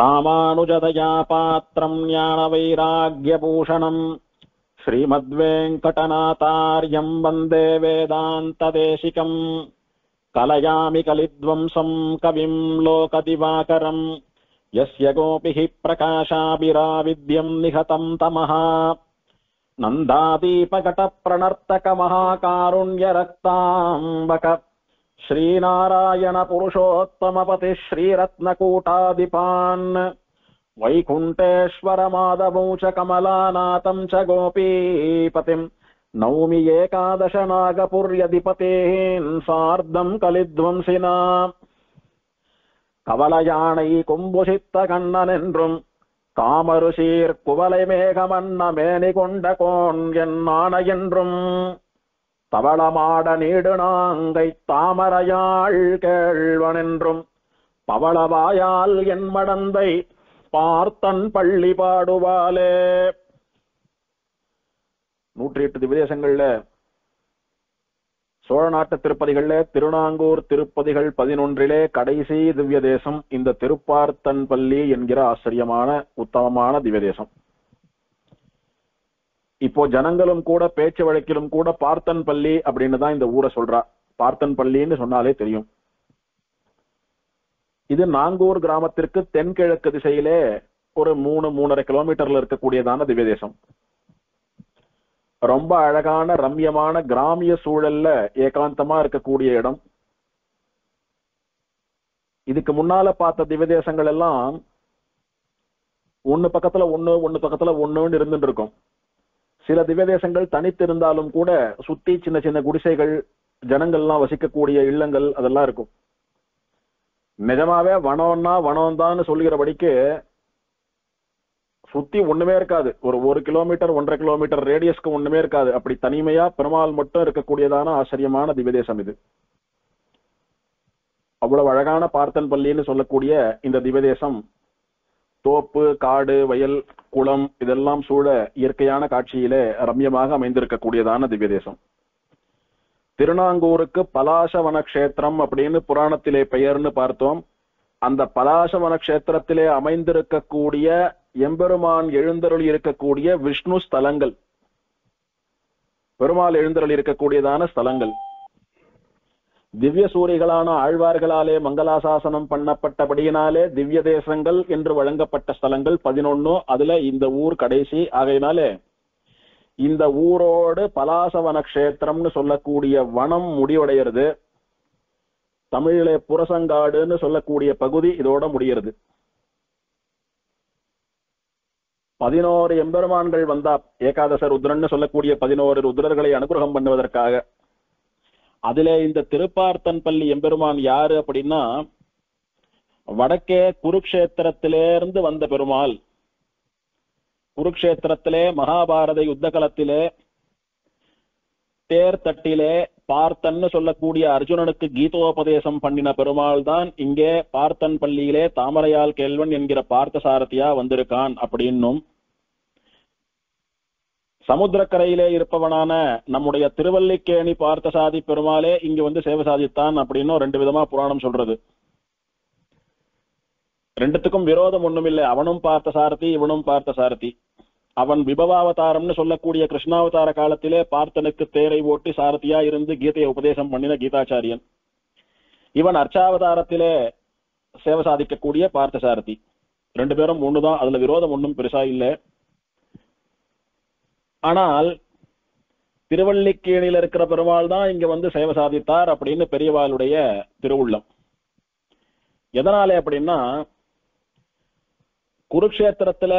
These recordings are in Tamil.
ராமானுஜதயா பாத்திரம் ஞான வைராக்யபூஷணம் ஸ்ரீமத்வேங்கடநாதார்யம் வந்தே வேதாந்ததேசிகம் கலயாமி கலித்வம்சம் கவிம் லோகதிவாகரம் யஸ்ய கோபிஹ பிரகாசாபிராவித்யம் நிஹதம் தமஹ நந்தாதீபகடப்ரணர்த்தகமஹாகாருண்யரக்தாம்பக श्रीनारायण पुरुषोत्तमपति श्रीरत्नकूटादिपान् वैकुण्ठेश्वर माधवं च कमलानाथं च गोपीपतिं नौमि एकादश नागपुर्यधिपतेः सार्धं कलिध्वंसिना कवलयानै कुम्भुषित्त कण्णनेन्றும் காமருசீர் குவலை மேகமன்ன மேனி கொண்ட கோன் என்னான என்றும் தவளமாட நீடு நாங்கை தாமரையாள் கேள்வனென்றும் பவளவாயால் என் மடந்தை பார்த்தன் பள்ளி பாடுவாலே. 108 திவ்யதேசங்கள்ல சோழ நாட்டு திருப்பதிகள்ல திருநாங்கூர் திருப்பதிகள் 11 கடைசி திவ்ய தேசம் இந்த திருப்பார்த்தன் பள்ளி என்கிற ஆச்சரியமான உத்தமமான திவ்ய தேசம். இப்போ ஜனங்களும் கூட பேச்சு வழக்கிலும் கூட பார்த்தன் பள்ளி அப்படின்னு தான் இந்த ஊரை சொல்றா. பார்த்தன் பள்ளின்னு சொன்னாலே தெரியும். இது நாங்கூர் கிராமத்திற்கு தென்கிழக்கு திசையிலே ஒரு 3-3.5 கிலோமீட்டர்ல இருக்கக்கூடியதான திவ்ய தேசம். ரொம்ப அழகான ரம்யமான கிராமிய சூழல்ல ஏகாந்தமா இருக்கக்கூடிய இடம். இதுக்கு முன்னால பார்த்த திவ்ய தேசங்கள் எல்லாம் ஒன்னு பக்கத்துல ஒண்ணுன்னு இருந்துட்டு இருக்கும். சில திவ்ய தேசங்கள் தனித்து இருந்தாலும் கூட சுத்தி சின்ன சின்ன குடிசைகள், ஜனங்கள்லாம் வசிக்கக்கூடிய இல்லங்கள் அதெல்லாம் இருக்கும். நிஜமாவே வனம்னா வனம்தான் சொல்லுகிறபடிக்கு சுத்தி ஒண்ணுமே இருக்காது. ஒரு 1 கிலோமீட்டர் 1.5 கிலோமீட்டர் ரேடியஸ்க்கு ஒண்ணுமே இருக்காது. அப்படி தனிமையா பெருமாள் மட்டும் இருக்கக்கூடியதான ஆச்சரியமான திவ்ய தேசம் இது. அவ்வளவு அழகான பார்த்தன் பள்ளின்னு சொல்லக்கூடிய இந்த திவ்ய தேசம் தோப்பு, காடு, வயல், குளம் இதெல்லாம் சூழ இயற்கையான காட்சியிலே ரம்யமாக அமைந்திருக்கக்கூடியதான திவ்ய தேசம். திருநாங்கூருக்கு பலாசவன கஷேத்திரம் அப்படின்னு புராணத்திலே பெயர்னு பார்த்தோம். அந்த பலாசவன கஷேத்திரத்திலே அமைந்திருக்கக்கூடிய எம்பெருமான் எழுந்தருளி இருக்கக்கூடிய விஷ்ணு ஸ்தலங்கள், பெருமாள் எழுந்தருளி இருக்கக்கூடியதான ஸ்தலங்கள், திவ்ய சூரிகளான ஆழ்வார்களாலே மங்களாசாசனம் பண்ணப்பட்டபடியினாலே திவ்ய தேசங்கள் என்று வழங்கப்பட்ட ஸ்தலங்கள் 11. அதுல இந்த ஊர் கடைசி. ஆகையினாலே இந்த ஊரோடு பலாசவன கஷேத்திரம்னு சொல்லக்கூடிய வனம் முடிவடைகிறது. தமிழிலே புரசங்காடுன்னு சொல்லக்கூடிய பகுதி இதோட முடிகிறது. 11 எம்பெருமான்கள் வந்தா, ஏகாதச ருத்ரன்னு சொல்லக்கூடிய 11 ருத்ரர்களை அனுகிரகம் பண்ணுவதற்காக. அதிலே இந்த திருப்பார்த்தன் பள்ளி எம்பெருமான் யாரு அப்படின்னா, வடக்கே குருக்ஷேத்திரத்திலிருந்து வந்த பெருமாள். குருக்ஷேத்திரத்திலே மகாபாரத யுத்த களத்திலே தேர் தட்டிலே பார்த்தன்னு சொல்லக்கூடிய அர்ஜுனனுக்கு கீதோபதேசம் பண்ணின பெருமாள் தான் இங்கே பார்த்தன் பள்ளியிலே தாமரையால் கேள்வன் என்கிற பார்த்த சாரதியா வந்திருக்கான் அப்படின்னும், சமுத்திரக்கரையிலே இருப்பவனான நம்முடைய திருவல்லிக்கேணி பார்த்தசாதி பெருமாளே இங்கு வந்து சேவை சாதித்தான் அப்படின்னு 2 விதமா புராணம் சொல்றது. 2த்துக்கும் விரோதம் ஒண்ணுமில்லை. அவனும் பார்த்த சாரதி, இவனும் பார்த்த சாரதி. அவன் விபவாவதாரம்னு சொல்லக்கூடிய கிருஷ்ணாவதார காலத்திலே பார்த்தனுக்கு தேரை ஓட்டி சாரதியா இருந்து கீதையை உபதேசம் பண்ணின கீதாச்சாரியன். இவன் அர்ச்சாவதாரத்திலே சேவை சாதிக்கக்கூடிய பார்த்த சாரதி. 2 பேரும் ஒண்ணுதான். அதுல விரோதம் ஒண்ணும் பெருசா இல்லை. ஆனால் திருவல்லிக்கேணியில இருக்கிற பெருமாள் தான் இங்க வந்து சேவை சாதித்தார் அப்படின்னு பெரியவாளுடைய திருவுள்ளம். எதனாலே அப்படின்னா, குருக்ஷேத்திரத்துல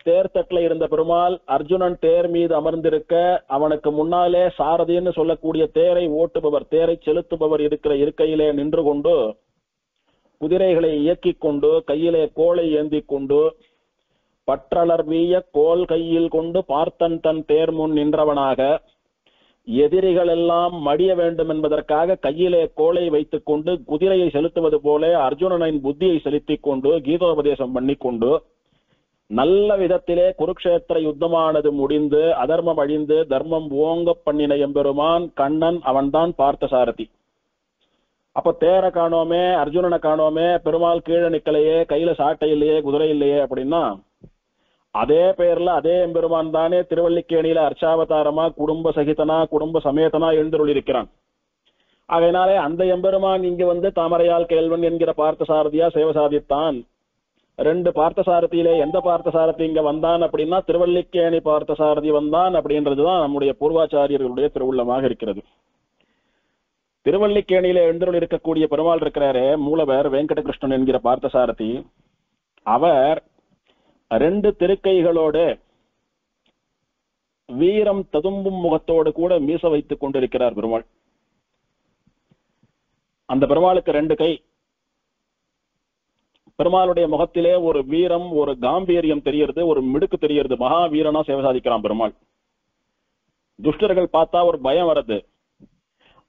தேர்தட்டுல இருந்த பெருமாள் அர்ஜுனன் தேர் மீது அமர்ந்திருக்க, அவனுக்கு முன்னாலே சாரதின்னு சொல்லக்கூடிய தேரை ஓட்டுபவர், தேரை செலுத்துபவர் இருக்கிற இருக்கையிலே நின்று கொண்டு குதிரைகளை இயக்கிக் கொண்டு கையிலே கோலை ஏந்தி கொண்டு பற்றலர் வீய கோல் கையில் கொண்டு பார்த்தன் தன் தேர் முன் நின்றவனாக, எதிரிகள் எல்லாம் மடிய வேண்டும் என்பதற்காக கையிலே கோலை வைத்துக் கொண்டு குதிரையை செலுத்துவது போல அர்ஜுனனின் புத்தியை செலுத்திக் கொண்டு கீதோபதேசம் பண்ணிக்கொண்டு நல்ல விதத்திலே குருக்ஷேத்திர யுத்தமானது முடிந்து அதர்மம் அழிந்து தர்மம் ஓங்க பண்ணின எம்பெருமான் கண்ணன். அவன்தான் பார்த்த சாரதி. அப்ப தேரை காணோமே, அர்ஜுனனை காணோமே, பெருமாள் கீழே நிக்கலையே, கையில சாட்டை இல்லையே, குதிரை இல்லையே அப்படின்னா, அதே பெயர்ல அதே எம்பெருமான் தானே திருவல்லிக்கேணியில அர்ச்சாவதாரமா குடும்ப சகிதனா குடும்ப சமேதனா எழுந்தருள் இருக்கிறான். அதனாலே அந்த எம்பெருமான் இங்க வந்து தாமரையால் கேள்வன் என்கிற பார்த்தசாரதியா சேவை சாதித்தான். ரெண்டு பார்த்தசாரதியிலே எந்த பார்த்தசாரதி இங்க வந்தான் அப்படின்னா திருவல்லிக்கேணி பார்த்தசாரதி வந்தான் அப்படின்றதுதான் நம்முடைய பூர்வாச்சாரியர்களுடைய திருவுள்ளமாக இருக்கிறது. திருவல்லிக்கேணியில எழுந்தருள் இருக்கக்கூடிய பெருமாள் இருக்கிறாரே, மூலவர் வெங்கடகிருஷ்ணன் என்கிற பார்த்தசாரதி, அவர் ரெண்டு திருக்கைகளோடு வீரம் ததும்பும் முகத்தோடு கூட மீச வைத்துக் கொண்டிருக்கிறார் பெருமாள். அந்த பெருமாளுக்கு ரெண்டு கை. பெருமாளுடைய முகத்திலே ஒரு வீரம், ஒரு காம்பீரியம் தெரிகிறது, ஒரு மிடுக்கு தெரிகிறது. மகாவீரனா சேவை சாதிக்கிறான் பெருமாள். துஷ்டர்கள் பார்த்தா ஒரு பயம் வருது.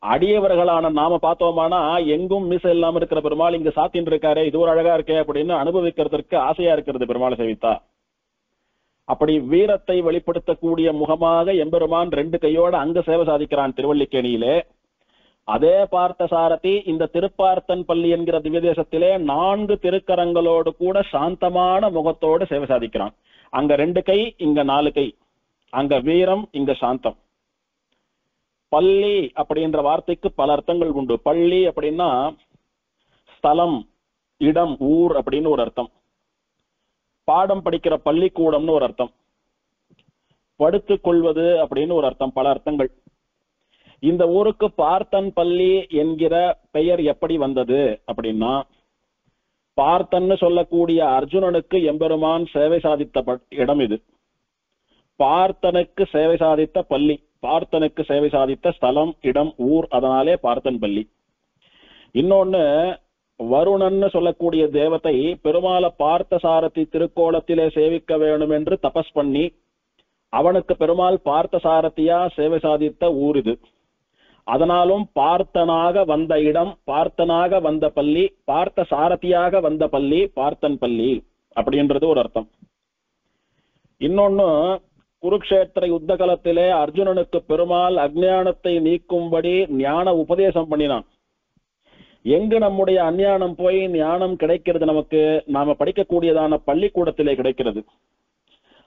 அடியவர்களான நாம பார்த்தோமானா எங்கும் மீச இல்லாம இருக்கிற பெருமாள் இங்க சாத்தின் இருக்காரு, இது ஒரு அழகா இருக்கே அப்படின்னு அனுபவிக்கிறதுக்கு ஆசையா இருக்கிறது பெருமாளை சேவித்தா. அப்படி வீரத்தை வெளிப்படுத்தக்கூடிய முகமாக எம்பெருமான் ரெண்டு கையோட அங்க சேவை சாதிக்கிறான் திருவல்லிக்கேணியிலே. அதே பார்த்தசாரதி இந்த திருப்பார்த்தன் பள்ளி என்கிற திவ்யதேசத்திலே 4 திருக்கரங்களோடு கூட சாந்தமான முகத்தோடு சேவை சாதிக்கிறான். அங்க 2 கை, இங்க 4 கை. அங்க வீரம், இங்க சாந்தம். பள்ளி அப்படின்ற வார்த்தைக்கு பல அர்த்தங்கள் உண்டு. பள்ளி அப்படின்னா ஸ்தலம், இடம், ஊர் அப்படின்னு ஒரு அர்த்தம். பாடம் படிக்கிற பள்ளிக்கூடம்னு ஒரு அர்த்தம். படுத்துக் கொள்வது அப்படின்னு ஒரு அர்த்தம். பல அர்த்தங்கள். இந்த ஊருக்கு பார்த்தன் பள்ளி என்கிற பெயர் எப்படி வந்தது அப்படின்னா, பார்த்தன்னு சொல்லக்கூடிய அர்ஜுனனுக்கு எம்பெருமான் சேவை சாதித்த இடம் இது. பார்த்தனுக்கு சேவை சாதித்த பள்ளி, பார்த்தனுக்கு சேவை சாதித்த ஸ்தலம், இடம், ஊர், அதனாலே பார்த்தன் பள்ளி. இன்னொன்னு, வருணன்னு சொல்லக்கூடிய தேவதை பெருமாளை பார்த்தசாரதி திருக்கோலத்திலே சேவிக்க வேணும் என்று தபஸ் பண்ணி அவனுக்கு பெருமாள் பார்த்தசாரதியா சேவை சாதித்த ஊர் இது. அதனாலும் பார்த்தனாக வந்த இடம், பார்த்தனாக வந்த பள்ளி, பார்த்த சாரதியாக வந்த பள்ளி பார்த்தன் பள்ளி அப்படின்றது ஒரு அர்த்தம். இன்னொன்னு, குருக்ஷேத்திர யுத்த காலத்திலே அர்ஜுனனுக்கு பெருமாள் அஞ்ஞானத்தை நீக்கும்படி ஞான உபதேசம் பண்ணினான். எங்கு நம்முடைய அஞ்ஞானம் போய் ஞானம் கிடைக்கிறது? நமக்கு நாம படிக்கக்கூடியதான பள்ளிக்கூடத்திலே கிடைக்கிறது.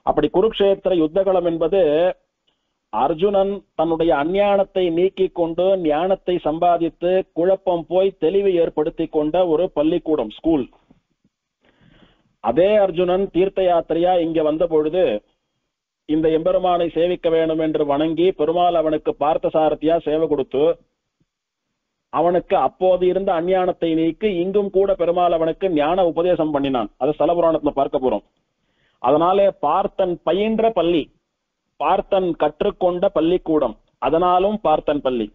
அப்படி குருக்ஷேத்திர யுத்தகலம் என்பது அர்ஜுனன் தன்னுடைய அஞ்ஞானத்தை நீக்கி கொண்டு ஞானத்தை சம்பாதித்து குழப்பம் போய் தெளிவை ஏற்படுத்தி கொண்ட ஒரு பள்ளிக்கூடம், ஸ்கூல். அதே அர்ஜுனன் தீர்த்த யாத்திரையா இங்க வந்த பொழுது இந்த எம்பெருமானை சேவிக்க வேண்டும் என்று வணங்கி பெருமாள் அவனுக்கு பார்த்த சாரதியா சேவை கொடுத்து அவனுக்கு அப்போது இருந்த அஞ்ஞானத்தை நீக்கி இங்கும் கூட பெருமாள் அவனுக்கு ஞான உபதேசம் பண்ணினான். அது ஸ்தலபுராணத்துல பார்க்க போறோம். அதனாலே பார்த்தன் பயின்ற பள்ளி, பார்த்தன் கற்றுக்கொண்ட பள்ளிக்கூடம், அதனாலும் பார்த்தன் பள்ளி.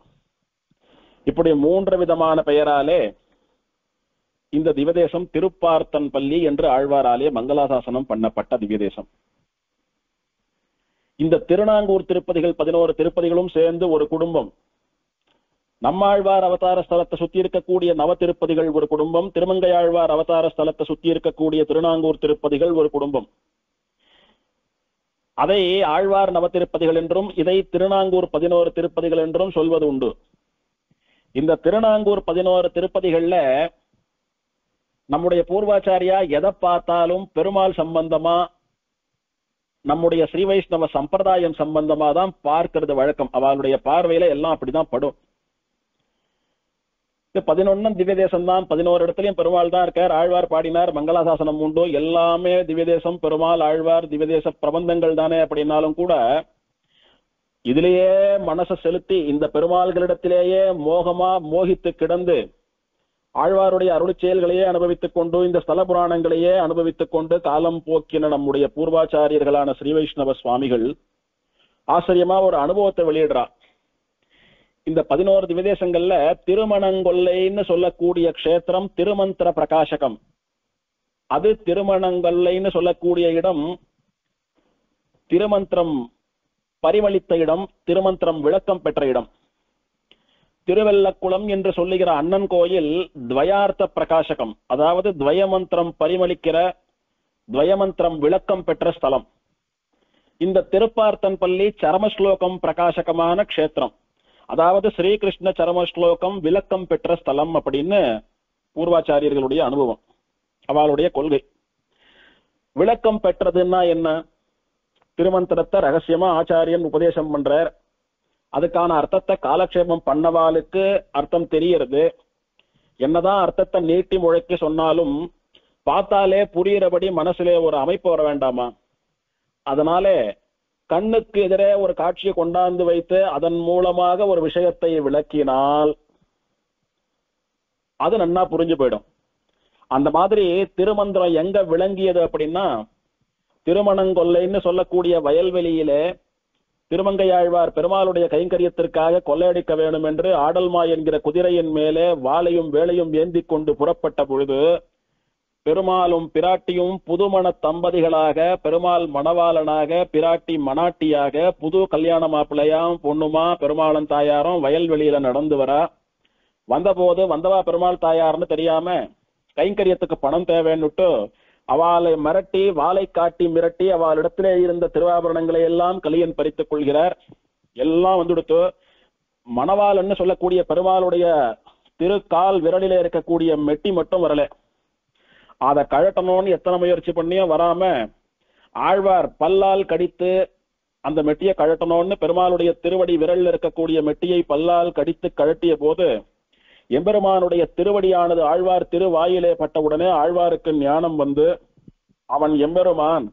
இப்படி 3 விதமான பெயராலே இந்த திவ்யதேசம் திருப்பார்த்தன் பள்ளி என்று ஆழ்வாராலே மங்களாசாசனம் பண்ணப்பட்ட திவ்யதேசம். இந்த திருநாங்கூர் திருப்பதிகள் 11 திருப்பதிகளும் சேர்ந்து ஒரு குடும்பம். நம்மாழ்வார் அவதார ஸ்தலத்தை சுத்தி இருக்கக்கூடிய நவ திருப்பதிகள் ஒரு குடும்பம், திருமங்கையாழ்வார் அவதார ஸ்தலத்தை சுத்தி இருக்கக்கூடிய திருநாங்கூர் திருப்பதிகள் ஒரு குடும்பம். அதை ஆழ்வார் நவ திருப்பதிகள் என்றும் இதை திருநாங்கூர் 11 திருப்பதிகள் என்றும் சொல்வது உண்டு. இந்த திருநாங்கூர் 11 திருப்பதிகள்ல நம்முடைய பூர்வாச்சாரியா எதை பார்த்தாலும் பெருமாள் சம்பந்தமா, நம்முடைய ஸ்ரீ வைஷ்ணவ சம்பிரதாயம் சம்பந்தமா தான் பார்க்கிறது வழக்கம். அவளுடைய பார்வையில எல்லாம் அப்படிதான் படும். 11 திவ்யதேசம் தான், 11 இடத்துலயும் பெருமாள் தான் இருக்கார். ஆழ்வார் பாடினார், மங்களாசாசனம் உண்டு, எல்லாமே திவ்யதேசம், பெருமாள், ஆழ்வார், திவ்யதேச பிரபந்தங்கள் தானே. அப்படின்னாலும் கூட இதிலேயே மனசை செலுத்தி இந்த பெருமாள்களிடத்திலேயே மோகித்து கிடந்து ஆழ்வாருடைய அருள் செயல்களையே அனுபவித்துக் கொண்டு இந்த ஸ்தல புராணங்களையே அனுபவித்துக் கொண்டு காலம் போக்கின நம்முடைய பூர்வாச்சாரியர்களான ஸ்ரீ வைஷ்ணவ சுவாமிகள் ஆச்சரியமா ஒரு அனுபவத்தை வெளியிடுறார். இந்த 11 திவ்யதேசங்கள்ல திருமணங்கொல்லைன்னு சொல்லக்கூடிய க்ஷேத்திரம் திருமந்திர பிரகாசகம். அது திருமணங்கொல்லைன்னு சொல்லக்கூடிய இடம் திருமந்திரம் பரிமளித்த இடம், திருமந்திரம் விளக்கம் பெற்ற இடம். திருவெல்லக்குளம் என்று சொல்லுகிற அண்ணன் கோயில் துவயார்த்த பிரகாசகம், அதாவது துவயமந்திரம் பரிமளிக்கிற துவயமந்திரம் விளக்கம் பெற்ற ஸ்தலம். இந்த திருப்பார்த்தன் பள்ளி சரமஸ்லோகம் பிரகாசகமான க்ஷேத்திரம். அதாவது ஸ்ரீகிருஷ்ண சரம ஸ்லோகம் விளக்கம் பெற்ற ஸ்தலம் அப்படின்னு பூர்வாச்சாரியர்களுடைய அனுபவம், அவளுடைய கொள்கை. விளக்கம் பெற்றதுன்னா என்ன? திருமந்திரத்தை ரகசியமா ஆச்சாரியன் உபதேசம் பண்றார், அதுக்கான அர்த்தத்தை காலக்ஷேபம் பண்ணவாளுக்கு அர்த்தம் தெரியறது. என்னதான் அர்த்தத்தை நீட்டி முழக்கி சொன்னாலும் பார்த்தாலே புரியுறபடி மனசுல ஒரு அமைப்பு வர வேண்டாமா? அதனால கண்ணுக்கு எதிரே ஒரு காட்சியை கொண்டாந்து வைத்து அதன் மூலமாக ஒரு விஷயத்தை விளக்கினால் அது நன்னா புரிஞ்சு போயிடும். அந்த மாதிரி திருமந்திரம் எங்க விளங்கியது அப்படின்னா, திருமணங்கொல்லைன்னு சொல்லக்கூடிய வயல்வெளியிலே திருமங்கையாழ்வார் பெருமாளுடைய கைங்கரியத்திற்காக கொள்ளையடிக்க வேண்டும் என்று ஆடல்மா என்கிற குதிரையின் மேலே வாளையும் வேளையும் ஏந்தி கொண்டு புறப்பட்ட பொழுது, பெருமாளும் பிராட்டியும் புதுமண தம்பதிகளாக, பெருமாள் மணவாளனாக, பிராட்டி மணாட்டியாக, புது கல்யாண மாப்பிள்ளையாம் பொண்ணுமா பெருமாளன் தாயாரும் வயல்வெளியில நடந்து வரா. வந்தபோது வந்தவா பெருமாள் தாயார்னு தெரியாம கைங்கரியத்துக்கு பணம் தேவைன்னுட்டு அவளை மிரட்டி, வாளை காட்டி மிரட்டி அவளிடத்திலே இருந்த திருவாபரணங்களை எல்லாம் கலியன் பறித்துக் கொள்கிறார். எல்லாம் வந்துடுத்து. மணவாளன்னு சொல்லக்கூடிய பெருமாளுடைய திருக்கால் விரலிலே இருக்கக்கூடிய மெட்டி மட்டும் வரல. அதை கழட்டணும்னு எத்தனை முயற்சி பண்ணியும் வராம ஆழ்வார் பல்லால் கடித்து அந்த மெட்டியை கழட்டணும்னு பெருமாளுடைய திருவடி விரலில் இருக்கக்கூடிய மெட்டியை பல்லால் கடித்து கழட்டிய போது எம்பெருமானுடைய திருவடியானது ஆழ்வார் திருவாயிலே பட்டவுடனே ஆழ்வாருக்கு ஞானம் வந்து, அவன் எம்பெருமான்,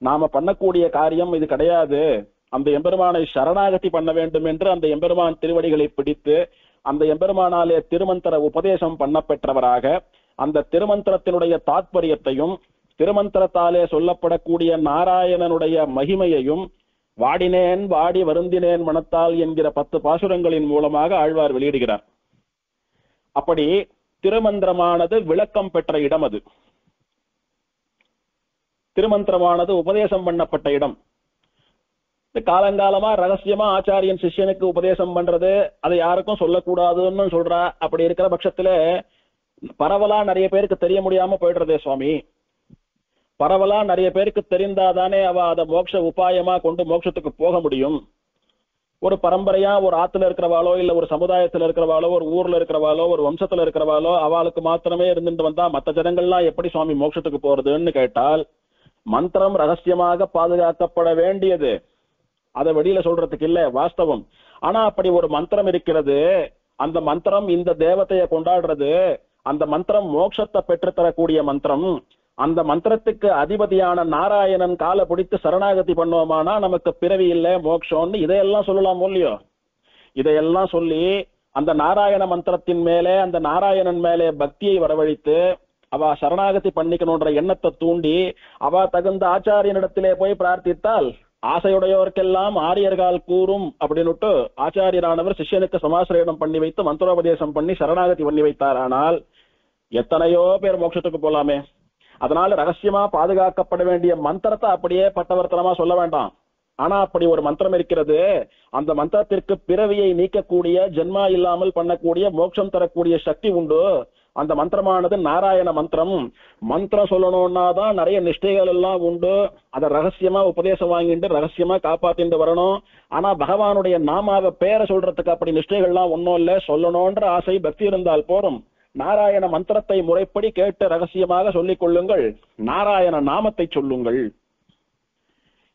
நாம பண்ணக்கூடிய காரியம் இது கிடையாது, அந்த எம்பெருமானை சரணாகதி பண்ண வேண்டும் என்று அந்த எம்பெருமான் திருவடிகளை பிடித்து அந்த எம்பெருமானாலே திருமந்திர உபதேசம் பண்ண பெற்றவராக அந்த திருமந்திரத்தினுடைய தாத்பரியத்தையும் திருமந்திரத்தாலே சொல்லப்படக்கூடிய நாராயணனுடைய மகிமையையும் வாடினேன் வாடி வருந்தினேன் மனத்தால் என்கிற 10 பாசுரங்களின் மூலமாக ஆழ்வார் வெளியிடுகிறார். அப்படி திருமந்திரமானது விளக்கம் பெற்ற இடம், அது திருமந்திரமானது உபதேசம் பண்ணப்பட்ட இடம். காலங்காலமா ரகசியமா ஆச்சாரியன் சிஷ்யனுக்கு உபதேசம் பண்றது அதை யாருக்கும் சொல்லக்கூடாதுன்னு சொல்றா. அப்படி இருக்கிற பட்சத்துல பரவலா நிறைய பேருக்கு தெரிய முடியாம போயிடுறதே சுவாமி. பரவலா நிறைய பேருக்கு தெரிந்தாதானே அவ அதை மோட்ச உபாயமா கொண்டு மோட்சத்துக்கு போக முடியும். ஒரு பரம்பரையா ஒரு ஆத்துல இருக்கிறவாளோ இல்ல ஒரு சமுதாயத்துல இருக்கிறவாளோ ஒரு ஊர்ல இருக்கிறவாளோ ஒரு வம்சத்துல இருக்கிறவாளோ அவளுக்கு மாத்திரமே இருந்துட்டு வந்தா மற்ற ஜனங்கள்லாம் எப்படி சுவாமி மோட்சத்துக்கு போறதுன்னு கேட்டால், மந்திரம் ரகசியமாக பாதுகாக்கப்பட வேண்டியது, அதை வெளியில சொல்றதுக்கு இல்ல, வாஸ்தவம். ஆனா அப்படி ஒரு மந்திரம் இருக்கிறது, அந்த மந்திரம் இந்த தேவதையை கொண்டாடுறது, அந்த மந்திரம் மோட்சத்தை பெற்றுத்தரக்கூடிய மந்திரம். அந்த மந்திரத்துக்கு அதிபதியான நாராயணன் காலை பிடித்து சரணாகதி பண்ணுவோமானா நமக்கு பிறவி இல்லை மோட்சம்னு இதையெல்லாம் சொல்லலாம் இல்லையோ? இதையெல்லாம் சொல்லி அந்த நாராயண மந்திரத்தின் மேலே அந்த நாராயணன் மேலே பக்தியை வரவழைத்து அவ சரணாகதி பண்ணிக்கணும்ன்ற எண்ணத்தை தூண்டி அவ தகுந்த ஆச்சாரியனிடத்திலே போய் பிரார்த்தித்தால் ஆசையுடையோருக்கெல்லாம் ஆரியர்கள் கூறும் அப்படின்னுட்டு ஆச்சாரியரானவர் சிஷ்யனுக்கு சமாசிரயணம் பண்ணி வைத்து மந்திரோபதேசம் பண்ணி சரணாகதி பண்ணி வைத்தார். ஆனால் எத்தனையோ பேர் மோட்சத்துக்கு போலாமே. அதனால ரகசியமா பாதுகாக்கப்பட வேண்டிய மந்திரத்தை அப்படியே பட்டவர்த்தனமா சொல்ல வேண்டாம். ஆனா அப்படி ஒரு மந்திரம் இருக்கிறது, அந்த மந்திரத்திற்கு பிறவியை நீக்கக்கூடிய, ஜென்மா இல்லாமல் பண்ணக்கூடிய, மோட்சம் தரக்கூடிய சக்தி உண்டு. அந்த மந்திரமானது நாராயண மந்திரம். மந்திரம் சொல்லணும்னா தான் நிறைய நிஷ்டைகள் எல்லாம் உண்டு. அதை ரகசியமா உபதேசம் வாங்கிட்டு ரகசியமா காப்பாத்திட்டு வரணும். ஆனா பகவானுடைய நாமாவை பேரை சொல்றதுக்கு அப்படி நிஷ்டைகள்லாம் ஒன்னும் இல்ல. சொல்லணும்ன்ற ஆசை பக்தி இருந்தால் போரும். நாராயண மந்திரத்தை முறைப்படி கேட்டு ரகசியமாக சொல்லிக் கொள்ளுங்கள், நாராயண நாமத்தை சொல்லுங்கள்.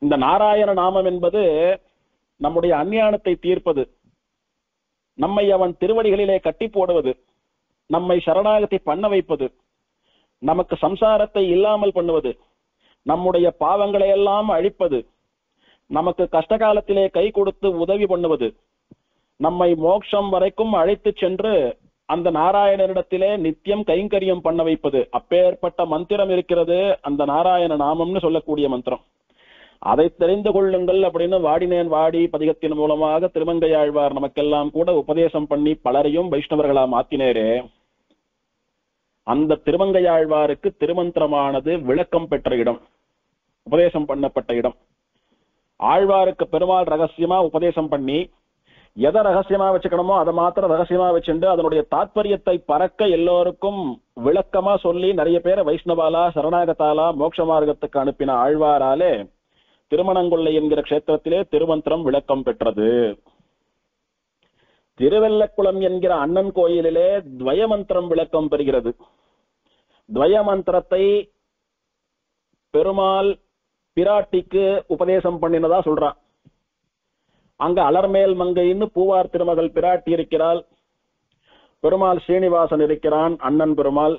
இந்த நாராயண நாமம் என்பது நம்முடைய அஞ்ஞானத்தை தீர்ப்பது, நம்மை அவன் திருவடிகளிலே கட்டி போடுவது, நம்மை சரணாகதி பண்ண வைப்பது, நமக்கு சம்சாரத்தை இல்லாமல் பண்ணுவது, நம்முடைய பாவங்களை எல்லாம் அழிப்பது, நமக்கு கஷ்ட காலத்திலே கை கொடுத்து உதவி பண்ணுவது, நம்மை மோட்சம் வரைக்கும் அழைத்து சென்று அந்த நாராயணனிடத்திலே நித்தியம் கைங்கரியம் பண்ண வைப்பது. அப்பேற்பட்ட மந்திரம் இருக்கிறது அந்த நாராயண நாமம்னு சொல்லக்கூடிய மந்திரம். அதை தெரிந்து கொள்ளுங்கள் அப்படின்னு வாடினேன் வாடி பதிகத்தின் மூலமாக திருமங்கையாழ்வார் நமக்கெல்லாம் கூட உபதேசம் பண்ணி பலரையும் வைஷ்ணவர்களா மாத்தினேரே. அந்த திருமங்கையாழ்வாருக்கு திருமந்திரமானது விளக்கம் பெற்ற இடம், உபதேசம் பண்ணப்பட்ட இடம். ஆழ்வாருக்கு பெருமாள் ரகசியமா உபதேசம் பண்ணி எதை ரகசியமா வச்சுக்கணுமோ அதை மாத்திரம் ரகசியமா வச்சுட்டு அதனுடைய தாற்பயத்தை பறக்க எல்லோருக்கும் விளக்கமா சொல்லி நிறைய பேரை வைஷ்ணவாலா சரணாகத்தாலா மோட்ச மார்க்கத்துக்கு அனுப்பின ஆழ்வாராலே திருமணங்கொல்லை என்கிற கஷேத்திரத்திலே திருமந்திரம் விளக்கம் பெற்றது. திருவெல்லக்குளம் என்கிற அண்ணன் கோயிலிலே துவயமந்திரம் விளக்கம் பெறுகிறது. துவயமந்திரத்தை பெருமாள் பிராட்டிக்கு உபதேசம் பண்ணினதா சொல்றான். அங்க அலர்மேல் மங்கைன்னு பூவார் திருமகள் பிராட்டி இருக்கிறாள், பெருமாள் ஸ்ரீனிவாசன் இருக்கிறான், அண்ணன் பெருமாள்.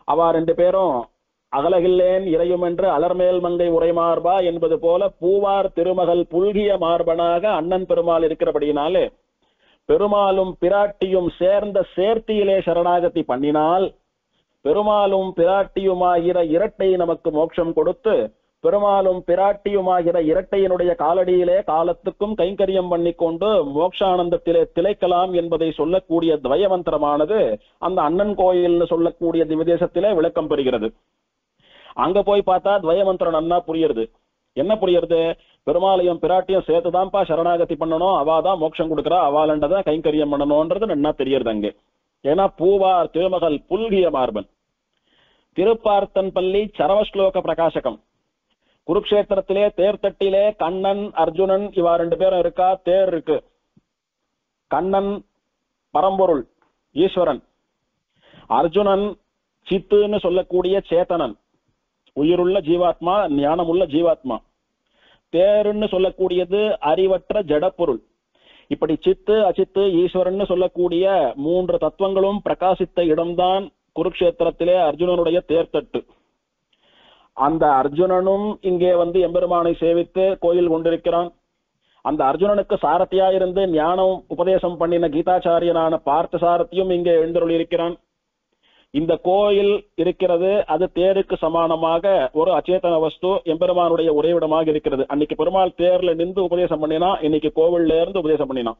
அவா ரெண்டு பேரும் அகலகில்லேன் இறையும் என்று அலர்மேல் மங்கை உரைமார்பா என்பது போல பூவார் திருமகள் புல்கிய மார்பனாக அண்ணன் பெருமாள் இருக்கிறபடியினாலே பெருமாளும் பிராட்டியும் சேர்ந்த சேர்த்தியிலே சரணாகதி பண்ணினால் பெருமாளும் பிராட்டியுமாகிற இரட்டை நமக்கு மோட்சம் கொடுத்து பெருமாளும் பிராட்டியுமாகிற இரட்டையினுடைய காலடியிலே காலத்துக்கும் கைங்கரியம் பண்ணிக்கொண்டு மோட்சானந்தத்திலே திளைக்கலாம் என்பதை சொல்லக்கூடிய துவயமந்திரமானது அந்த அண்ணன் கோயில்னு சொல்லக்கூடிய திவ்யதேசத்திலே விளக்கம் பெறுகிறது. அங்க போய் பார்த்தா துவயமந்திரம் நன்னா புரியுறது. என்ன புரியுறது? பெருமாளையும் பிராட்டியும் சேர்த்துதான்ப்பா சரணாகதி பண்ணணும், அவாதான் மோட்சம் கொடுக்குறா, அவாலண்டதான் கைங்கரியம் பண்ணணும்ன்றது நன்னா தெரியறது அங்கே. ஏன்னா பூவார் திருமகள் புல்கிய மார்பன். திருப்பார்த்தன் பள்ளி சரவஸ்லோக பிரகாசகம். குருக்ஷேத்திரத்திலே தேர்தட்டிலே கண்ணன் அர்ஜுனன் இவா ரெண்டு பேரும் இருக்கா. தேர் இருக்கு. கண்ணன் பரம்பொருள் ஈஸ்வரன், அர்ஜுனன் சித்துன்னு சொல்லக்கூடிய சேத்தனன், உயிருள்ள ஜீவாத்மா, ஞானமுள்ள ஜீவாத்மா. தேருன்னு சொல்லக்கூடியது அறிவற்ற ஜடப்பொருள். இப்படி சித்து அச்சித்து ஈஸ்வரன் சொல்லக்கூடிய மூன்று தத்துவங்களும் பிரகாசித்த இடம்தான் குருக்ஷேத்திரத்திலே அர்ஜுனனுடைய தேர்தட்டு. அந்த அர்ஜுனனும் இங்கே வந்து எம்பெருமானை சேவித்து கோயில் கொண்டிருக்கிறான். அந்த அர்ஜுனனுக்கு சாரதியா இருந்து ஞானம் உபதேசம் பண்ணின கீதாச்சாரியனான பார்த்த சாரதியும் இங்கே எழுந்தருள் இருக்கிறான். இந்த கோயில் இருக்கிறது, அது தேருக்கு சமானமாக ஒரு அச்சேதன வஸ்து எம்பெருமானுடைய உறைவிடமாக இருக்கிறது. அன்னைக்கு பெருமாள் தேர்ல நின்று உபதேசம் பண்ணினா, இன்னைக்கு கோவில்ல இருந்து உபதேசம் பண்ணினான்.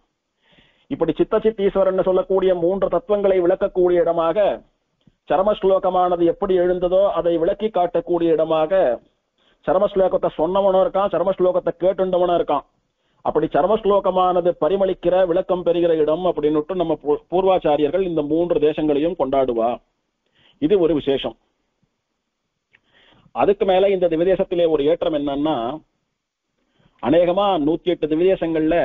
இப்படி சித்த சித்தீஸ்வரன் சொல்லக்கூடிய மூன்று தத்துவங்களை விளக்கக்கூடிய இடமாக சரமஸ்லோகமானது எப்படி எழுந்ததோ அதை விளக்கி காட்டக்கூடிய இடமாக சரமஸ்லோகத்தை சொன்னவனும் இருக்கான், சரமஸ்லோகத்தை கேட்டுண்டவனும் இருக்கான். அப்படி சரமஸ்லோகமானது பரிமளிக்கிற விளக்கம் பெறுகிற இடம் அப்படின்னு நம்ம பூர்வாச்சாரியர்கள் இந்த மூன்று தேசங்களையும் கொண்டாடுவா. இது ஒரு விசேஷம். அதுக்கு மேல இந்த திவ்யதேசத்திலே ஒரு ஏற்றம் என்னன்னா, அநேகமா 108 திவ்யதேசங்கள்ல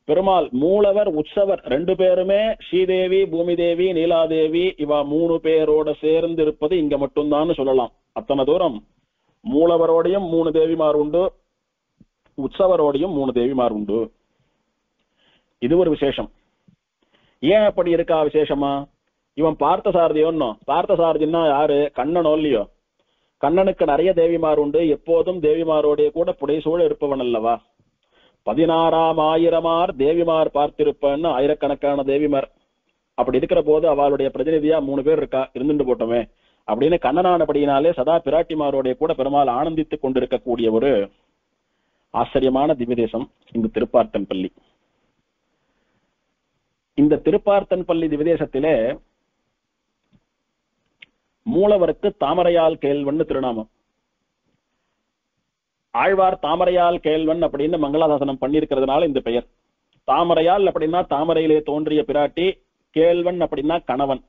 பெருமாள் மூலவர் உற்சவர் ரெண்டு பேருமே ஸ்ரீதேவி பூமி தேவி நீலாதேவி இவா 3 பேரோட சேர்ந்து இருப்பது இங்க மட்டும்தான் சொல்லலாம். அத்தனை தூரம் மூலவரோடையும் 3 தேவிமார் உண்டு, உற்சவரோடையும் 3 தேவிமார் உண்டு. இது ஒரு விசேஷம். ஏன் அப்படி இருக்கா விசேஷமா? இவன் பார்த்த சாரதியோன்னோ, பார்த்த சாரதின்னா யாரு? கண்ணனோ இல்லையோ. கண்ணனுக்கு நிறைய தேவிமார் உண்டு, எப்போதும் தேவிமாரோடைய கூட புடைசூழ இருப்பவன் அல்லவா. 16,000 தேவிமார் பார்த்திருப்பன்னு ஆயிரக்கணக்கான தேவிமார். அப்படி இருக்கிற போது அவளுடைய பிரதிநிதியா 3 பேர் இருக்கா, இருந்துட்டு போட்டோமே அப்படின்னு கண்ணனானபடியினாலே சதா பிராட்டிமாரோடைய கூட பெருமாள் ஆனந்தித்துக் கொண்டிருக்கக்கூடிய ஒரு ஆச்சரியமான திவ்யதேசம் இந்த திருப்பார்த்தன் பள்ளி. இந்த திருப்பார்த்தன் பள்ளி திவ்யதேசத்திலே மூலவருக்கு தாமரையால் கேள்வன் திருநாமம். ஆழ்வார் தாமரையால் கேள்வன் அப்படின்னு மங்களாசாசனம் பண்ணிருக்கிறதுனால இந்த பெயர். தாமரையால் அப்படின்னா தாமரையிலே தோன்றிய பிராட்டி, கேள்வன் அப்படின்னா கணவன்.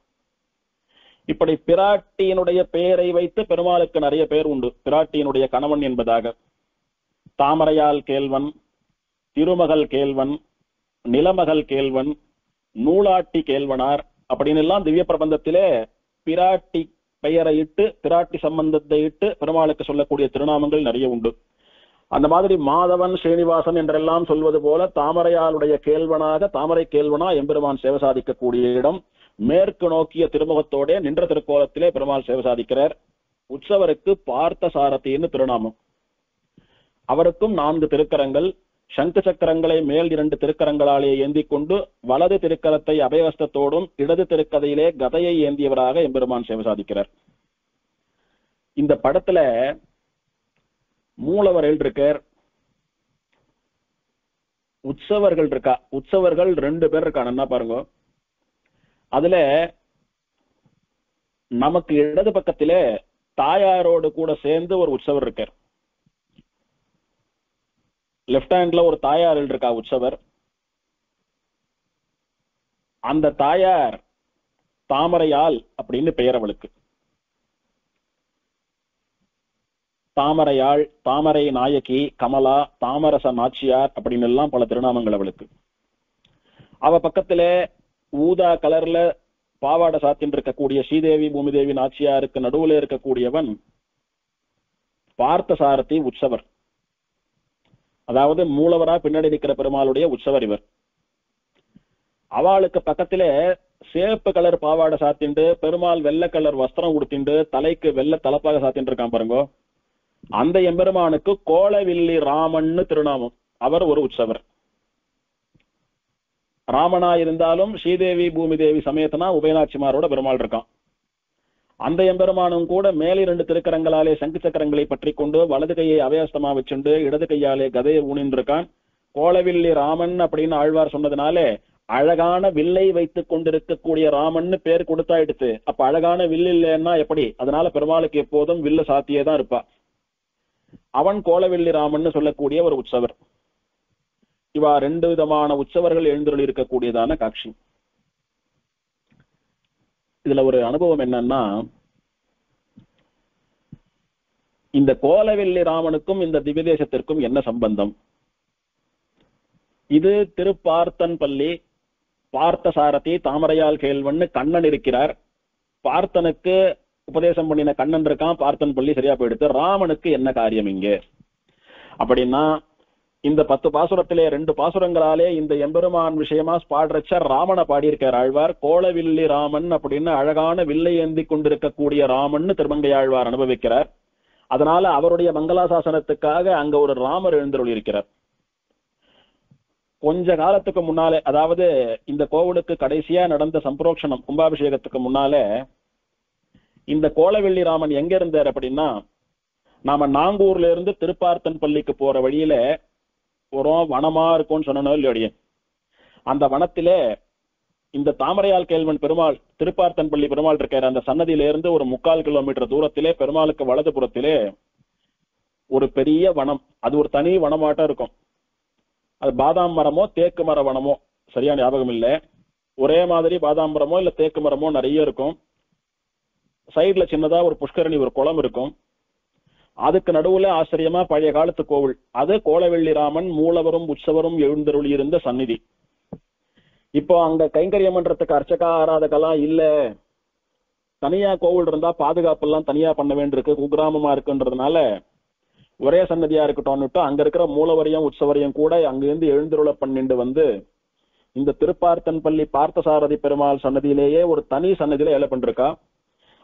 இப்படி பிராட்டியினுடைய பெயரை வைத்து பெருமாளுக்கு நிறைய பேர் உண்டு, பிராட்டியினுடைய கணவன் என்பதாக. தாமரையால் கேள்வன், திருமகள் கேள்வன், நிலமகள் கேள்வன், நூலாட்டி கேள்வனார் அப்படின்னு எல்லாம் திவ்ய பிரபந்தத்திலே பிராட்டி பெயரை இட்டு பிராட்டி சம்பந்தத்தை இட்டு பெருமாளுக்கு சொல்லக்கூடிய திருநாமங்கள் நிறைய உண்டு. அந்த மாதிரி மாதவன் ஸ்ரீனிவாசன் என்றெல்லாம் சொல்வது போல தாமரையாளுடைய கேள்வனாக தாமரை கேள்வனா எம்பெருமான் சேவை சாதிக்கக்கூடிய இடம். மேற்கு நோக்கிய திருமுகத்தோட நின்ற திருக்கோலத்திலே பெருமாள் சேவை சாதிக்கிறார். உற்சவருக்கு பார்த்த சாரதின்னு திருநாமம். அவருக்கும் 4 திருக்கரங்கள், சங்கு சக்கரங்களை மேல் 2 திருக்கரங்களாலே ஏந்தி கொண்டு வலது திருக்கரத்தை அபயவஸ்தத்தோடும் இடது திருக்கதையிலே கதையை ஏந்தியவராக எம்பெருமான் சேவை சாதிக்கிறார். இந்த படத்துல மூலவர்கள் இருக்கார், உற்சவர்கள் இருக்கா. உற்சவர்கள் 2 பேர் இருக்கா, என்ன பாருங்க. அதுல நமக்கு இடது பக்கத்திலே தாயாரோடு கூட சேர்ந்து ஒரு உற்சவர் இருக்கார். லெப்ட் ஹேண்ட்ல ஒரு தாயார் இருக்கா உற்சவர். அந்த தாயார் தாமரையால் அப்படின்னு பெயர் அவளுக்கு. தாமரையாள், தாமரை நாயகி, கமலா, தாமரச நாச்சியார் அப்படின்னு எல்லாம் பல திருநாமங்கள் அவளுக்கு. அவ பக்கத்துல ஊதா கலர்ல பாவாடை சாத்தின் இருக்கக்கூடிய ஸ்ரீதேவி பூமிதேவி நாச்சியாருக்கு நடுவுல இருக்கக்கூடியவன் பார்த்த சாரதி உற்சவர். அதாவது மூலவரா பின்னாடி இருக்கிற பெருமாளுடைய உற்சவர் இவர். அவளுக்கு பக்கத்துல சேப்பு கலர் பாவாடை சாத்திண்டு பெருமாள் வெள்ளை கலர் வஸ்திரம் உடுத்திண்டு தலைக்கு வெள்ளை தலப்பாக சாத்தின்னு இருக்கான் பாருங்க. அந்த எம்பெருமானுக்கு கோலவில்லி ராமன்னு திருநாமம். அவர் ஒரு உற்சவர். ராமனா இருந்தாலும் ஸ்ரீதேவி பூமிதேவி சமேதனா உபயநாச்சிமாரோட பெருமாள் இருக்கான். அந்த எம்பெருமானும் கூட மேலே 2 திருக்கரங்களாலே சங்கு சக்கரங்களை பற்றி கொண்டு வலது கையை அபயஸ்தமா வச்சுண்டு இடது கையாலே கதையை ஊனின்னு இருக்கான். கோலவில்லி ராமன் அப்படின்னு ஆழ்வார் சொன்னதுனாலே அழகான வில்லை வைத்துக் கொண்டிருக்கக்கூடிய ராமன் பேர் கொடுத்தாயிடுத்து. அப்ப அழகான வில் இல்லைன்னா எப்படி? அதனால பெருமாளுக்கு எப்போதும் வில்லு சாத்தியே தான் இருப்பா. அவன் கோலவில்லி ராமன் சொல்லக்கூடிய ஒரு உற்சவர். இவா 2 விதமான உற்சவர்கள் எழுந்தருளி இருக்கக்கூடியதான காட்சி. இதுல ஒரு அனுபவம் என்னன்னா, இந்த கோலவில்லி ராமனுக்கும் இந்த திவ்யதேசத்திற்கும் என்ன சம்பந்தம்? இது திருப்பார்த்தன்பள்ளி, பார்த்த சாரதி தாமரையால் கேள்வன்னு கண்ணன் இருக்கிறார். பார்த்தனுக்கு உபதேசம் பண்ணின கண்ணன் இருக்கான், பார்த்தன்பள்ளி சரியா போயிடுத்து. ராமனுக்கு என்ன காரியம் இங்க அப்படின்னா, இந்த 10 பாசுரத்திலே 2 பாசுரங்களாலே இந்த எம்பெருமான் விஷயமா பாடுறச்ச ராமனை பாடியிருக்கார் ஆழ்வார். கோலவில்லி ராமன் அப்படின்னு அழகான வில்லை ஏந்தி கொண்டிருக்கக்கூடிய ராமன் திருமங்கை ஆழ்வார் அனுபவிக்கிறார். அதனால அவருடைய மங்களாசாசனத்துக்காக அங்க ஒரு ராமர் எழுந்தருளி இருக்கிறார். கொஞ்ச காலத்துக்கு முன்னாலே, அதாவது இந்த கோவிலுக்கு கடைசியா நடந்த சம்பரோக்ஷணம் கும்பாபிஷேகத்துக்கு முன்னாலே இந்த கோலவில்லி ராமன் எங்க இருந்தார் அப்படின்னா, நாம நாங்கூர்ல இருந்து திருப்பார்த்தன்பள்ளிக்கு போற வழியில ஒரு வனமா இருக்கும்னு சொன்னோம் இல்லையோடைய, அந்த வனத்திலே இந்த தாமரையால் கேள்வன் பெருமாள் திருப்பார்த்தன்பள்ளி பெருமாள் இருக்காரு. அந்த சன்னதியில இருந்து ஒரு 3/4 கிலோமீட்டர் தூரத்திலே பெருமாளுக்கு வலது புறத்திலே ஒரு பெரிய வனம். அது ஒரு தனி வனமாட்டம் இருக்கும். அது பாதாம் மரமோ தேக்கு மர வனமோ சரியான ஞாபகம் இல்லை. ஒரே மாதிரி பாதாம் மரமோ இல்ல தேக்கு மரமோ நிறைய இருக்கும். சைட்ல சின்னதா ஒரு புஷ்கரணி, ஒரு குளம் இருக்கும். அதுக்கு நடுவுல ஆச்சரியமா பழைய காலத்து கோவில். அது கோலவெள்ளி ராமன் மூலவரும் உற்சவரும் எழுந்தருளி இருந்த சந்நிதி. இப்போ அங்க கைங்கரியம் பண்றதுக்கு அர்ச்சகா ஆராதகெல்லாம் இல்ல, தனியா கோவில் இருந்தா பாதுகாப்பு எல்லாம் தனியா பண்ண வேண்டியிருக்கு, குக்கிராமமா இருக்குன்றதுனால ஒரே சன்னதியா இருக்கட்டும்னுட்டு அங்க இருக்கிற மூலவரையும் உற்சவரையும் கூட அங்கிருந்து எழுந்தருள பண்ணிட்டு வந்து இந்த திருப்பார்த்தன்பள்ளி பார்த்தசாரதி பெருமாள் சன்னதியிலேயே ஒரு தனி சன்னதியில ஏழை பண்ணிருக்கா.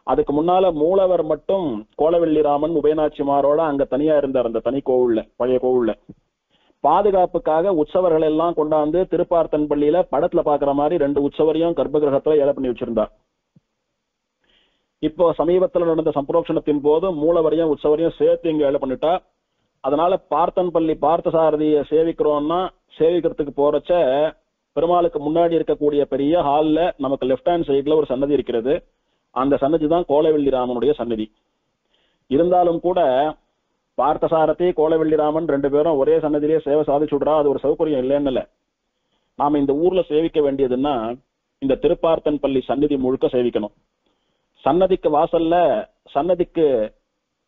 அதுக்கு முன்னால மூலவர் மட்டும் கோலவெள்ளி ராமன் உபயநாச்சிமாரோட அங்க தனியா இருந்தார். அந்த தனி கோவில்ல, பழைய கோவில்ல பாதுகாப்புக்காக உற்சவர்கள் எல்லாம் கொண்டாந்து திருப்பார்த்தன்பள்ளியில படத்துல பாக்குற மாதிரி 2 உற்சவரையும் கர்ப்பகிரகத்துல ஏழை பண்ணி வச்சிருந்தார். இப்போ சமீபத்துல நடந்த சம்பரோக்ஷணத்தின் போது மூலவரையும் உற்சவரையும் சேர்த்து இங்க ஏழை பண்ணிட்டா. அதனால பார்த்தன்பள்ளி பார்த்தசாரதியை சேவிக்கிறோம்னா சேவிக்கிறதுக்கு போறச்ச பெருமாளுக்கு முன்னாடி இருக்கக்கூடிய பெரிய ஹால்ல நமக்கு லெப்ட் ஹேண்ட் சைட்ல ஒரு சன்னதி இருக்கிறது. அந்த சன்னதி தான் கோலவெள்ளி ராமனுடைய சன்னதி. இருந்தாலும் கூட பார்த்தசாரதி கோலவெள்ளி ராமன் 2 பேரும் ஒரே சன்னதியிலே சேவை சாதிச்சுடுறா. அது ஒரு சௌகரியம் இல்லைன்னு இல்ல. நாம இந்த ஊர்ல சேவிக்க வேண்டியதுன்னா இந்த திருப்பார்த்தன்பள்ளி சன்னதி முழுக்க சேவிக்கணும். சன்னதிக்கு வாசல்ல சன்னதிக்கு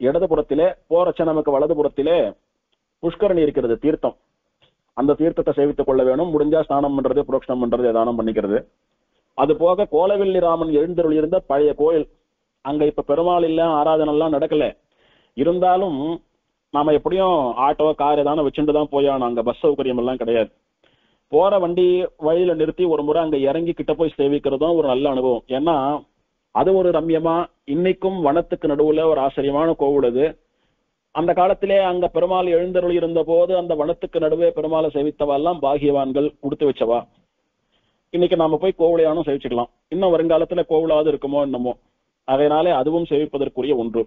இடதுபுறத்திலே போறச்ச நமக்கு வலதுபுறத்திலே புஷ்கரணி இருக்கிறது, தீர்த்தம். அந்த தீர்த்தத்தை சேவித்துக் கொள்ள வேணும். முடிஞ்சா ஸ்நானம் பண்றது, புரோக்ஷனம் பண்றது, ஏதானம் பண்ணிக்கிறது. அது போக கோலவெள்ளி ராமன் எழுந்தருள் இருந்த பழைய கோயில், அங்க இப்ப பெருமாள் இல்ல, ஆராதனை எல்லாம் நடக்கல. இருந்தாலும் நாம எப்படியும் ஆட்டோ கார் ஏதான வச்சுட்டு தான் போயானோம். அங்க பஸ் சௌகரியம் எல்லாம் கிடையாது. போற வண்டி வழியில நிறுத்தி ஒரு முறை அங்க இறங்கி கிட்ட போய் சேவிக்கிறதும் ஒரு நல்ல அனுபவம். ஏன்னா அது ஒரு ரம்யமா, இன்னைக்கும் வனத்துக்கு நடுவுல ஒரு ஆச்சரியமான கோவில் அது. அந்த காலத்திலே அங்க பெருமாள் எழுந்தருள் இருந்த போது அந்த வனத்துக்கு நடுவே பெருமாளை சேவித்தவா எல்லாம் பாகியவான்கள், கொடுத்து வச்சவா. இன்னைக்கு நாம போய் கோவிலையானும் சேவிச்சுக்கலாம். இன்னும் வருங்காலத்துல கோவிலாவது இருக்குமோ என்னமோ. அதனாலே அதுவும் சேவிப்பதற்குரிய ஒன்று.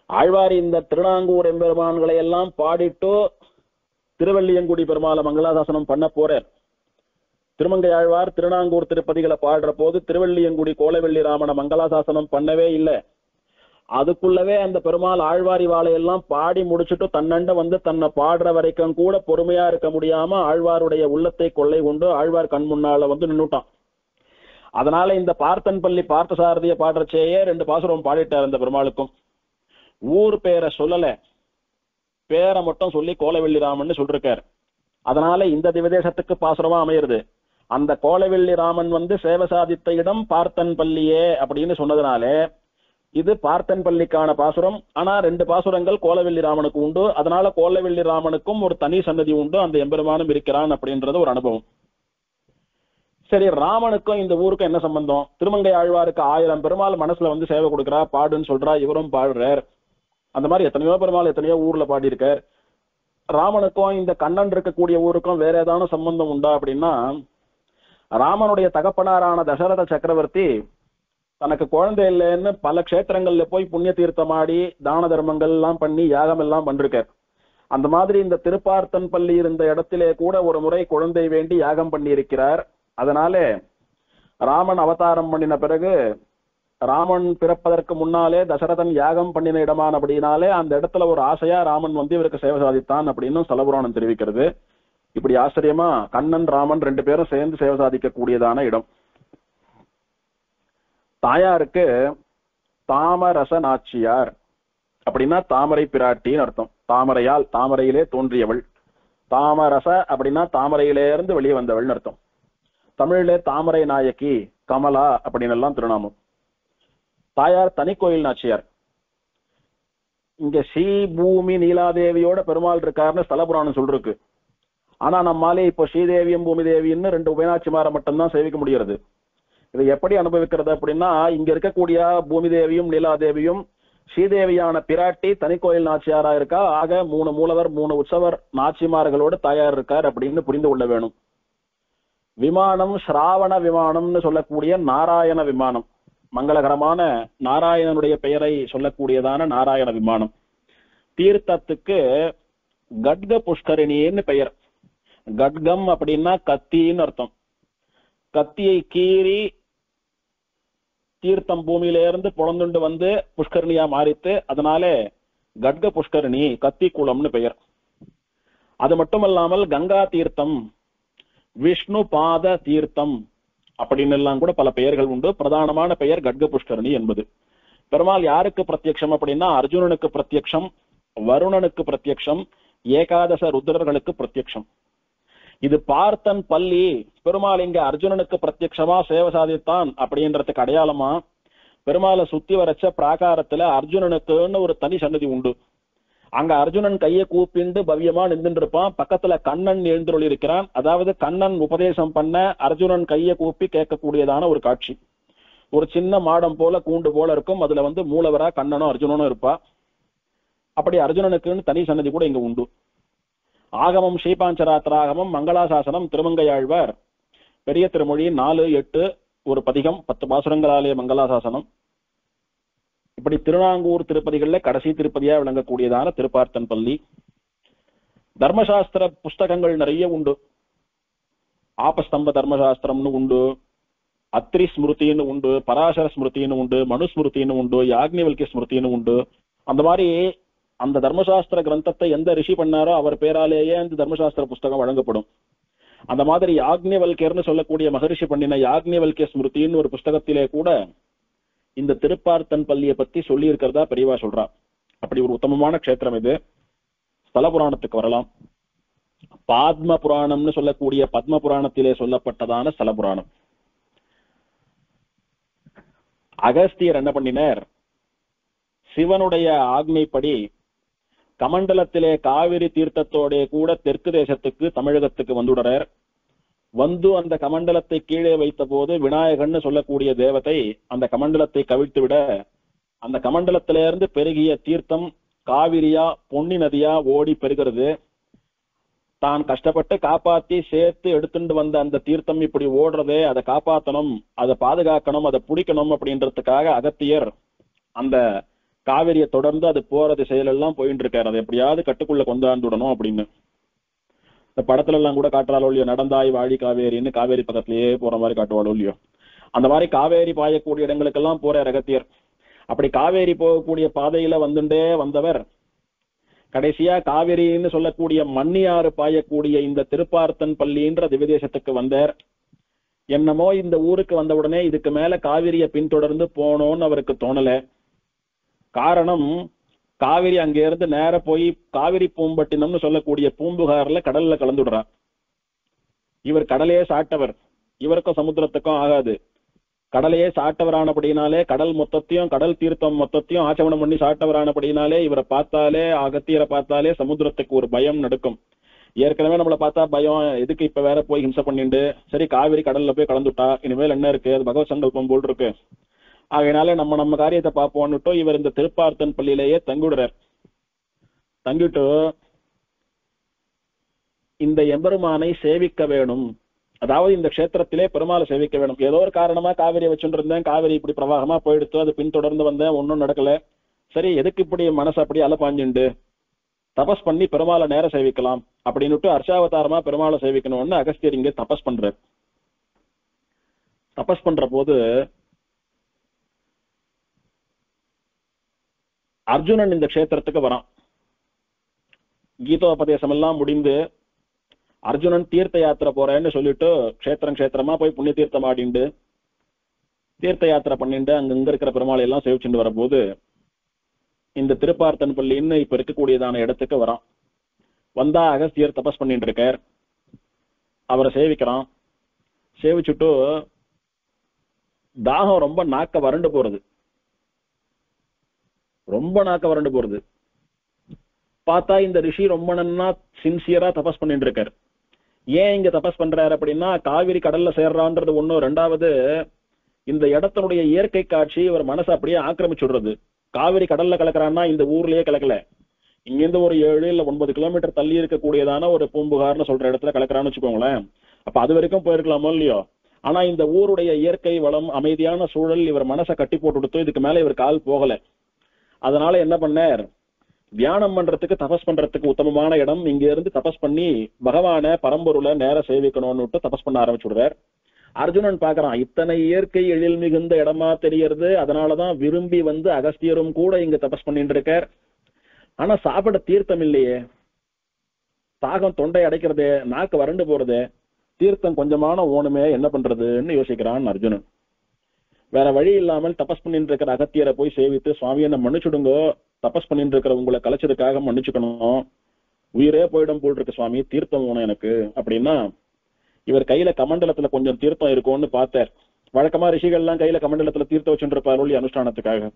ஆழ்வாரி இந்த திருநாங்கூர் எம்பெருமான்களை எல்லாம் பாடிட்டு திருவள்ளியங்குடி பெருமாளை மங்களாசாசனம் பண்ண போறார். திருமங்கை ஆழ்வார் திருநாங்கூர் திருப்பதிகளை பாடுற போது திருவள்ளியங்குடி கோலவெள்ளி ராமனை மங்களாசாசனம் பண்ணவே இல்லை. அதுக்குள்ளவே அந்த பெருமாள் ஆழ்வாரி வாழையெல்லாம் பாடி முடிச்சுட்டு தன்னண்ட வந்து தன்னை பாடுற வரைக்கும் கூட பொறுமையா இருக்க முடியாம ஆழ்வாருடைய உள்ளத்தை கொள்ளை கொண்டு ஆழ்வார் கண் முன்னால வந்து நின்னுட்டான். அதனால இந்த பார்த்தன்பள்ளி பார்த்தசாரதிய பாடுறச்சேயே 2 பாசுரம் பாடிட்டார். அந்த பெருமாளுக்கும் ஊர் பேரை சொல்லல, பேரை மட்டும் சொல்லி கோலவெள்ளி ராமன் சொல்லிருக்கார். அதனால இந்த திவதேசத்துக்கு பாசுரமா அமையிறது. அந்த கோலவெள்ளி ராமன் சேவை சாதித்த இடம் பார்த்தன் பள்ளியே அப்படின்னு சொன்னதுனாலே இது பார்த்தன் பள்ளிக்கான பாசுரம். ஆனா 2 பாசுரங்கள் கோலவெள்ளி ராமனுக்கு உண்டு. அதனால கோலவெள்ளி ராமனுக்கும் ஒரு தனி சன்னதி உண்டு, அந்த எம்பெருமானும் இருக்கிறான் அப்படின்றது ஒரு அனுபவம். சரி, ராமனுக்கும் இந்த ஊருக்கும் என்ன சம்பந்தம்? திருமங்கை ஆழ்வாருக்கு 1000 பெருமாள் மனசுல சேவை கொடுக்குறா, பாடுன்னு சொல்றா, இவரும் பாடுறார். அந்த மாதிரி எத்தனையோ பெருமாள் எத்தனையோ ஊர்ல பாடி இருக்கார். ராமனுக்கும் இந்த கண்ணன் இருக்கக்கூடிய ஊருக்கும் வேற ஏதாவது சம்பந்தம் உண்டா அப்படின்னா, ராமனுடைய தகப்பனாரான தசரத சக்கரவர்த்தி தனக்கு குழந்தை இல்லைன்னு பல க்ஷேத்திரங்கள்ல போய் புண்ணிய தீர்த்தமாடி தான தர்மங்கள் எல்லாம் பண்ணி யாகம் எல்லாம் பண்றார். அந்த மாதிரி இந்த திருப்பார்த்தன் பள்ளி இருந்த இடத்திலே கூட ஒரு முறை குழந்தை வேண்டி யாகம் பண்ணி இருக்கிறார். அதனால ராமன் அவதாரம் பண்ணின பிறகு ராமன் பிறப்பதற்கு முன்னாலே தசரதன் யாகம் பண்ணின இடமானபடினாலே அந்த இடத்துல ஒரு ஆசையா ராமன் இவருக்கு சேவை சாதித்தான் அப்படின்னு ஸ்தலபுராணம் தெரிவிக்கிறது. இப்படி ஆச்சரியமா கண்ணன் ராமன் 2 பேரும் சேர்ந்து சேவை சாதிக்க கூடியதான இடம். தாயாருக்கு தாமரச நாச்சியார் அப்படின்னா தாமரை பிராட்டின்னு அர்த்தம். தாமரையால், தாமரையிலே தோன்றியவள். தாமரச அப்படின்னா தாமரையிலே இருந்து வெளியே வந்தவள்னு அர்த்தம். தமிழிலே தாமரை நாயகி, கமலா அப்படின்னு எல்லாம் திருநாமம். தாயார் தனிக்கோயில் நாச்சியார். இங்க ஸ்ரீ பூமி நீலாதேவியோட பெருமாள் இருக்காருன்னு ஸ்தலபுராணம் சொல்லிருக்கு. ஆனா நம்மாலே இப்போ ஸ்ரீதேவியும் பூமி தேவின்னு 2 உபயநாச்சிமாரை மட்டும்தான் சேவிக்க முடிகிறது. இதை எப்படி அனுபவிக்கிறது அப்படின்னா, இங்க இருக்கக்கூடிய பூமி தேவியும் நீலாதேவியும் ஸ்ரீதேவியான பிராட்டி தனிக்கோயில் நாச்சியாரா இருக்கா. ஆக 3 மூலவர் 3 உற்சவர் நாச்சிமார்களோடு தாயார் இருக்கார் அப்படின்னு புரிந்து கொள்ள வேணும். விமானம் ஸ்ராவண விமானம்னு சொல்லக்கூடிய நாராயண விமானம், மங்களகரமான நாராயணனுடைய பெயரை சொல்லக்கூடியதான நாராயண விமானம். தீர்த்தத்துக்கு கட்க புஷ்கரிணின்னு பெயர். கட்கம் அப்படின்னா கத்தின்னு அர்த்தம். கத்தியை கீறி தீர்த்தம் பூமியில இருந்து புலந்துண்டு புஷ்கரணியா மாறித்து, அதனால கட்க புஷ்கரணி, கத்தி குளம்னு பெயர். அது மட்டுமல்லாமல் கங்கா தீர்த்தம், விஷ்ணு பாத தீர்த்தம் அப்படின்னு எல்லாம் கூட பல பெயர்கள் உண்டு. பிரதானமான பெயர் கட்க புஷ்கரணி என்பது. பெருமாள் யாருக்கு பிரத்யக்ஷம் அப்படின்னா, அர்ஜுனனுக்கு பிரத்யக்ஷம், வருணனுக்கு பிரத்யக்ஷம், ஏகாதச ருத்ரர்களுக்கு பிரத்யக்ஷம். இது பார்த்தன் பள்ளி, பெருமாள் இங்க அர்ஜுனனுக்கு பிரத்யக்ஷமா சேவை சாதித்தான் அப்படின்றதுக்கு அடையாளமா பெருமாளை சுத்தி வரைச்ச பிராகாரத்துல அர்ஜுனனுக்குன்னு ஒரு தனி சன்னதி உண்டு. அங்க அர்ஜுனன் கையை கூப்பிண்டு பவ்யமா நின்று இருப்பான். பக்கத்துல கண்ணன் எழுந்துருள் இருக்கிறான். அதாவது கண்ணன் உபதேசம் பண்ண அர்ஜுனன் கையை கூப்பி கேட்கக்கூடியதான ஒரு காட்சி. ஒரு சின்ன மாடம் போல கூண்டு போல இருக்கும். அதுல மூலவரா கண்ணனும் அர்ஜுனனும் இருப்பா. அப்படி அர்ஜுனனுக்குன்னு தனி சன்னதி கூட இங்க உண்டு. ஆகமம் ஸ்ரீபாஞ்சராத்திராகமம், மங்களாசாசனம், திருமங்கையாழ்வார், பெரிய திருமொழி 4-8 ஒரு பதிகம், 10 பாசுரங்களாலே மங்களாசாசனம். இப்படி திருநாங்கூர் திருப்பதிகள்ல கடைசி திருப்பதியா விளங்கக்கூடியதான திருப்பார்த்தன் பள்ளி. தர்மசாஸ்திர புஸ்தகங்கள் நிறைய உண்டு. ஆபஸ்தம்ப தர்மசாஸ்திரம்னு உண்டு, அத்ரி ஸ்மிருதின்னு உண்டு, பராசர ஸ்மிருதின்னு உண்டு, மனுஸ்மிருதின்னு உண்டு, யாக்ஞவல்கிய ஸ்மிருதின்னு உண்டு. அந்த மாதிரி அந்த தர்மசாஸ்திர கிரந்தத்தை எந்த ரிஷி பண்ணாரோ அவர் பேராலேயே அந்த தர்மசாஸ்திர புஸ்தகம் வழங்கப்படும். அந்த மாதிரி யாக்ஞவல்கியர்னு சொல்லக்கூடிய மகரிஷி பண்ணின யாக்ஞவல்கிய ஸ்மிருதின்னு ஒரு புஸ்தகத்திலே கூட இந்த திருப்பார்த்தன் பள்ளியை பத்தி சொல்லி இருக்கிறதா பெரியவா சொல்றா. அப்படி ஒரு உத்தமமான க்ஷேத்திரம் இது. ஸ்தல புராணத்துக்கு வரலாம். பாத்ம புராணம்னு சொல்லக்கூடிய பத்ம புராணத்திலே சொல்லப்பட்டதான ஸ்தல புராணம். அகஸ்தியர் என்ன பண்ணினார்? சிவனுடைய ஆக்ஞைப்படி கமண்டலத்திலே காவிரி தீர்த்தத்தோட கூட தெற்கு தேசத்துக்கு தமிழகத்துக்கு வந்துடுறார். அந்த கமண்டலத்தை கீழே வைத்த போது விநாயகன்னு சொல்லக்கூடிய தேவதை அந்த கமண்டலத்தை கவிழ்த்து விட, அந்த கமண்டலத்திலிருந்து பெருகிய தீர்த்தம் காவிரியா பொன்னி நதியா ஓடி பெருகிறது. தான் கஷ்டப்பட்டு காப்பாத்தி சேர்த்து எடுத்துட்டு வந்த அந்த தீர்த்தம் இப்படி ஓடுறதே, அதை காப்பாற்றணும், அதை பாதுகாக்கணும், அதை பிடிக்கணும் அப்படின்றதுக்காக அகத்தியர் அந்த காவிரியை தொடர்ந்து அது போற திசையிலெல்லாம் போயிட்டு இருக்காரு. அதை எப்படியாவது கட்டுக்குள்ள கொண்டாந்துடணும் அப்படின்னு. இந்த படத்துல எல்லாம் கூட காட்டுறாளோ இல்லையோ, நடந்தாய் வாழி காவேரின்னு காவேரி பக்கத்திலேயே போற மாதிரி காட்டுவாளோ இல்லையோ, அந்த மாதிரி காவேரி பாயக்கூடிய இடங்களுக்கெல்லாம் போற அகத்தியர். அப்படி காவேரி போகக்கூடிய பாதையில வந்துட்டே வந்தவர் கடைசியா காவிரின்னு சொல்லக்கூடிய மன்னியாறு பாயக்கூடிய இந்த திருப்பார்த்தன் பள்ளின்ற திவ்யதேசத்துக்கு வந்தார். என்னமோ இந்த ஊருக்கு வந்த உடனே இதுக்கு மேல காவிரியை பின்தொடர்ந்து போனோன்னு அவருக்கு தோணல. காரணம், காவிரி அங்க இருந்து நேர போய் காவிரி பூம்பட்டினம்னு சொல்லக்கூடிய பூம்புகார்ல கடல்ல கலந்துடுறான். இவர் கடலையே சாட்டவர், இவருக்கும் சமுத்திரத்துக்கும் ஆகாது. கடலையே சாட்டவரானபடினாலே கடல் மொத்தத்தையும் கடல் தீர்த்தம் மொத்தத்தையும் ஆச்சமனம் பண்ணி சாட்டவரானபடினாலே இவரை பார்த்தாலே அகத்தியரை பார்த்தாலே சமுத்திரத்துக்கு ஒரு பயம் நடுக்கும். ஏற்கனவே நம்மளை பார்த்தா பயம், எதுக்கு இப்ப வேற போய் ஹிம்சை பண்ணிட்டு, சரி காவிரி கடல்ல போய் கலந்துட்டா இனிமேல் என்ன இருக்கு, அது பகவத் சங்கல்பம் போல் இருக்கு, ஆகையினால நம்ம காரியத்தை பார்ப்போம்னுட்டு இவர் இந்த திருப்பார்த்தன் பள்ளியிலேயே தங்கிடுறார். தங்கிட்டு இந்த எம்பெருமானை சேவிக்க வேணும், அதாவது இந்த கஷேத்திரத்திலே பெருமாளை சேவிக்க வேணும். ஏதோ ஒரு காரணமா காவிரியை வச்சுட்டு இருந்தேன், காவிரி இப்படி பிரவாகமா போயிடுத்து, அது பின்தொடர்ந்து வந்தேன், ஒன்னும் நடக்கல, சரி எதுக்கு இப்படி மனசு அப்படி அலப்பாஞ்சுண்டு தபஸ் பண்ணி பெருமாளை நேர சேவிக்கலாம் அப்படின்னுட்டு அர்ச்சாவதாரமா பெருமாளை சேவிக்கணும்னு அகஸ்தியர் இங்க தபஸ் பண்றார். தபஸ் பண்ற போது அர்ஜுனன் இந்த கஷேத்திரத்துக்கு வரான். கீதோபதேசம் எல்லாம் முடிந்து அர்ஜுனன் தீர்த்த யாத்திரை போறேன்னு சொல்லிட்டு கஷேத்திரமா போய் புண்ணிய தீர்த்தம் ஆடிண்டு தீர்த்த யாத்திரை பண்ணிட்டு அங்க இருக்கிற பெருமாளை எல்லாம் சேவிச்சுட்டு வரப்போது இந்த திருப்பார்த்தன் பள்ளின்னு இப்ப இருக்கக்கூடியதான இடத்துக்கு வரான். வந்தா அகஸ்தியர் தபஸ் பண்ணிட்டு இருக்கார், அவரை சேவிக்கிறான். சேவிச்சுட்டு தாகம் ரொம்ப நாக்க வறண்டு போறது, ரொம்ப நாக்க வறண்டு போறது. பார்த்தா இந்த ரிஷி ரொம்ப நன்னா சின்சியரா தபஸ் பண்ணிட்டு இருக்காரு. ஏன் இங்க தபஸ் பண்றாரு அப்படின்னா, காவிரி கடல்ல சேர்றான்றது ஒண்ணு, ரெண்டாவது இந்த இடத்தினுடைய இயற்கை காட்சி இவர் மனசை அப்படியே ஆக்கிரமிச்சுடுறது. காவிரி கடல்ல கலக்கிறான்னா இந்த ஊர்லயே கலக்கல, இங்கிருந்து ஒரு 7 இல்ல 9 கிலோமீட்டர் தள்ளி இருக்கக்கூடியதான ஒரு பூம்புகார்னு சொல்ற இடத்துல கலக்கிறான்னு வச்சுக்கோங்களேன். அப்ப அது வரைக்கும் போயிருக்கலாமோ இல்லையோ. ஆனா இந்த ஊருடைய இயற்கை வளம், அமைதியான சூழல் இவர் மனசை கட்டி போட்டு கொடுத்து இதுக்கு மேல இவர் கால் போகல. அதனால என்ன பண்ணார், தியானம் பண்றதுக்கு தபஸ் பண்றதுக்கு உத்தமமான இடம், இங்க இருந்து தபஸ் பண்ணி பகவான பரம்பொருளை நேர சேவிக்கணும்னு தபஸ் பண்ண ஆரம்பிச்சுடுறார். அர்ஜுனன் பாக்குறான், இத்தனை இயற்கை எழில் மிகுந்த இடமா தெரியறது, அதனாலதான் விரும்பி வந்து அகஸ்தியரும் கூட இங்க தபஸ் பண்ணிட்டு இருக்கார். ஆனா சாப்பிட தீர்த்தம் இல்லையே, தாகம் தொண்டை அடைக்கிறது, நாக்கு வறண்டு போறது, தீர்த்தம் கொஞ்சமான ஓணுமே, என்ன பண்றதுன்னு யோசிக்கிறான் அர்ஜுனன். வேற வழி இல்லாமல் தபஸ் பண்ணிட்டு இருக்கிற அகத்தியரை போய் சேவித்து, சுவாமி என்ன மன்னிச்சுடுங்கோ, தபஸ் பண்ணிட்டு இருக்கிற உங்களை கலைச்சதுக்காக மன்னிச்சுக்கணும், உயிரே போயிடும் போல் இருக்கு சுவாமி, தீர்த்தம் வேணும் எனக்கு அப்படின்னா, இவர் கையில கமண்டலத்துல கொஞ்சம் தீர்த்தம் இருக்கும்னு பார்த்தார். வழக்கமா ரிஷிகள்லாம் கையில கமண்டலத்துல தீர்த்தம் வச்சுட்டு இருப்பார் ஒளி அனுஷ்டானத்துக்காக.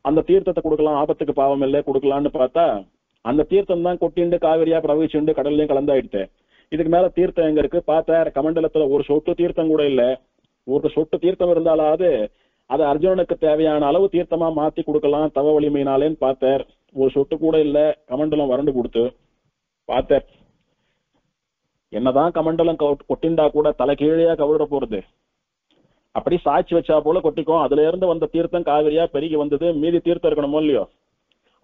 அந்த தீர்த்தத்தை கொடுக்கலாம், ஆபத்துக்கு பாவம் இல்லை கொடுக்கலான்னு பார்த்தா அந்த தீர்த்தம் தான் கொட்டிண்டு காவிரியா பிரவகிச்சுண்டு கடல்லையும் கலந்தாயிடுச்சு. இதுக்கு மேல தீர்த்தம் எங்க இருக்கு பார்த்தார், கமண்டலத்துல ஒரு சொட்டு தீர்த்தம் கூட இல்ல. ஒரு சொட்டு தீர்த்தம் இருந்தாலாவது அது அர்ஜுனனுக்கு தேவையான அளவு தீர்த்தமா மாத்தி கொடுக்கலாம் தவ வலிமையினாலேன்னு பார்த்தார். ஒரு சொட்டு கூட இல்ல, கமண்டலம் வறண்டு கொடுத்து பார்த்தார். என்னதான் கமண்டலம் கொட்டிண்டா கூட தலை கீழே கவிழ போறது, அப்படி சாட்சி வச்சா போல கொட்டிக்கும். அதுல இருந்து வந்த தீர்த்தம் காவிரியா பெருகி வந்தது, மீதி தீர்த்தம் இருக்கணுமோ இல்லையோ,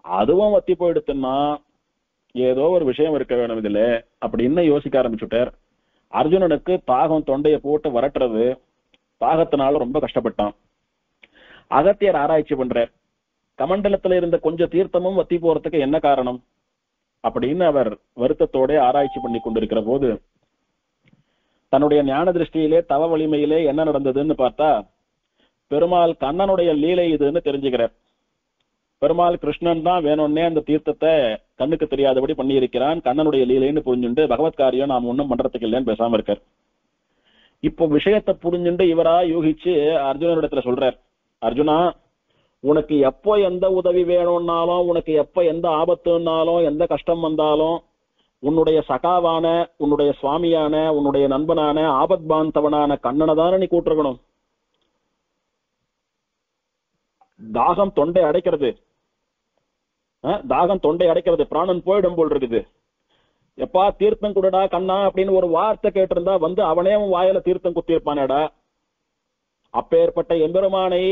அதுவும் வத்தி போயிடுத்துன்னா ஏதோ ஒரு விஷயம் இருக்க வேணும் இதுல அப்படின்னு யோசிக்க ஆரம்பிச்சுட்டார். அர்ஜுனனுக்கு தாகம் தொண்டையை போட்டு வரட்டுறது, தாகத்தினால ரொம்ப கஷ்டப்பட்டான். அகத்தியர் ஆராய்ச்சி பண்றார், கமண்டலத்துல இருந்த கொஞ்சம் தீர்த்தமும் வத்தி போறதுக்கு என்ன காரணம் அப்படின்னு அவர் வருத்தத்தோட ஆராய்ச்சி பண்ணி கொண்டிருக்கிற போது தன்னுடைய ஞான திருஷ்டியிலே தவ வலிமையிலே என்ன நடந்ததுன்னு பார்த்தா, பெருமாள் கண்ணனுடைய லீலை இதுன்னு தெரிஞ்சுக்கிறார். பெருமாள் கிருஷ்ணன் தான் வேணும்னே அந்த தீர்த்தத்தை கண்ணுக்கு தெரியாதபடி பண்ணி இருக்கிறான், கண்ணனுடைய லீலைன்னு புரிஞ்சுண்டு பகவத் காரியம் நாம் ஒன்னும் பண்றதுக்கு இல்லைன்னு பேசாம இருக்கார். இப்போ விஷயத்தை புரிஞ்சுண்டு இவரா யூகிச்சு அர்ஜுனனிடத்துல சொல்றார், அர்ஜுனா உனக்கு எப்போ எந்த உதவி வேணும்னாலும், உனக்கு எப்ப எந்த ஆபத்துனாலும், எந்த கஷ்டம் வந்தாலும் உன்னுடைய சகாவான, உன்னுடைய சுவாமியான, உன்னுடைய நண்பனான, ஆபத் பாந்தவனான கண்ணனை தானே நீ கூட்டிருக்கணும். தாகம் தொண்டை அடைக்கிறது, தாகம் தொண்டை அடைக்கிறது, பிராணன் போயிடும் போல் இருக்குது, எப்பா தீர்த்தம் குடடா கண்ணா அப்படின்னு ஒரு வார்த்தை கேட்டிருந்தா வந்து அவனே வாயில தீர்த்தம் குத்திருப்பானடா. அப்பேற்பட்ட எம்பெருமானை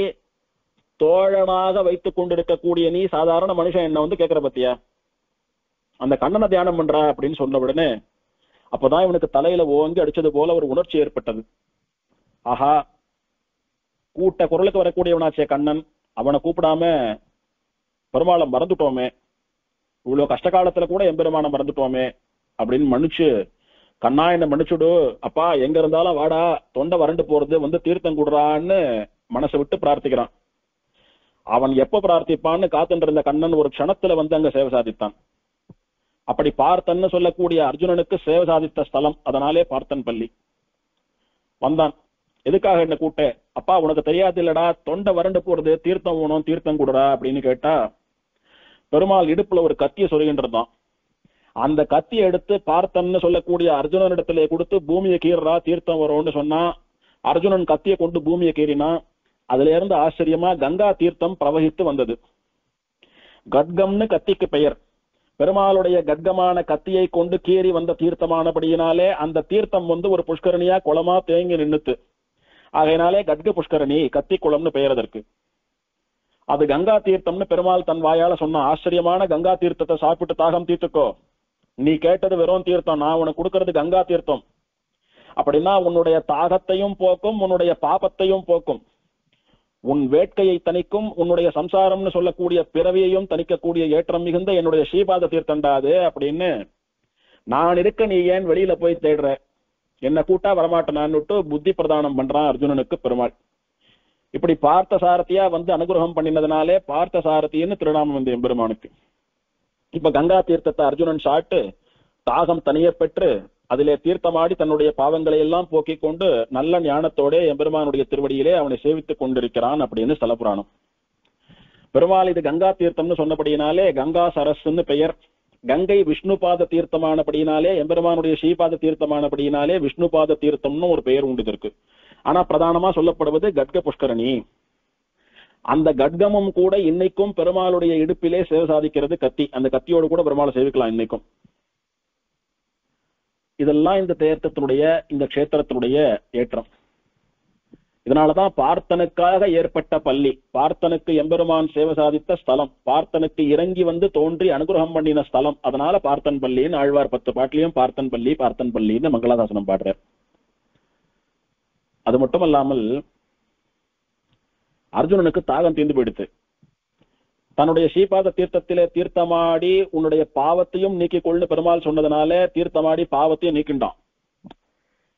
தோழனாக வைத்துக் கொண்டிருக்கக்கூடிய நீ சாதாரண மனுஷன் என்ன வந்து கேட்கிற பத்தியா, அந்த கண்ணனை தியானம் பண்றா அப்படின்னு சொன்ன உடனே அப்பதான் இவனுக்கு தலையில ஓங்கி அடிச்சது போல ஒரு உணர்ச்சி ஏற்பட்டது. ஆஹா, கூட்ட குரலுக்கு வரக்கூடியவனாச்சே கண்ணன், அவனை கூப்பிடாம பெருமாளை மறந்துட்டோமே, இவ்வளவு கஷ்ட காலத்துல கூட எம்பெருமான மறந்துட்டோமே அப்படின்னு மன்னிச்சு, கண்ணா என்ன மன்னிச்சுடு அப்பா, எங்க இருந்தாலும் வாடா, தொண்டை வறண்டு போறது, வந்து தீர்த்தம் குடுறான்னு மனசை விட்டு பிரார்த்திக்கிறான். அவன் எப்ப பிரார்த்திப்பான்னு காத்துட்டு இருந்த கண்ணன் ஒரு க்ஷணத்துல வந்து அங்க சேவை சாதித்தான். அப்படி பார்த்தன்னு சொல்லக்கூடிய அர்ஜுனனுக்கு சேவை சாதித்த ஸ்தலம், அதனாலே பார்த்தன் பள்ளி. வந்தான். எதுக்காக என்ன கூட்ட? அப்பா உனக்கு தெரியாது இல்லடா, தொண்டை வறண்டு போறது, தீர்த்தம் வேணும், தீர்த்தம் கொடுறா அப்படின்னு கேட்டா, பெருமாள் இடுப்புல ஒரு கத்தியை சொருகின்றான். அந்த கத்தியை எடுத்து பார்த்தன்னு சொல்லக்கூடிய அர்ஜுனனிடத்திலே கொடுத்து பூமியை கீறா, தீர்த்தம் வரும்னு சொன்னா, அர்ஜுனன் கத்தியை கொண்டு பூமியை கீறினா, அதுல இருந்து ஆச்சரியமா கங்கா தீர்த்தம் பிரவகித்து வந்தது. கட்கம்னு கத்திக்கு பெயர். பெருமாளுடைய கட்கமான கத்தியை கொண்டு கீறி வந்த தீர்த்தமானபடியினாலே அந்த தீர்த்தம் வந்து ஒரு புஷ்கரணியா குளமா தேங்கி நின்னுத்து. ஆகையினாலே கட்க புஷ்கரணி, கத்தி குளம்னு பெயர் அதற்கு. அது கங்கா தீர்த்தம்னு பெருமாள் தன் வாயால சொன்ன. ஆச்சரியமான கங்கா தீர்த்தத்தை சாப்பிட்டு தாகம் தீர்த்துக்கோ, நீ கேட்டது வெறும் தீர்த்தம், நான் உனக்கு கொடுக்கறது கங்கா தீர்த்தம். அப்படின்னா உன்னுடைய தாகத்தையும் போக்கும், உன்னுடைய பாபத்தையும் போக்கும், உன் வேட்கையை தணிக்கும், உன்னுடைய சம்சாரம்னு சொல்லக்கூடிய பிறவியையும் தணிக்கக்கூடிய ஏற்றம் மிகுந்த என்னுடைய ஸ்ரீபாத தீர்த்தண்டாது அப்படின்னு. நான் இருக்க நீ ஏன் வெளியில போய் தேடுற, என்ன கூட்டா வரமாட்டேனான்னுட்டு புத்தி பிரதானம் பண்றான் அர்ஜுனனுக்கு பெருமாள். இப்படி பார்த்த சாரதியா வந்து அனுகிரகம் பண்ணினதுனாலே பார்த்த சாரதின்னு திருநாமம் வந்து எம்பெருமானுக்கு. இப்ப கங்கா தீர்த்தத்தை அர்ஜுனன் சாப்பிட்டு தாகம் தனிய பெற்று அதிலே தீர்த்தமாடி தன்னுடைய பாவங்களை எல்லாம் போக்கிக் கொண்டு நல்ல ஞானத்தோட எம்பெருமானுடைய திருவடியிலே அவனை சேவித்துக் கொண்டிருக்கிறான் அப்படின்னு ஸ்தலபுராணம். பெருமாள் இது கங்கா தீர்த்தம்னு சொன்னபடியினாலே கங்கா சரஸ்ன்னு பெயர். கங்கை விஷ்ணுபாத தீர்த்தமானபடியினாலே எம்பெருமானுடைய ஸ்ரீபாத தீர்த்தமானபடியினாலே விஷ்ணுபாத தீர்த்தம்னு ஒரு பெயர் உண்டு இதற்கு. ஆனா பிரதானமா சொல்லப்படுவது கட்க புஷ்கரணி. அந்த கட்கமும் கூட இன்னைக்கும் பெருமாளுடைய இடுப்பிலே சேவை சாதிக்கிறது கத்தி. அந்த கத்தியோடு கூட பெருமாளை சேவிக்கலாம் இன்னைக்கும். இதெல்லாம் இந்த தீர்த்தத்தினுடைய, இந்த கஷேத்திரத்தினுடைய ஏற்றம். இதனாலதான் பார்த்தனுக்காக ஏற்பட்ட பள்ளி, பார்த்தனுக்கு எம்பெருமான் சேவை சாதித்த ஸ்தலம், பார்த்தனுக்கு இறங்கி வந்து தோன்றி அனுகிரகம் பண்ணின ஸ்தலம். அதனால பார்த்தன் பள்ளின்னு ஆழ்வார் 10 பாட்டிலையும் பார்த்தன் பள்ளி பார்த்தன் பள்ளின்னு மங்களாதாசனம் பாடுறார். அது மட்டும் அல்லாமல் அர்ஜுனனுக்கு தாகம் தீர்ந்து போயிடுத்து. தன்னுடைய ஸ்ரீபாத தீர்த்தத்திலே தீர்த்தமாடி உன்னுடைய பாவத்தையும் நீக்கிக் கொள்ளு பெருமாள் சொன்னதுனால தீர்த்தமாடி பாவத்தையும் நீக்கின்றான்.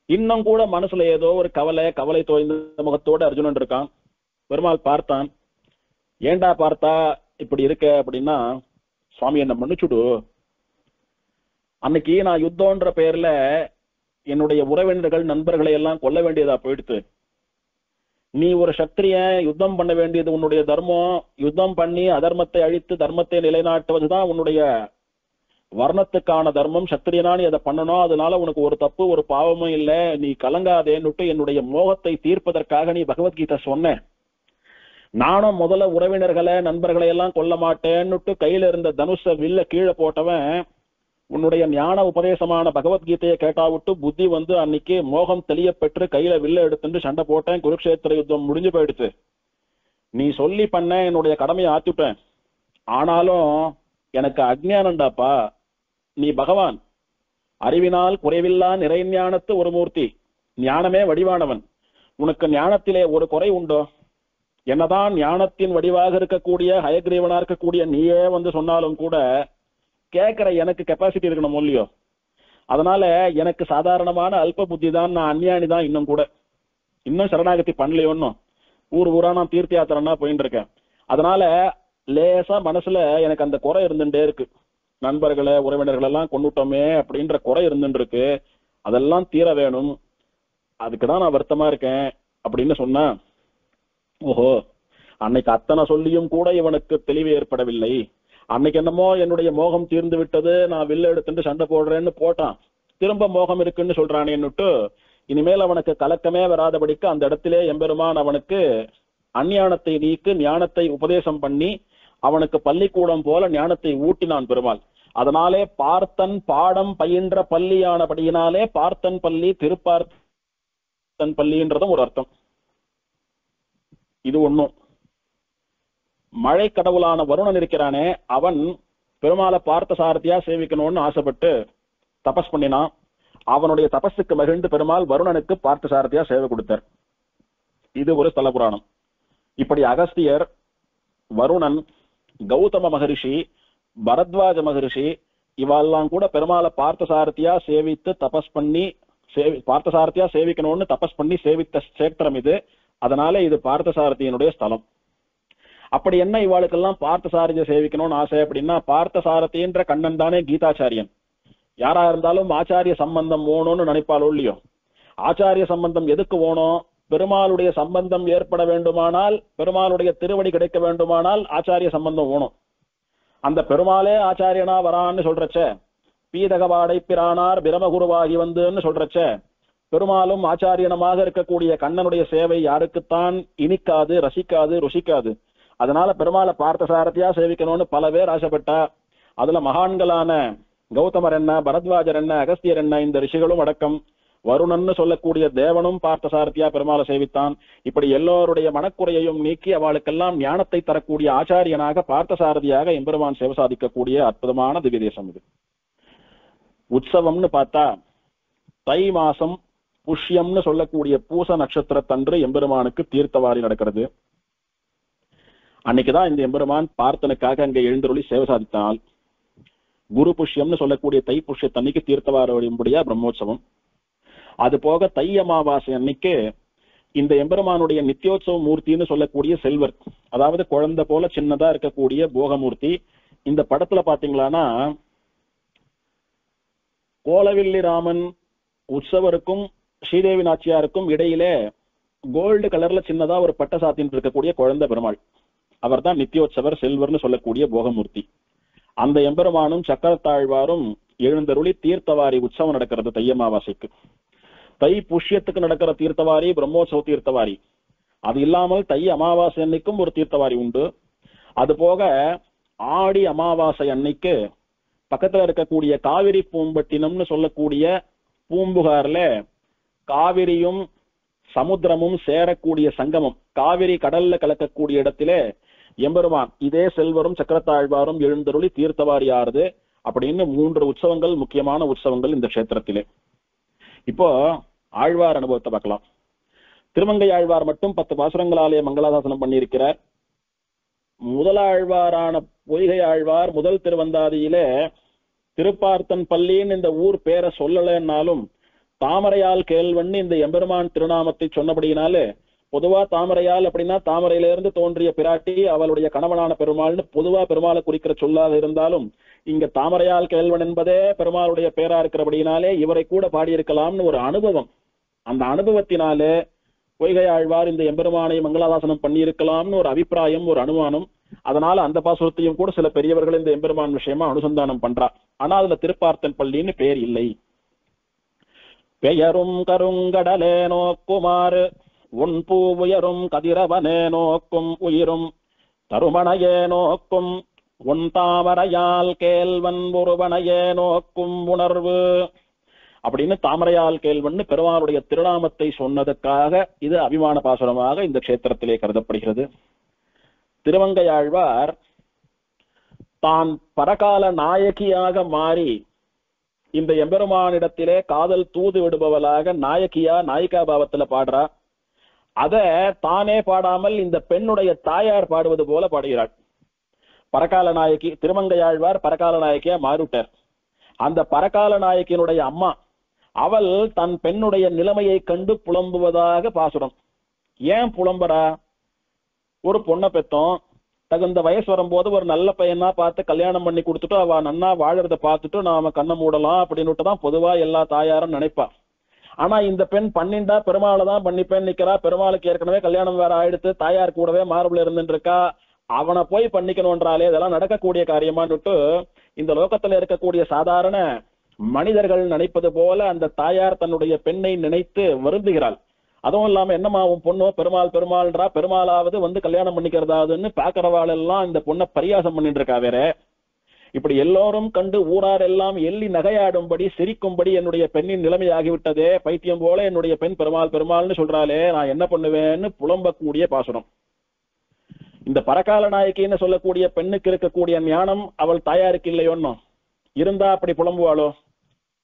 இன்னும் கூட மனசுல ஏதோ ஒரு கவலை தோய்ந்த முகத்தோடு அர்ஜுனன் இருக்கான். பெருமாள் பார்த்தான். ஏண்டா பார்த்தா இப்படி இருக்க அப்படின்னா, சுவாமி என்ன மன்னிச்சுடு, அன்னைக்கு நான் யுத்தம்ன்ற பெயர்ல என்னுடைய உறவினர்கள் நண்பர்களை எல்லாம் கொல்ல வேண்டியதா போயிடுத்து. நீ ஒரு சத்திரியன், யுத்தம் பண்ண வேண்டியது உன்னுடைய தர்மம். யுத்தம் பண்ணி அதர்மத்தை அழித்து தர்மத்தை நிலைநாட்டுவதுதான் உன்னுடைய வர்ணத்துக்கான தர்மம். சத்திரியனா நீ அதை பண்ணணும். அதனால உனக்கு ஒரு தப்பு ஒரு பாவமும் இல்ல, நீ கலங்காதேன்னுட்டு என்னுடைய மோகத்தை தீர்ப்பதற்காக நீ பகவத்கீதை சொன்ன. நானும் முதல்ல உறவினர்களை நண்பர்களை எல்லாம் கொல்ல மாட்டேன்னுட்டு கையில இருந்த தனுஷ வில்ல கீழே போட்டவன் உன்னுடைய ஞான உபதேசமான பகவத்கீதையை கேட்டா விட்டு புத்தி வந்து அன்னைக்கு மோகம் தெளிய பெற்று கையில வில்ல எடுத்துட்டு சண்டை போட்டேன். குருக்ஷேத்திர யுத்தம் முடிஞ்சு போயிடுச்சு. நீ சொல்லி பண்ண என்னுடைய கடமையை ஆத்திட்டேன். ஆனாலும் எனக்கு அஜ்ஞானம்டாப்பா. நீ பகவான், அறிவினால் குறைவில்லா நிறைஞானத்து ஒரு மூர்த்தி, ஞானமே வடிவானவன். உனக்கு ஞானத்திலே ஒரு குறை உண்டோ? என்னதான் ஞானத்தின் வடிவாக இருக்கக்கூடிய ஹயக்ரீவனா இருக்கக்கூடிய நீயே வந்து சொன்னாலும் கூட கேட்கிற எனக்கு கெப்பாசிட்டி இருக்கணும் இல்லையோ? அதனால எனக்கு சாதாரணமான அல்ப புத்தி தான், நான் அஞ்ஞானி தான். இன்னும் கூட இன்னும் சரணாகதி பண்ணலையோன்னு ஊரா நான் தீர்த்த யாத்திரன்னா போயிட்டு இருக்கேன். அதனால லேசா மனசுல எனக்கு அந்த குறை இருந்துட்டே இருக்கு. நண்பர்களை உறவினர்கள் எல்லாம் கொண்டுட்டோமே அப்படின்ற குறை இருந்துட்டு இருக்கு. அதெல்லாம் தீர வேணும், அதுக்குதான் நான் வருத்தமா இருக்கேன் அப்படின்னு சொன்னா, ஓஹோ அன்னைக்கு அத்தனை சொல்லியும் கூட இவனுக்கு தெளிவு ஏற்படவில்லை. அன்னைக்கு என்னமோ என்னுடைய மோகம் தீர்ந்து விட்டது, நான் வில்ல எடுத்துட்டு சண்டை போடுறேன்னு போட்டான், திரும்ப மோகம் இருக்குன்னு சொல்றானேன்னுட்டு இனிமேல் அவனுக்கு கலக்கமே வராதபடிக்கு அந்த இடத்திலே எம்பெருமான் அவனுக்கு அஞ்ஞானத்தை நீக்கு ஞானத்தை உபதேசம் பண்ணி அவனுக்கு பள்ளிக்கூடம் போல ஞானத்தை ஊட்டினான் பெருமாள். அதனாலே பார்த்தன் பாடம் பயின்ற பள்ளியானபடியினாலே பார்த்தன் பள்ளி திருப்பார்த்தன் பள்ளின்றதும் ஒரு அர்த்தம். இது ஒண்ணும். மழை கடவுளான வருணன் இருக்கிறானே, அவன் பெருமாளை பார்த்த சாரதியா சேவிக்கணும்னு ஆசைப்பட்டு தபஸ் பண்ணினான். அவனுடைய தபஸுக்கு மகிழ்ந்து பெருமாள் வருணனுக்கு பார்த்த சாரதியா சேவை கொடுத்தார். இது ஒரு ஸ்தல புராணம். இப்படி அகஸ்தியர், வருணன், கௌதம மகரிஷி, பரத்வாஜ மகரிஷி இவெல்லாம் கூட பெருமாளை பார்த்த சாரதியா சேவித்து தபஸ் பண்ணி பார்த்த சாரதியா சேவிக்கணும்னு தபஸ் பண்ணி சேவித்த சேத்திரம் இது. அதனால இது பார்த்த சாரதியினுடைய ஸ்தலம். அப்படி என்ன இவாளுக்கெல்லாம் பார்த்த சாரதியை சேவிக்கணும்னு ஆசை அப்படின்னா, பார்த்த சாரதின்ற கண்ணன் தானே கீதாச்சாரியன். யாரா இருந்தாலும் ஆச்சாரிய சம்பந்தம் வேணும்னு நினைப்பாளோ இல்லையோ. ஆச்சாரிய சம்பந்தம் எதுக்கு வேணும்? பெருமாளுடைய சம்பந்தம் ஏற்பட வேண்டுமானால், பெருமாளுடைய திருவடி கிடைக்க வேண்டுமானால் ஆச்சாரிய சம்பந்தம் வேணும். அந்த பெருமாளே ஆச்சாரியனா வரான்னு சொல்றச்ச, பீதகவாடை பிரானார் பிரமகுருவாகி வந்துன்னு சொல்றச்ச, பெருமாளும் ஆச்சாரியனமாக இருக்கக்கூடிய கண்ணனுடைய சேவை யாருக்குத்தான் இனிக்காது, ரசிக்காது, ருசிக்காது? அதனால பெருமாளை பார்த்த சாரதியா சேவிக்கணும்னு பல பேர் ஆசைப்பட்டா. அதுல மகான்களான கௌதமர் என்ன, பரத்வாஜர் என்ன, அகஸ்தியர் என்ன, இந்த ரிஷிகளும் அடக்கம் வருணன்னு சொல்லக்கூடிய தேவனும் பார்த்த சாரதியா பெருமாளை சேவித்தான். இப்படி எல்லோருடைய மனக்குறையையும் நீக்கி அவளுக்கெல்லாம் ஞானத்தை தரக்கூடிய ஆச்சாரியனாக பார்த்த சாரதியாக எம்பெருமான் சேவை சாதிக்கக்கூடிய அற்புதமான திவ்ய தேசம் இது. உற்சவம்னு பார்த்தா தை மாசம் புஷ்யம்னு சொல்லக்கூடிய பூச நட்சத்திரத்தன்று எம்பெருமானுக்கு தீர்த்தவாரி நடக்கிறது. அன்னைக்குதான் இந்த எம்பெருமான் பார்த்தனுக்காக அங்க எழுந்தருளி சேவை சாதித்தால். குரு புஷ்யம்னு சொல்லக்கூடிய தை புஷ்யத்தன்னைக்கு தீர்த்தவாரி வழியும்படியா பிரம்மோற்சவம். அது போக தை அமாவாசை அன்னைக்கு இந்த எம்பெருமானுடைய நித்தியோத்சவ மூர்த்தின்னு சொல்லக்கூடிய செல்வர், அதாவது குழந்தை போல சின்னதா இருக்கக்கூடிய போகமூர்த்தி. இந்த படத்துல பாத்தீங்களான்னா கோலவில்லி ராமன் உற்சவருக்கும் ஸ்ரீதேவி நாச்சியாருக்கும் இடையிலே கோல்டு கலர்ல சின்னதா ஒரு பட்ட சாத்தின் இருக்கக்கூடிய குழந்தை பெருமாள், அவர் தான் நித்தியோத்சவர் செல்வர்னு சொல்லக்கூடிய போகமூர்த்தி. அந்த எம்பெருமானும் சக்கரத்தாழ்வாரும் எழுந்தருளி தீர்த்தவாரி உற்சவம் நடக்கிறது தை அமாவாசைக்கு. தை புஷ்யத்துக்கு நடக்கிற தீர்த்தவாரி பிரம்மோற்சவ தீர்த்தவாரி. அது இல்லாமல் தை அமாவாசை அன்னைக்கும் ஒரு தீர்த்தவாரி உண்டு. அது போக ஆடி அமாவாசை அன்னைக்கு பக்கத்துல இருக்கக்கூடிய காவிரி பூம்பட்டினம்னு சொல்லக்கூடிய பூம்புகார்ல காவிரியும் சமுத்திரமும் சேரக்கூடிய சங்கமம், காவிரி கடல்ல கலக்கக்கூடிய இடத்திலே எம்பெருமான் இதே செல்வரும் சக்கரத்தாழ்வாரும் எழுந்தருளி தீர்த்தவாரி ஆறுது. அப்படின்னு 3 உற்சவங்கள், முக்கியமான உற்சவங்கள் இந்த கஷேத்திரத்திலே. இப்போ ஆழ்வார் அனுபவத்தை பார்க்கலாம். திருமங்கை ஆழ்வார் மட்டும் 10 பாசுரங்களாலே மங்களாசாசனம் பண்ணியிருக்கிறார். முதலாழ்வாரான பொய்கை ஆழ்வார் முதல் திருவந்தாதியிலே திருப்பார்த்தன் பள்ளின்னு இந்த ஊர் பேரை சொல்லலைன்னாலும் தாமரையால் கேள்வன்னு இந்த எம்பெருமான் திருநாமத்தை சொன்னபடியினாலே, பொதுவா தாமரையால் அப்படின்னா தாமரையிலிருந்து தோன்றிய பிராட்டி அவளுடைய கணவனான பெருமாள்னு பொதுவா பெருமாளை குறிக்கிற சொல்லாக இருந்தாலும், இங்க தாமரையால் கேள்வன் என்பதே பெருமாளுடைய பேரா இருக்கிறபடினாலே இவரை கூட பாடியிருக்கலாம்னு ஒரு அனுபவம். அந்த அனுபவத்தினாலே பொய்கை ஆழ்வார் இந்த எம்பெருமானை மங்களாதாசனம் பண்ணியிருக்கலாம்னு ஒரு அபிப்பிராயம், ஒரு அனுமானம். அதனால அந்த பாசுரத்தையும் கூட சில பெரியவர்கள் இந்த எம்பெருமான் விஷயமா அனுசந்தானம் பண்றா. ஆனா அதுல திருப்பார்த்தன் பள்ளின்னு பேர் இல்லை. பெயரும் கருங்கடலே நோக்குமாறு உன் பூ உயரும் கதிரவனே நோக்கும் உயிரும் தருமணையே நோக்கும் உன் தாமரையால் கேள்வன் ஒருவனையே நோக்கும் உணர்வு அப்படின்னு தாமரையால் கேள்வன் பெருமாளுடைய திருநாமத்தை சொன்னதுக்காக இது அபிமான பாசுரமாக இந்த கஷேத்திரத்திலே கருதப்படுகிறது. திருமங்கையாழ்வார் தான் பரகால நாயகியாக மாறி இந்த எம்பெருமானிடத்திலே காதல் தூது விடுபவளாக நாயகியா நாயிகா பாவத்துல பாடுறா. அத தானே பாடாமல் இந்த பெண்ணுடைய தாயார் பாடுவது போல பாடுகிறாள். பரகால நாயகி திருமங்கையாழ்வார் பரகால நாயகியா மாறிவிட்டார். அந்த பரகால நாயகியினுடைய அம்மா அவள் தன் பெண்ணுடைய நிலைமையை கண்டு புலம்புவதாக பாசுரம். ஏன் புலம்புறா? ஒரு பொண்ணை பெத்தோம், தகுந்த வயசு வரும்போது ஒரு நல்ல பையனா பார்த்து கல்யாணம் பண்ணி கொடுத்துட்டு அவ நன்னா வாழறத பார்த்துட்டு நாம கண்ணை மூடலாம் அப்படின்னுட்டு தான் பொதுவா எல்லா தாயாரும் நினைப்பா. ஆனா இந்த பெண் பண்ணிண்டா பெருமாளை தான் பண்ணிப்பேன் நிக்கிறா. பெருமாளுக்கு ஏற்கனவே கல்யாணம் வேற ஆயிடுத்து, தாயார் கூடவே மார்புல இருந்துட்டு இருக்கா. அவனை போய் பண்ணிக்கணும்ன்றாலே இதெல்லாம் நடக்கக்கூடிய காரியமான்னுட்டு இந்த லோகத்துல இருக்கக்கூடிய சாதாரண மனிதர்கள் நினைப்பது போல அந்த தாயார் தன்னுடைய பெண்ணை நினைத்து வருந்துகிறாள். அதுவும் இல்லாம என்னமா உன் பொண்ணு பெருமாள் பெருமாள்ன்றா, பெருமாளாவது வந்து கல்யாணம் பண்ணிக்கிறதாதுன்னு பாக்குறவாள் எல்லாம் இந்த பொண்ணை பரியாசம் பண்ணிட்டு இருக்கா. வேற இப்படி எல்லோரும் கண்டு ஊரார் எல்லாம் எள்ளி நகையாடும்படி சிரிக்கும்படி என்னுடைய பெண்ணின் நிலைமை ஆகிவிட்டதே, பைத்தியம் போல என்னுடைய பெண் பெருமாள் பெருமாள்னு சொல்றாளே, நான் என்ன பண்ணுவேன்னு புலம்பக்கூடிய பாசுரம். இந்த பரகால நாயகின்னு சொல்லக்கூடிய பெண்ணுக்கு இருக்கக்கூடிய ஞானம் அவள் தாயாருக்கு இல்லையோன்னு இருந்தா அப்படி புலம்புவாளோ?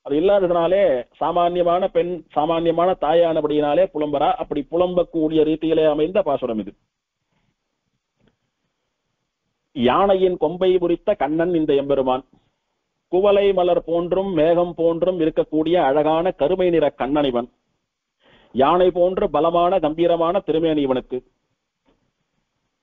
அது இல்லாததுனாலே சாமான்யமான பெண் சாமான்யமான தாயானபடியினாலே புலம்பரா. அப்படி புலம்பக்கூடிய ரீதியிலே அமைந்த பாசுரம் இது. யானையின் கொம்பை முறித்த கண்ணன் இந்த எம்பெருமான். குவளை மலர் போன்றும் மேகம் போன்றும் இருக்கக்கூடிய அழகான கருமை நிற கண்ணன் இவன். யானை போன்று பலமான கம்பீரமான திருமேனி இவனுக்கு.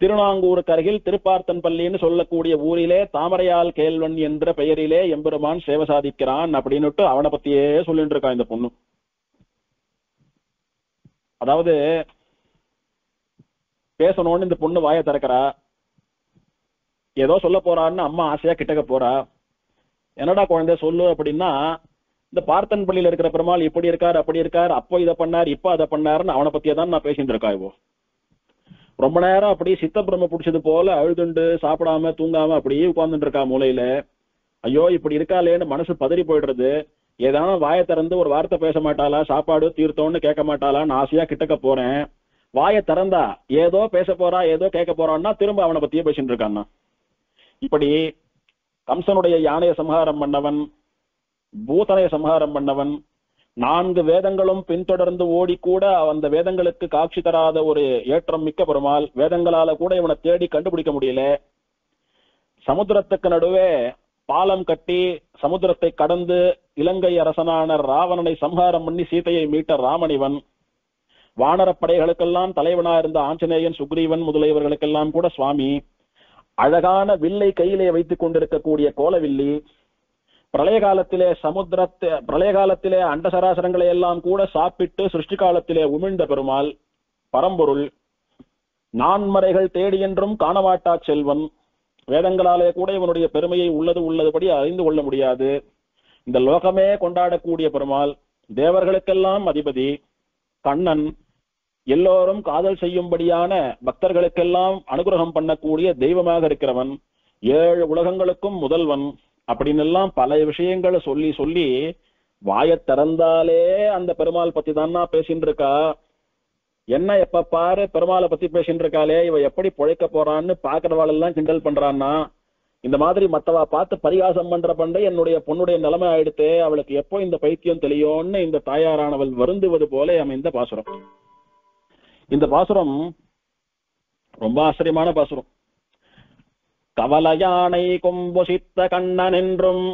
திருநாங்கூருக்கு அருகில் திருப்பார்த்தன்பள்ளின்னு சொல்லக்கூடிய ஊரிலே தாமரையால் கேள்வன் என்ற பெயரிலே எம்பெருமான் சேவை சாதிக்கிறான் அப்படின்னுட்டு அவனை பத்தியே சொல்லிட்டு இருக்கான் இந்த பொண்ணு. அதாவது பேசணும்னு இந்த பொண்ணு வாயை திறக்கிறா, ஏதோ சொல்ல போறான்னு அம்மா ஆசையா கிட்டக்க போறா. என்னடா குழந்தை சொல்லு அப்படின்னா, இந்த பார்த்தன் பள்ளியில இருக்கிற பெருமாள் இப்படி இருக்கார் அப்படி இருக்கார், அப்போ இதை பண்ணார் இப்ப அதை பண்ணாருன்னு அவனை பத்தியே தான் நான் பேசிட்டு இருக்கா. இப்போ ரொம்ப நேரம் அப்படி சித்த பிரம்ம பிடிச்சது போல அழுதுண்டு சாப்பிடாம தூங்காம அப்படியே உட்கார்ந்துட்டு இருக்கா மூலையில. ஐயோ இப்படி இருக்காளேன்னு மனசு பதறி போயிடுறது. ஏதான வாயை திறந்து ஒரு வார்த்தை பேச மாட்டாளா, சாப்பாடு தீர்த்தோன்னு கேட்க மாட்டாளான்னு ஆசையா கிட்டக்க போறேன். வாயை திறந்தா ஏதோ பேச போறா ஏதோ கேட்க போறான்னா திரும்ப அவனை பத்தியே பேசிட்டு இருக்கான்னா. இப்படி கம்சனுடைய யானைய சம்ஹாரம் பண்ணவன், பூதனைய சம்ஹாரம் பண்ணவன், 4 வேதங்களும் பின்தொடர்ந்து ஓடி கூட அந்த வேதங்களுக்கு காட்சி தராத ஒரு ஏற்றம் மிக்க பெருமாள். வேதங்களால கூட இவனை தேடி கண்டுபிடிக்க முடியல. சமுத்திரத்துக்கு நடுவே பாலம் கட்டி சமுத்திரத்தை கடந்து இலங்கை அரசனான ராவணனை சம்ஹாரம் பண்ணி சீதையை மீட்ட ராமனிவன். வானரப்படைகளுக்கெல்லாம் தலைவனா இருந்த ஆஞ்சநேயன் சுக்ரீவன் முதலியவர்களுக்கெல்லாம் கூட சுவாமி. அழகான வில்லை கையிலே வைத்துக் கொண்டிருக்கக்கூடிய கோலவில்லி. பிரளய காலத்திலே அண்டசராசரங்களை எல்லாம் கூட சாப்பிட்டு சிருஷ்டி காலத்திலே உமிழ்ந்த பெருமாள் பரம்பொருள். நான்மறைகள் தேடி என்றும் காணமாட்டா செல்வன். வேதங்களாலே கூட இவனுடைய பெருமையை உள்ளதுபடி அறிந்து கொள்ள முடியாது. இந்த லோகமே கொண்டாடக்கூடிய பெருமாள், தேவர்களுக்கெல்லாம் அதிபதி, கண்ணன், எல்லோரும் காதல் செய்யும்படியான பக்தர்களுக்கெல்லாம் அனுகிரகம் பண்ணக்கூடிய தெய்வமாக இருக்கிறவன், 7 உலகங்களுக்கும் முதல்வன் அப்படின்னு எல்லாம் பல விஷயங்களை சொல்லி சொல்லி வாயை திறந்தாலே அந்த பெருமாள் பத்தி தானா பேசிட்டு இருக்கா. என்ன எப்ப பாரு பெருமாளை பத்தி பேசிட்டு இருக்காளே, இவ எப்படி பிழைக்க போறான்னு பாக்குறவாள் எல்லாம் கிண்டல் பண்றான்னா, இந்த மாதிரி மத்தவா பார்த்து பரிகாசம் பண்ற என்னுடைய பொண்ணுடைய நிலைமை ஆயிடுத்து, அவளுக்கு எப்போ இந்த பைத்தியம் தெளியோன்னு இந்த தாயாரானவள் வருந்துவது போல அமைந்த பாசுரம். இந்த பாசுரம் ரொம்ப ஆச்சரியமான பாசுரம். கவலையானை கொம்புசித்த கண்ணன் என்றும்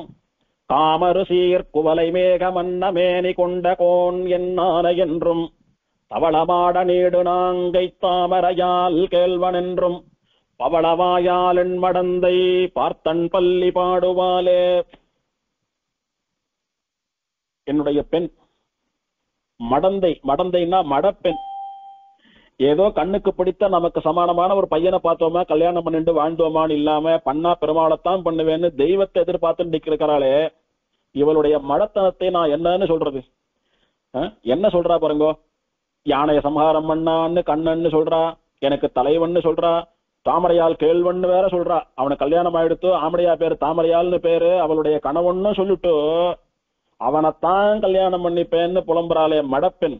காமரு சீர் குவலை மேக மன்னமேனி கொண்ட கோன் என்னான என்றும் தவளமாட நீடு நாங்கை தாமரையால் கேள்வன் என்றும் பவளவாயால் என்மடந்தை பார்த்தன் பள்ளி பாடுவாலே. என்னுடைய பெண் மடந்தைன்னா மடப்பெண். ஏதோ கண்ணுக்கு பிடித்த நமக்கு சமானமான ஒரு பையனை பார்த்தோமா கல்யாணம் பண்ணிட்டு வாழ்ந்தோமான்னு இல்லாம பண்ணா பெருமாளைத்தான் பண்ணுவேன்னு தெய்வத்தை எதிர்பார்த்து நிற்கிறாளே, இவளுடைய மடத்தனத்தை நான் என்னன்னு சொல்றது? என்ன சொல்றா பாருங்கோ. யானைய சம்ஹாரம் பண்ணான்னு கண்ணன்னு சொல்றா, எனக்கு தலைவன்னு சொல்றா, தாமரையால் கேள்வன்னு வேற சொல்றா. அவனை கல்யாணம் ஆயிடுத்து, ஆமடையா பேரு தாமரையால்னு பேரு, அவளுடைய கணவன்னு சொல்லிட்டு அவனைத்தான் கல்யாணம் பண்ணிப்பேன்னு புலம்புறாளே மடப்பெண்.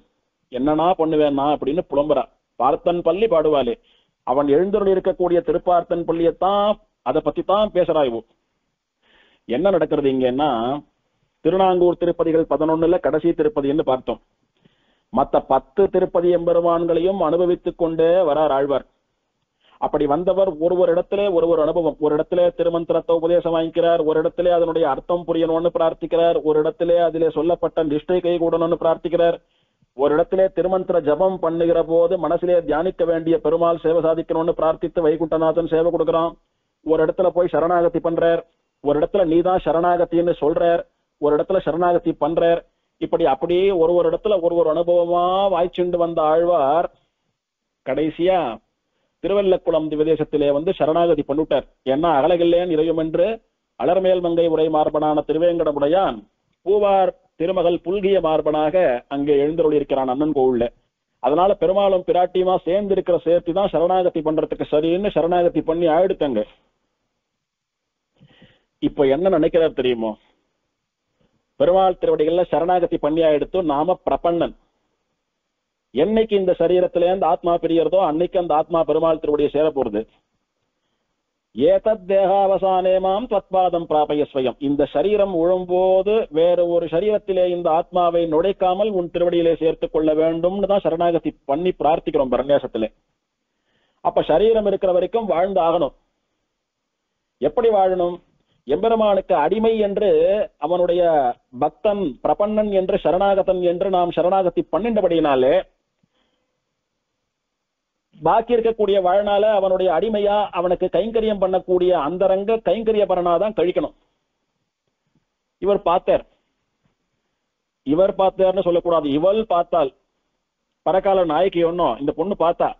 என்னன்னா பண்ணுவேன்னா அப்படின்னு புலம்புறா. பார்த்தன் பள்ளி பாடுவாளே, அவன் எழுந்தருள் இருக்கக்கூடிய திருப்பார்த்தன் பள்ளியத்தான் அதை பத்தி தான் பேசுறாய்வோ. என்ன நடக்கிறது இங்கன்னா, திருநாங்கூர் திருப்பதிகள் 11ல கடைசி திருப்பதின்னு பார்த்தோம். மத்த 10 திருப்பதி எம்பெருமான்களையும் அனுபவித்துக் கொண்டே வரார் ஆழ்வார். அப்படி வந்தவர் ஒரு இடத்துல ஒரு அனுபவம். ஒரு இடத்துல திருமந்திரத்தை உபதேசம் வாங்கிக்கிறார், ஒரு இடத்துல அதனுடைய அர்த்தம் புரியணும்னு பிரார்த்திக்கிறார், ஒரு இடத்துல அதிலே சொல்லப்பட்ட நிஷ்டை கை கூடணும்னு பிரார்த்திக்கிறார், ஒரு இடத்திலே திருமந்திர ஜபம் பண்ணுகிற போது மனசிலே தியானிக்க வேண்டிய பெருமாள் சேவை சாதிக்கணும்னு பிரார்த்தித்து வைகுண்டநாதன் சேவை கொடுக்கிறான். ஒரு இடத்துல போய் சரணாகதி பண்றார், ஒரு இடத்துல நீதான் சரணாகத்தின்னு சொல்றார், ஒரு இடத்துல சரணாகதி பண்றார். இப்படி அப்படியே ஒரு இடத்துல ஒரு அனுபவமா வாய்ச்சுண்டு வந்த ஆழ்வார் கடைசியா திருவல்லக்குளம் திவதேசத்திலே சரணாகதி பண்ணிட்டார். ஏன்னா அகலகில்லேன் இறையும் என்று அலர்மேல் மங்கை உரை மார்பனான திருவேங்கடமுடையான் பூவார் திருமகள் புல்கிய மார்பனாக அங்கே எழுந்தருள் இருக்கிறான் அண்ணன் கோவில்ல. அதனால பெருமாளும் பிராட்டியுமா சேர்ந்து இருக்கிற சேர்த்தி தான் சரணாகதி பண்றதுக்கு சரின்னு சரணாகதி பண்ணி ஆயிடுத்தாங்க. இப்ப என்ன நினைக்கிறார் தெரியுமோ, பெருமாள் திருவடிகள்ல சரணாகதி பண்ணி ஆயிடுத்து, நாம பிரபன்னன். என்னைக்கு இந்த சரீரத்தில இருந்து ஆத்மா பிரியறதோ அன்னைக்கு அந்த ஆத்மா பெருமாள் திருவடியை சேர போறது. ஏதத் தேகாவசானேமாம் தத்பாதம் பிராபய ஸ்வயம். இந்த சரீரம் உழும்போது வேற ஒரு சரீரத்திலே இந்த ஆத்மாவை நுழைக்காமல் உன் திருவடியிலே சேர்த்துக் கொள்ள வேண்டும்னு தான் சரணாகதி பண்ணி பிரார்த்திக்கிறோம் பரநியாசத்திலே. அப்ப சரீரம் இருக்கிற வரைக்கும் வாழ்ந்து ஆகணும். எப்படி வாழணும்? எம்பெருமானுக்கு அடிமை என்று அவனுடைய பக்தன் பிரபன்னன் என்று சரணாகதன் என்று நாம் சரணாகதி பண்ணின்றபடியினாலே பாக்கி இருக்கக்கூடிய வாழ்நாள அவனுடைய அடிமையா அவனுக்கு கைங்கரியம் பண்ணக்கூடிய அந்தரங்க கைங்கரிய பரனாதான் கழிக்கணும். இவர் பார்த்தார்னு சொல்லக்கூடாது, இவள் பார்த்தால். பரகால நாயகி ஒன்னும் இந்த பொண்ணு பார்த்தா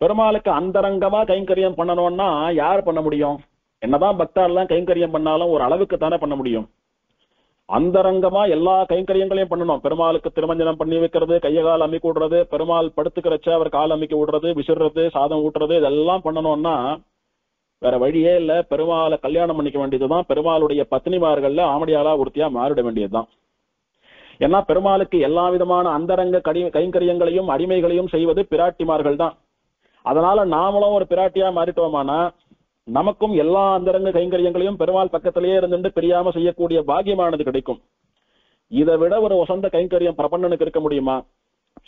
பெருமாளுக்கு அந்தரங்கமா கைங்கரியம் பண்ணணும்னா யார் பண்ண முடியும்? என்னதான் பக்தாலாம் கைங்கரியம் பண்ணாலும் ஒரு அளவுக்கு தானே பண்ண முடியும். அந்தரங்கமா எல்லா கைங்கரியங்களையும் பண்ணணும். பெருமாளுக்கு திருமஞ்சனம் பண்ணி வைக்கிறது, கைய கால் அமைக்க விடுறது, பெருமாள் படுத்துக்கிறச்ச அவர் கால் அமைக்க விடுறது, விசிறது, சாதம் ஊட்டுறது, இதெல்லாம் பண்ணணும்னா வேற வழியே இல்ல. பெருமாளை கல்யாணம் பண்ணிக்க வேண்டியதுதான். பெருமாளுடைய பத்னிமார்கள்ல ஆமடியாளா ஒருத்தியா மாறிட வேண்டியதுதான். ஏன்னா பெருமாளுக்கு எல்லா விதமான அந்தரங்க கைங்கரியங்களையும் அடிமைகளையும் செய்வது பிராட்டிமார்கள் தான். அதனால நாமளும் ஒரு பிராட்டியா மாறிட்டோமானா நமக்கும் எல்லா அந்தரங்க கைங்கரியங்களையும் பெருமாள் பக்கத்திலேயே இருந்துட்டு பிரியாம செய்யக்கூடிய பாக்கியமானது கிடைக்கும். இதை விட ஒரு வசந்த கைங்கரியம் பிரபன்னனுக்கு இருக்க முடியுமா?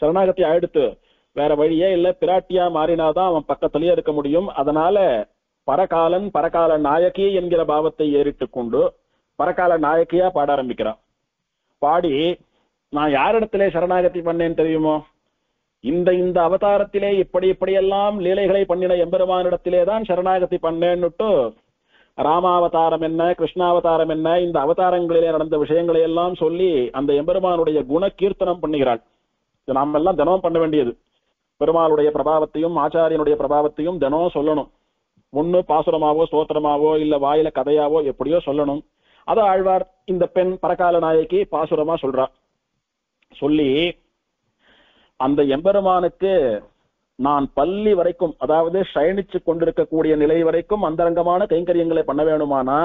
சரணாகதி ஆயிடுத்து, வேற வழியே இல்ல, பிராட்டியா மாறினாதான் அவன் பக்கத்திலேயே இருக்க முடியும். அதனால பரகாலன் பரகால நாயகி என்கிற பாவத்தை ஏறிட்டு கொண்டு பரகால நாயகியா பாட ஆரம்பிக்கிறான். பாடி, நான் யாரிடத்திலே சரணாகதி பண்ணேன்னு தெரியுமோ? இந்த அவதாரத்திலே இப்படியெல்லாம் லீலைகளை பண்ணின எம்பெருமானிடத்திலே தான் சரணாகதி பண்ணேன்னுட்டு ராமாவதாரம் என்ன, கிருஷ்ணாவதாரம் என்ன, இந்த அவதாரங்களிலே நடந்த விஷயங்களை எல்லாம் சொல்லி அந்த எம்பெருமானுடைய குண கீர்த்தனம் பண்ணுகிறாள். நாம் எல்லாம் தினம் பண்ண வேண்டியது. பெருமாளுடைய பிரபாவத்தையும் ஆச்சாரியனுடைய பிரபாவத்தையும் தினம் சொல்லணும். ஒண்ணு பாசுரமாவோ ஸ்தோத்திரமாவோ இல்ல வாயில கதையாவோ எப்படியோ சொல்லணும். அத ஆழ்வார் இந்த பெண் பரகால நாயகி பாசுரமா சொல்றா. சொல்லி அந்த எம்பெருமானுக்கு நான் பள்ளி வரைக்கும், அதாவது சயனிச்சு கொண்டிருக்கக்கூடிய நிலை வரைக்கும் அந்தரங்கமான கைங்கரியங்களை பண்ண வேணுமானா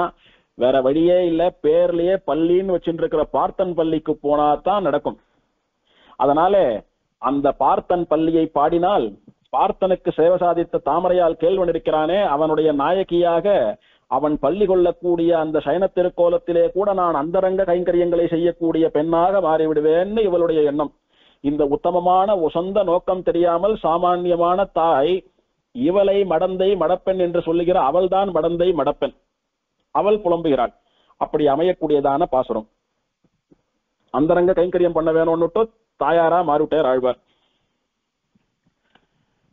வேற வழியே இல்ல, பேர்லயே பள்ளின்னு வச்சுட்டு இருக்கிற பார்த்தன் பள்ளிக்கு போனாதான் நடக்கும். அதனால அந்த பார்த்தன் பள்ளியை பாடினால் பார்த்தனுக்கு சேவை சாதித்த தாமரையால் கேள்வன் இருக்கிறானே அவனுடைய நாயகியாக அவன் பள்ளி கொள்ளக்கூடிய அந்த சயன திருக்கோலத்திலே கூட நான் அந்தரங்க கைங்கரியங்களை செய்யக்கூடிய பெண்ணாக மாறிவிடுவேன்னு இவளுடைய எண்ணம். இந்த உத்தமமான உசந்த நோக்கம் தெரியாமல் சாமான்யமான தாய் இவளை மடந்தை மடப்பெண் என்று சொல்லுகிற அவள்தான் மடந்தை மடப்பெண். அவள் புலம்புகிறாள். அப்படி அமையக்கூடியதான பாசுரம். அந்தரங்க கைங்கரியம் பண்ண வேணும்னுட்டு தாயாரா மாறுட்டார் ஆழ்வார்.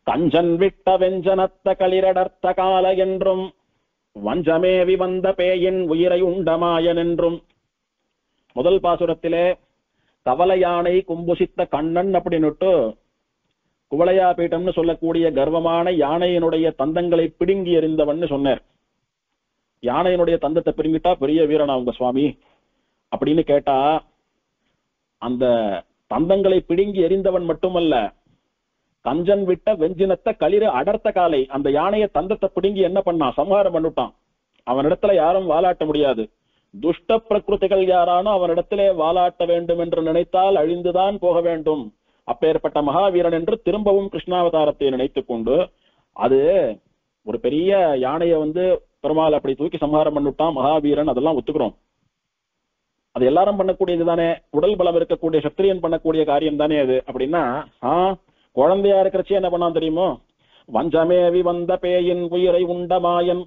கஞ்சன் விட்ட வெஞ்சனத்த களிரடர்த்த கால என்றும் வஞ்சமேவி வந்த பேயின் உயிரை உண்டமாயன் என்றும். முதல் பாசுரத்திலே தவளை யானை கும்புசித்த கண்ணன் அப்படின்னுட்டு குவளையா பீட்டம்னு சொல்லக்கூடிய கர்வமான யானையினுடைய தந்தங்களை பிடுங்கி எறிந்தவன் சொன்னார். யானையினுடைய தந்தத்தை பிடுங்கிட்டா பெரிய வீரனா உங்க சுவாமி அப்படின்னு கேட்டா, அந்த தந்தங்களை பிடுங்கி எறிந்தவன் மட்டுமல்ல, கஞ்சன் விட்ட வெஞ்சினத்தை களிர அடர்த்த காலை, அந்த யானைய தந்தத்தை பிடுங்கி என்ன பண்ணான்? சம்ஹாரம் பண்ணிட்டான். அவனிடத்துல யாரும் வாலாட்ட முடியாது. துஷ்ட பிரகிருதிகள் யாரானோ அவனிடத்திலே வாலாட்ட வேண்டும் என்று நினைத்தால் அழிந்துதான் போக வேண்டும். அப்பேற்பட்ட மகாவீரன் என்று திரும்பவும் கிருஷ்ணாவதாரத்தை நினைத்துக் கொண்டு, அது ஒரு பெரிய யானைய பெருமாள் அப்படி தூக்கி சம்ஹாரம் பண்ணிவிட்டான் மகாவீரன், அதெல்லாம் ஒத்துக்கிறோம். அது எல்லாரும் பண்ணக்கூடியது தானே, உடல் பலம் இருக்கக்கூடிய சத்திரியன் பண்ணக்கூடிய காரியம் தானே அது. அப்படின்னா குழந்தையா இருக்கிறச்சு என்ன பண்ணான் தெரியுமோ? வஞ்சமேவி வந்த பேயின் உயிரை உண்ட மாயன்.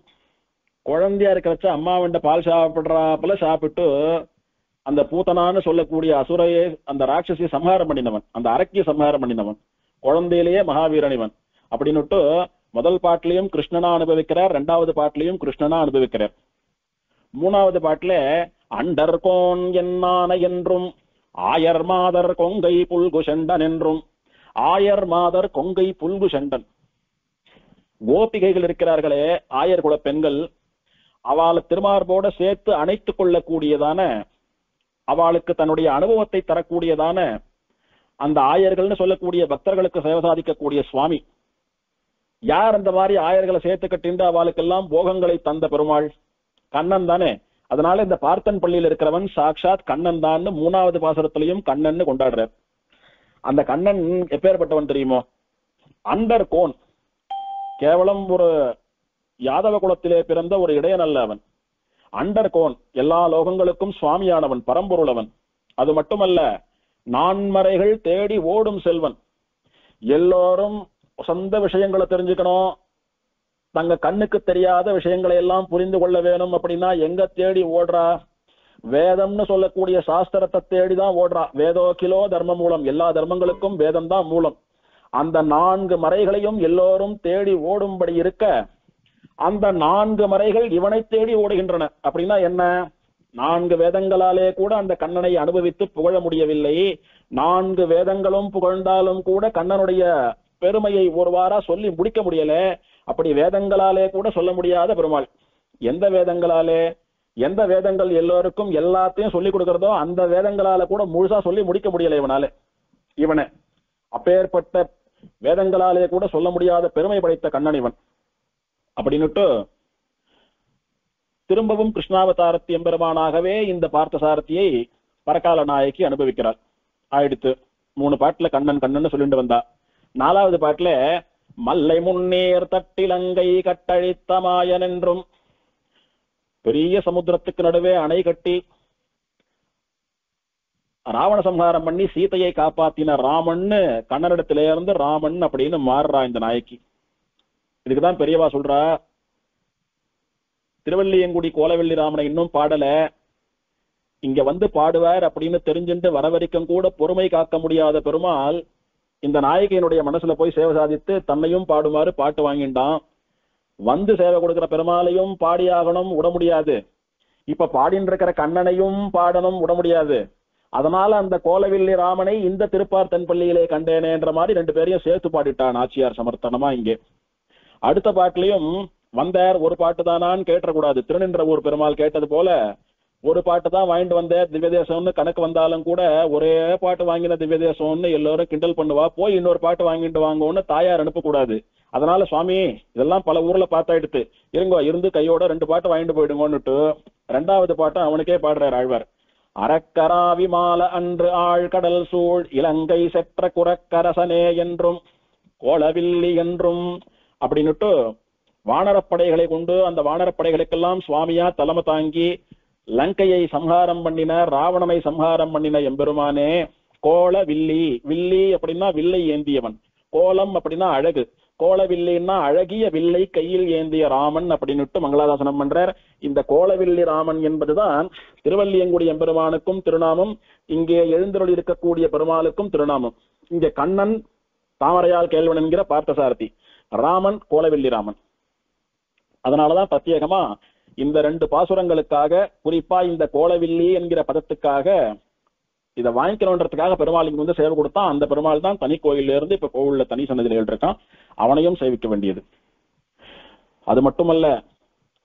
குழந்தையா இருக்கிறச்ச அம்மாவண்ட பால் சாப்பிடுறாப்புல சாப்பிட்டு அந்த பூத்தனான்னு சொல்லக்கூடிய அசுரையை, அந்த ராட்சசியை சம்ஹாரம் பண்ணினவன், அந்த அரக்கிய சம்ஹாரம் பண்ணினவன், குழந்தையிலேயே மகாவீரன் இவன் அப்படின்னுட்டு முதல் பாட்டிலையும் கிருஷ்ணனா அனுபவிக்கிறார், இரண்டாவது பாட்டிலையும் கிருஷ்ணனா அனுபவிக்கிறார். மூணாவது பாட்டுல அண்டர்கோன் என்னான என்றும் ஆயர் மாதர் கொங்கை புல்குஷண்டன் என்றும். ஆயர் மாதர் கொங்கை புல்குஷண்டன், கோபிகைகள் இருக்கிறார்களே ஆயர் குல பெண்கள், அவளை திருமார்போட சேர்த்து அணைத்துக் கொள்ளக்கூடியதான, அவளுக்கு தன்னுடைய அனுபவத்தை தரக்கூடியதான அந்த ஆயர்கள்னு சொல்லக்கூடிய பக்தர்களுக்கு சேவை சாதிக்கக்கூடிய சுவாமி. யார் அந்த மாதிரி ஆயர்களை சேர்த்து கட்டிண்டு அவளுக்கெல்லாம் போகங்களை தந்த பெருமாள்? கண்ணன் தானே. அதனால இந்த பார்த்தன் பள்ளியில் இருக்கிறவன் சாட்சாத் கண்ணன் தான் மூணாவது பாசுரத்திலையும் கண்ணன் கொண்டாடுறார். அந்த கண்ணன் எப்பேற்பட்டவன் தெரியுமோ? அண்டர் கோன், கேவலம் ஒரு யாதவ குலத்திலே பிறந்த ஒரு இடையன் அல்ல அவன். அண்டர் கோன், எல்லா லோகங்களுக்கும் சுவாமியானவன், பரம்பொருளவன். அது மட்டுமல்ல, நான்மறைகள் தேடி ஓடும் செல்வன். எல்லோரும் சொந்த விஷயங்களை தெரிஞ்சுக்கணும், தங்க கண்ணுக்கு தெரியாத விஷயங்களை எல்லாம் புரிந்து கொள்ள வேணும் அப்படின்னா எங்க தேடி ஓடுறா? வேதம்னு சொல்லக்கூடிய சாஸ்திரத்தை தேடிதான் ஓடுறா. வேதோ கிலோ தர்ம மூலம், எல்லா தர்மங்களுக்கும் வேதம் தான் மூலம். அந்த 4 மறைகளையும் எல்லோரும் தேடி ஓடும்படி இருக்க அந்த 4 மறைகள் இவனை தேடி ஓடுகின்றன. அப்படின்னா என்ன? 4 வேதங்களாலே கூட அந்த கண்ணனை அனுபவித்து புகழ முடியவில்லை. 4 வேதங்களும் புகழ்ந்தாலும் கூட கண்ணனுடைய பெருமையை ஒருவாரா சொல்லி முடிக்க முடியல. அப்படி வேதங்களாலே கூட சொல்ல முடியாத பெருமாள். எந்த வேதங்களாலே? எந்த வேதங்கள் எல்லோருக்கும் எல்லாத்தையும் சொல்லிக் கொடுக்கிறதோ அந்த வேதங்களால கூட முழுசா சொல்லி முடிக்க முடியல இவனை. அப்பேற்பட்ட வேதங்களாலே கூட சொல்ல முடியாத பெருமை படைத்த கண்ணன் இவன். அப்படின்னுட்டு திரும்பவும் கிருஷ்ணாவதாரத்தி எம்பெருமானாகவே இந்த பார்த்தசாரதியை பரகால நாயகி அனுபவிக்கிறார். ஆயிடுத்து 3 பாட்டுல கண்ணன் கண்ணன் சொல்லிட்டு வந்தா. 4வது பாட்டுல மல்லை முன்னேர் தட்டிலங்கை கட்டழித்த மாயன் என்றும், பெரிய சமுத்திரத்துக்கு நடுவே அணை கட்டி ராவண சம்ஹாரம் பண்ணி சீதையை காப்பாத்தின ராமன்னு கண்ணனிடத்திலே இருந்து ராமன் அப்படின்னு மாறுறா இந்த நாயகி. இதுக்குதான் பெரியவா சொல்றா, திருவள்ளியங்குடி கோலவெள்ளி ராமனை இன்னும் பாடல, இங்க வந்து பாடுவார் அப்படின்னு தெரிஞ்சுட்டு வர வரைக்கும் கூட பொறுமை காக்க முடியாத பெருமாள் இந்த நாயகியினுடைய மனசுல போய் சேவை சாதித்து தன்னையும் பாடுமாறு பாட்டு வாங்கிட்டான். வந்து சேவை கொடுக்கிற பெருமாளையும் பாடியாகணும், விட முடியாது. இப்ப பாடின்னு இருக்கிற கண்ணனையும் பாடணும், விட முடியாது. அதனால அந்த கோலவில்லி ராமனை இந்த திருப்பார் தென்பள்ளியிலே கண்டேனேன்ற மாதிரி 2 பேரையும் சேர்த்து பாடிட்டான் ஆச்சியார் சமர்த்தனமா. இங்கே அடுத்த பாட்டிலையும் வந்தார் ஒரு பாட்டு தானான்னு கேட்டக்கூடாது. திருநின்ற ஊர் பெருமாள் கேட்டது போல ஒரு பாட்டு தான் வாங்கிட்டு வந்த திவ்யதேசம்னு கணக்கு வந்தாலும் கூட ஒரே பாட்டு வாங்கின திவ்யதேசம்னு எல்லாரும் கிண்டல் பண்ணுவா. போய் இன்னொரு பாட்டு வாங்கிட்டு வாங்கன்னு தாயார் அனுப்பக்கூடாது. அதனால சுவாமி இதெல்லாம் பல ஊர்ல பார்த்தாயிடுத்து, இருங்கோ இருந்து கையோட 2 பாட்டு வாங்கிட்டு போயிடுங்கன்னுட்டு 2வது பாட்டு அவனுக்கே பாடுறார் ஆழ்வார். அறக்கராவி மால அன்று ஆழ்கடல் சூழ் இலங்கை செற்ற குரக்கரசனே என்றும் கோலவில்லி என்றும் அப்படின்னுட்டு வானரப்படைகளை கொண்டு அந்த வானரப்படைகளுக்கெல்லாம் சுவாமியா தலைமை தாங்கி லங்கையை சம்ஹாரம் பண்ணின ராவணனை சம்ஹாரம் பண்ணின எம்பெருமானே கோல வில்லி. வில்லி அப்படின்னா வில்லை ஏந்தியவன், கோலம் அப்படின்னா அழகு, கோலவில்லின்னா அழகிய வில்லை கையில் ஏந்திய ராமன் அப்படின்னுட்டு மங்களாதாசனம் பண்றார். இந்த கோலவில்லி ராமன் என்பதுதான் திருவள்ளியங்குடி எம்பெருமானுக்கும் திருநாமம், இங்கே எழுந்தருள் இருக்கக்கூடிய பெருமாளுக்கும் திருநாமம். இங்க கண்ணன் தாமரையால் கேள்வன் என்கிற பார்த்தசாரதி, ராமன் கோலவில்லி ராமன். அதனாலதான் பிரத்யேகமா இந்த 2 பாசுரங்களுக்காக, குறிப்பா இந்த கோலவில்லி என்கிற பதத்துக்காக இதை வாங்கிக்கணுன்றதுக்காக பெருமாள் இங்க வந்து சேவை கொடுத்தான். அந்த பெருமாள் தான் தனி கோயில்ல இருந்து இப்ப கோவில்ல தனி சன்னதியில் இருக்கான், அவனையும் சேவிக்க வேண்டியது. அது மட்டுமல்ல,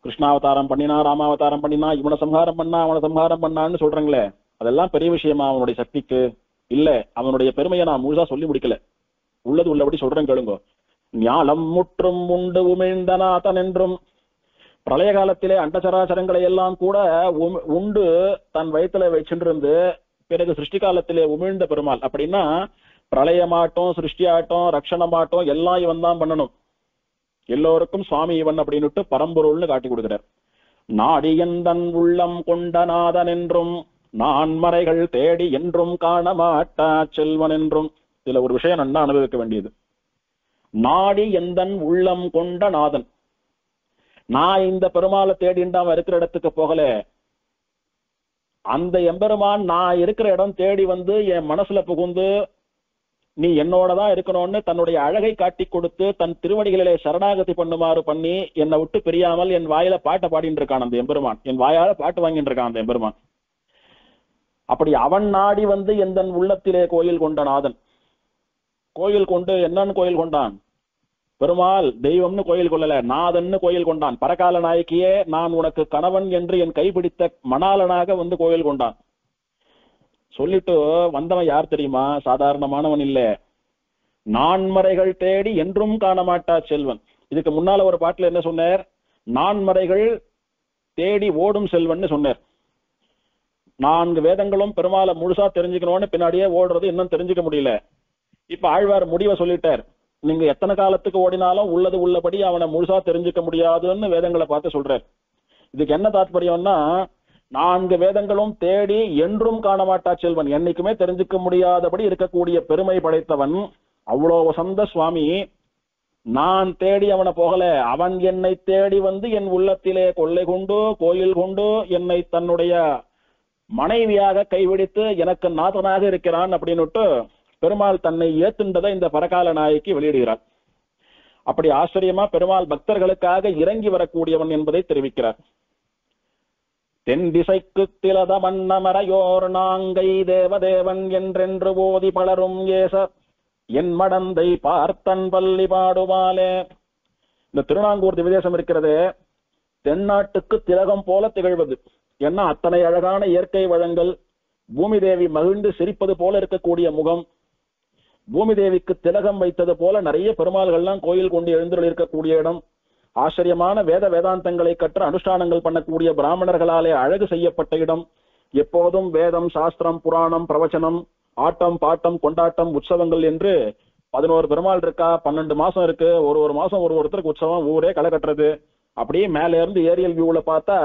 கிருஷ்ணாவதாரம் பண்ணினா, ராமாவதாரம் பண்ணினா, இவனை சம்ஹாரம் பண்ணா அவனை சம்ஹாரம் பண்ணான்னு சொல்றாங்களே, அதெல்லாம் பெரிய விஷயமா அவனுடைய சக்திக்கு? இல்ல, அவனுடைய பெருமையை நான் முழுசா சொல்லி முடிக்கல, உள்ளது உள்ளபடி சொல்றேன் கேளுங்க. ஞாலம் முற்றும் உண்டு உமிழ்ந்தநாதன் என்றும், பிரளய காலத்திலே அண்டசராசரங்களை எல்லாம் கூட உண்டு தன் வயிற்றுல வச்சுட்டு பிறகு சிருஷ்டி காலத்திலே உமிழ்ந்த பெருமாள். அப்படின்னா பிரளயமாட்டம், சிருஷ்டியாட்டம், ரட்சணமாட்டம் எல்லாம் இவன் தான் பண்ணணும். எல்லோருக்கும் சுவாமி இவன் அப்படின்னுட்டு பரம்பொருள்னு காட்டி கொடுக்கிறார். நாடியந்தன் உள்ளம் கொண்ட நாதன் என்றும் நான் மறைகள் தேடி என்றும் காண மாட்டா செல்வன் என்றும். இதுல ஒரு விஷயம் நன்னா அனுபவிக்க வேண்டியது. நாடி எந்தன் உள்ளம் கொண்ட நாதன். நான் இந்த பெருமாளை தேடிண்டு அவன் இருக்கிற இடத்துக்கு போகல, அந்த எம்பெருமான் நான் இருக்கிற இடம் தேடி வந்து என் மனசுல புகுந்து நீ என்னோடதான் இருக்கணும்னு தன்னுடைய அழகை காட்டி கொடுத்து தன் திருவடிகளிலே சரணாகதி பண்ணுமாறு பண்ணி என்னை விட்டு பிரியாமல் என் வாயில பாட்டை பாடிட்டு இருக்கான் அந்த எம்பெருமான், என் வாயால பாட்டு வாங்கிட்டு இருக்கான் அந்த எம்பெருமான். அப்படி அவன் நாடி வந்து எந்த உள்ளத்திலே கோயில் கொண்ட நாதன். கோயில் கொண்டு என்னன்னு கோயில் கொண்டான்? பெருமாள் தெய்வம்னு கோயில் கொள்ளல, நாதன்னு கோயில் கொண்டான். பரகால நாயகியே நான் உனக்கு கணவன் என்று என் கைப்பிடித்த மணாளனாக வந்து கோயில் கொண்டான். சொல்லிட்டு வந்தவன் யார் தெரியுமா? சாதாரணமானவன் இல்ல, நான்மறைகள் தேடி என்றும் காண மாட்டா செல்வன். இதுக்கு முன்னால ஒரு பாட்டுல என்ன சொன்னார்? நான்மறைகள் தேடி ஓடும் செல்வன் சொன்னார். 4 வேதங்களும் பெருமாளை முழுசா தெரிஞ்சுக்கணும்னு பின்னாடியே ஓடுறது இன்னும் தெரிஞ்சுக்க முடியல. இப்ப ஆழ்வார் முடிவை சொல்லிட்டார், நீங்க எத்தனை காலத்துக்கு ஓடினாலும் உள்ளது உள்ளபடி அவனை முழுசா தெரிஞ்சுக்க முடியாதுன்னு வேதங்களை பார்த்து சொல்றார். இதுக்கு என்ன தாத்பரியம்னா, 4 வேதங்களும் தேடி என்றும் காண மாட்டா செல்வன், என்னைக்குமே தெரிஞ்சுக்க முடியாதபடி இருக்கக்கூடிய பெருமை படைத்தவன். அவ்வளோ வசந்த சுவாமி. நான் தேடி அவனை போகல, அவன் என்னை தேடி வந்து என் உள்ளத்திலே கொள்ளை கொண்டு கோயில் கொண்டு என்னை தன்னுடைய மனைவியாக கைவிடித்து எனக்கு நாதனாக இருக்கிறான் அப்படின்னுட்டு பெருமாள் தன்னை ஏத்துண்டதை இந்த பரகால நாயகி வெளியிடுகிறார். அப்படி ஆச்சரியமா பெருமாள் பக்தர்களுக்காக இறங்கி வரக்கூடியவன் என்பதை தெரிவிக்கிறார். தென் திசைக்கு திலத மன்னமரையோர் நாங்கை தேவதேவன் என்றென்று ஓதி பலரும் ஏச என் மடந்தை பார்த்தன் பள்ளி பாடுவாலே. இந்த திருநாங்கூர் திவிதேசம் இருக்கிறது தென்னாட்டுக்கு திலகம் போல திகழ்வது. ஏன்னா அத்தனை அழகான இயற்கை வளங்கள், பூமி தேவி மகிழ்ந்து சிரிப்பது போல இருக்கக்கூடிய முகம், பூமி தேவிக்கு திலகம் வைத்தது போல நிறைய பெருமாள்கள்லாம் கோயில் கொண்டு எழுந்துள்ள இருக்கக்கூடிய இடம், ஆச்சரியமான வேத வேதாந்தங்களை கற்று அனுஷ்டானங்கள் பண்ணக்கூடிய பிராமணர்களாலே அழகு செய்யப்பட்ட இடம், எப்போதும் வேதம் சாஸ்திரம் புராணம் பிரவச்சனம் ஆட்டம் பாட்டம் கொண்டாட்டம் உற்சவங்கள் என்று 11 பெருமாள் இருக்கா, 12 மாசம் இருக்கு, ஒரு மாசம் ஒருத்தருக்கு உற்சவம், ஊரே களை கட்டுறது. அப்படியே மேல இருந்து ஏரியல் வியூல பார்த்தா